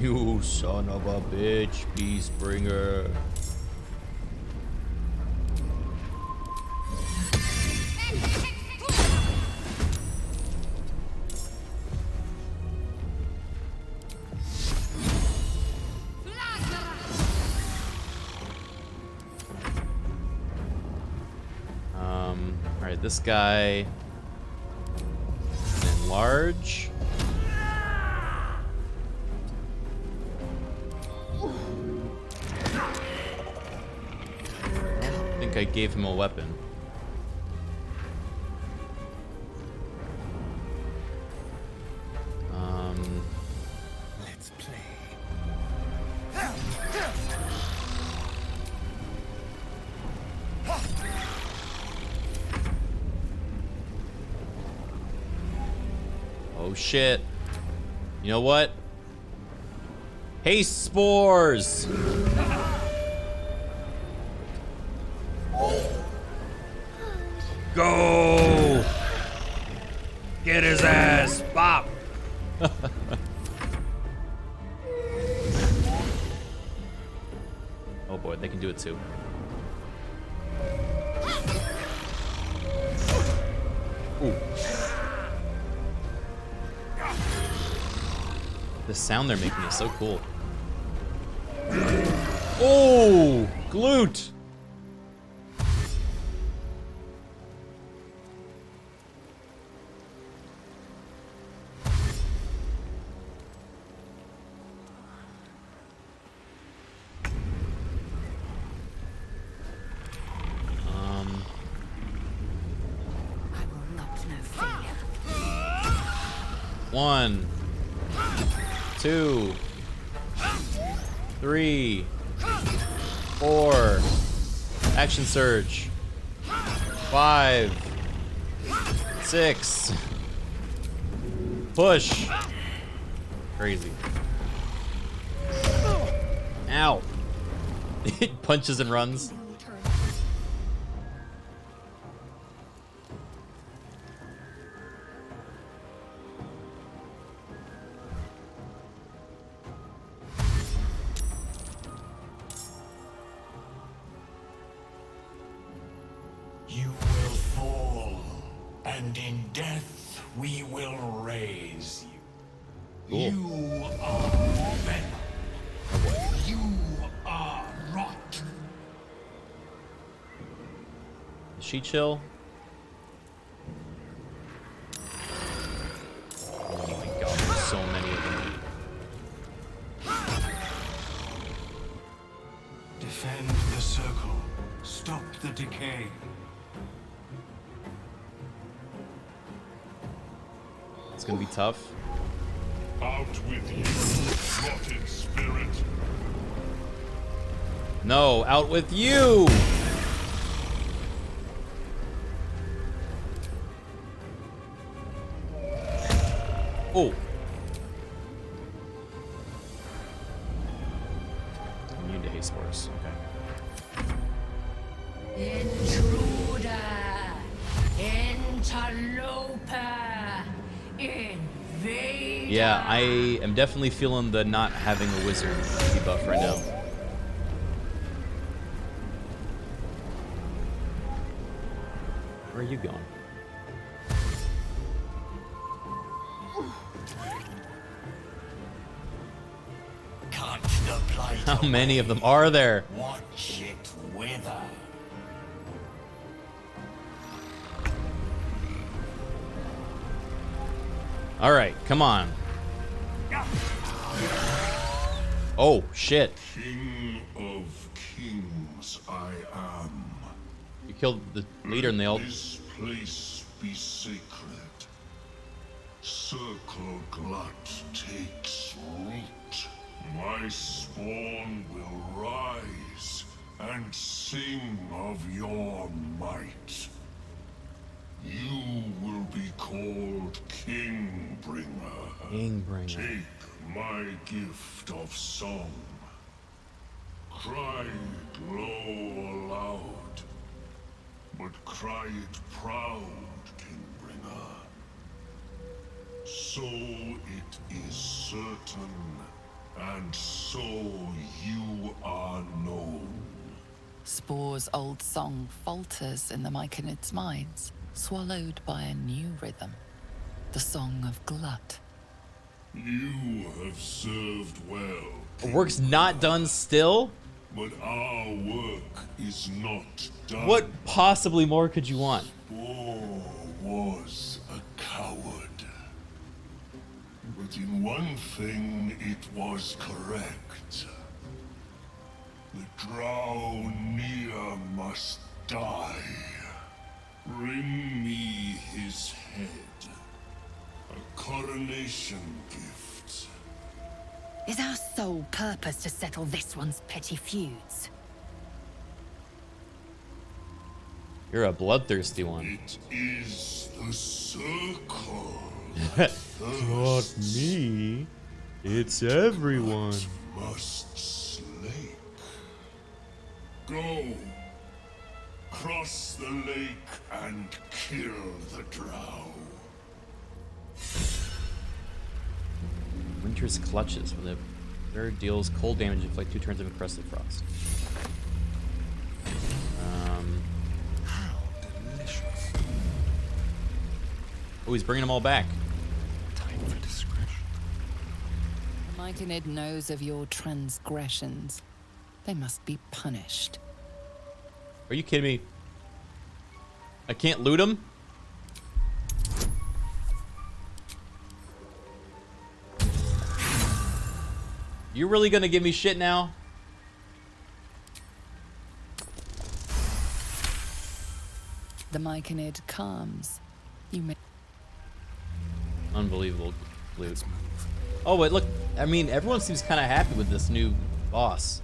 You son of a bitch, Beastbringer. Alright, this guy is large. I think I gave him a weapon. Let's play. Oh shit. You know what? Haste spores! Go! Get his ass! Bop! Oh boy, they can do it too. Ooh. The sound they're making is so cool. Oh! Glut! One, 2, 3, 4. Action surge. 5, 6. Push. Crazy. Ow. It punches and runs. You will fall, and in death we will raise you. Cool. You are venom. You are rot. Is she chill? Oh my god, there's so many of them. Defend the circle. Stop the decay. It's gonna be tough. Out with you, rotted spirit. No, out with you! Oh. Immune to haste spores. Okay. Intruder! Interloper! Invader! Yeah, I am definitely feeling the not having a wizard debuff right now. Where are you going? Cut the blight. How many of them are there? Watch it wither. All right, come on. Oh, shit. King of kings I am. You killed the leader and they all... This place be sacred. Circle Glut takes root. My spawn will rise and sing of your might. You will be called Kingbringer. Kingbringer. Take my gift of song. Cry it low or loud, but cry it proud, Kingbringer. So it is certain, and so you are known. Spore's old song falters in the Myconid's minds, swallowed by a new rhythm. The song of Glut. You have served well. Work's not done still? But our work is not done. What possibly more could you want? Spore was a coward. But in one thing it was correct. The Drow near must die. Bring me his head. A coronation gift. Is our sole purpose to settle this one's petty feuds? You're a bloodthirsty one. It is the circle. Not me. It's everyone. Must slake. Go. Cross the lake and kill the Drow. Winter's Clutches. When the player deals cold damage, inflict 2 turns of Encrusted Frost. How delicious. Oh, he's bringing them all back. Time for discretion. Myconid knows of your transgressions. They must be punished. Are you kidding me? I can't loot them? You really gonna give me shit now? The Myconid calms. You may. Unbelievable loot. Oh, wait, look. I mean, everyone seems kind of happy with this new boss.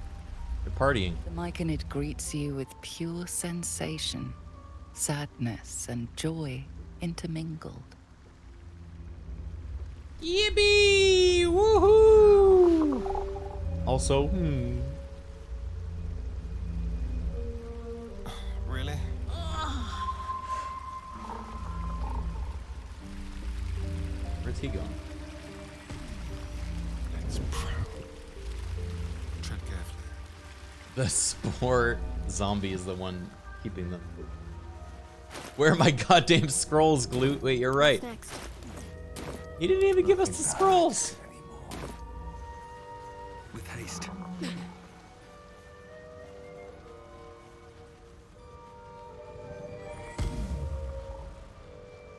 They're partying. The Myconid greets you with pure sensation, sadness, and joy intermingled. Yippee! Woohoo! Also, Really? Where's he going? It's proud. Tread carefully. The spore zombie is the one keeping them. Where are my goddamn scrolls, Glut? Wait, you're right. Next. He didn't even give us the scrolls. With haste.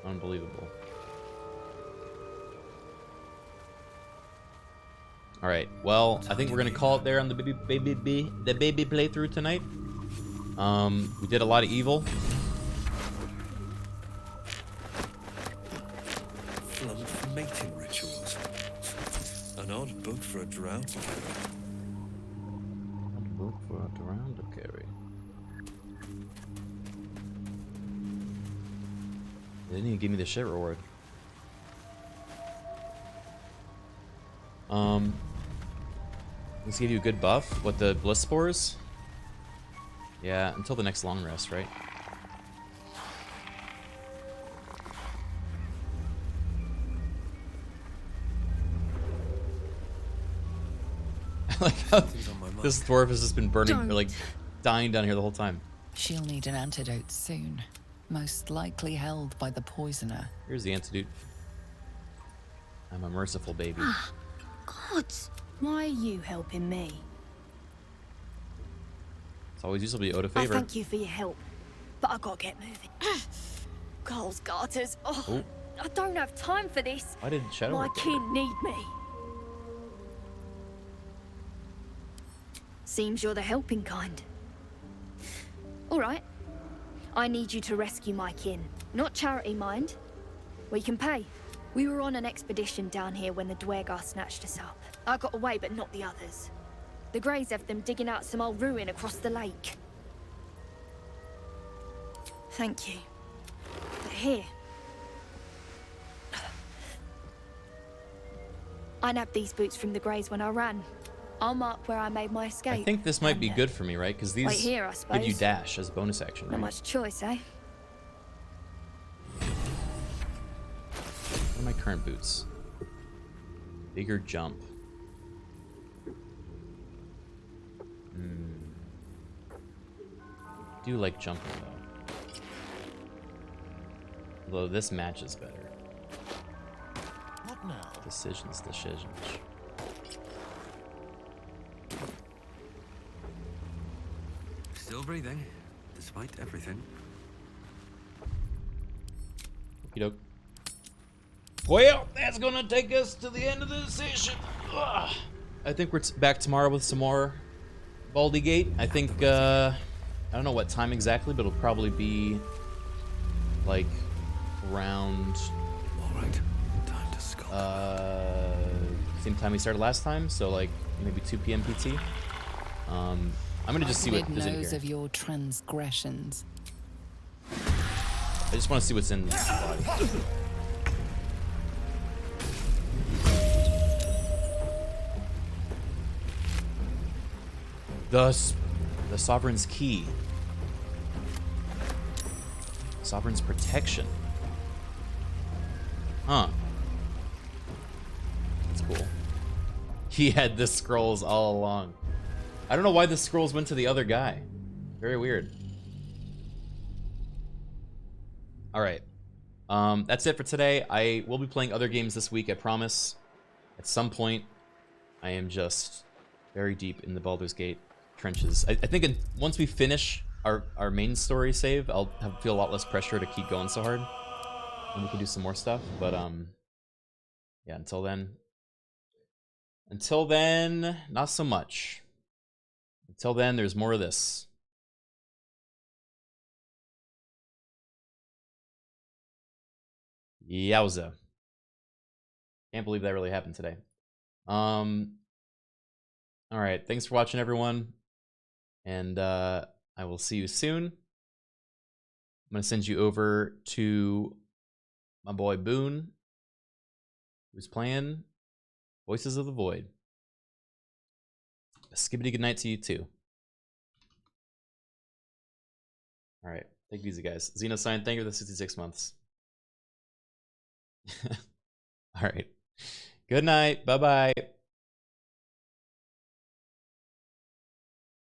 Unbelievable. All right. Well, I think we're gonna call it there on the baby playthrough tonight. We did a lot of evil. Flump for mating rituals. An odd book for a drow to carry. Odd book for a drow to carry. They didn't even give me the shit reward. Let's give you a good buff. What, the bliss spores? Yeah, until the next long rest, right? I like how this dwarf has just been burning, or like dying down here the whole time. She'll need an antidote soon, most likely held by the poisoner. Here's the antidote. I'm a merciful baby. Gods, why are you helping me? It's always useful to be owed a I favor. thank you for your help, but I gotta get moving. Girls, garters. Oh, I don't have time for this. Why did Shadow My work there? kin need me. Seems you're the helping kind. All right. I need you to rescue my kin. Not charity, mind. We can pay. We were on an expedition down here when the Duergar snatched us up. I got away, but not the others. The Greys have them digging out some old ruin across the lake. Thank you. But here... I nabbed these boots from the Greys when I ran. I'll mark where I made my escape. I think this might be good for me, right? Because these wait here, I give you suppose. dash as a bonus action, right? Not much choice, eh? What are my current boots? Bigger jump. Do like jumping though. Although this matches better. What now? Decisions. Still breathing, despite everything. Okey doke. Well, that's gonna take us to the end of the session. Ugh. I think we're back tomorrow with some more Baldy Gate. I think, I don't know what time exactly, but it'll probably be like around... Alright, time to sculpt. Same time we started last time, so like maybe 2 p.m. PT. I'm gonna just see what is in knows here. of your transgressions. I just want to see what's in the body. The Sovereign's Key. Sovereign's Protection. Huh. That's cool. He had the scrolls all along. I don't know why the scrolls went to the other guy. Very weird. Alright. That's it for today. I will be playing other games this week, I promise. At some point, I am just very deep in the Baldur's Gate trenches. I think once we finish our main story save, I'll feel a lot less pressure to keep going so hard. And we can do some more stuff, but yeah, until then, not so much. Until then, there's more of this. Yowza. Can't believe that really happened today. Alright, thanks for watching, everyone. And I will see you soon. I'm going to send you over to my boy Boone, who's playing Voices of the Void. A skibbity good night to you, too. Alright, take it easy, guys. Xenosign, thank you for the 66 months. Alright. Good night. Bye-bye.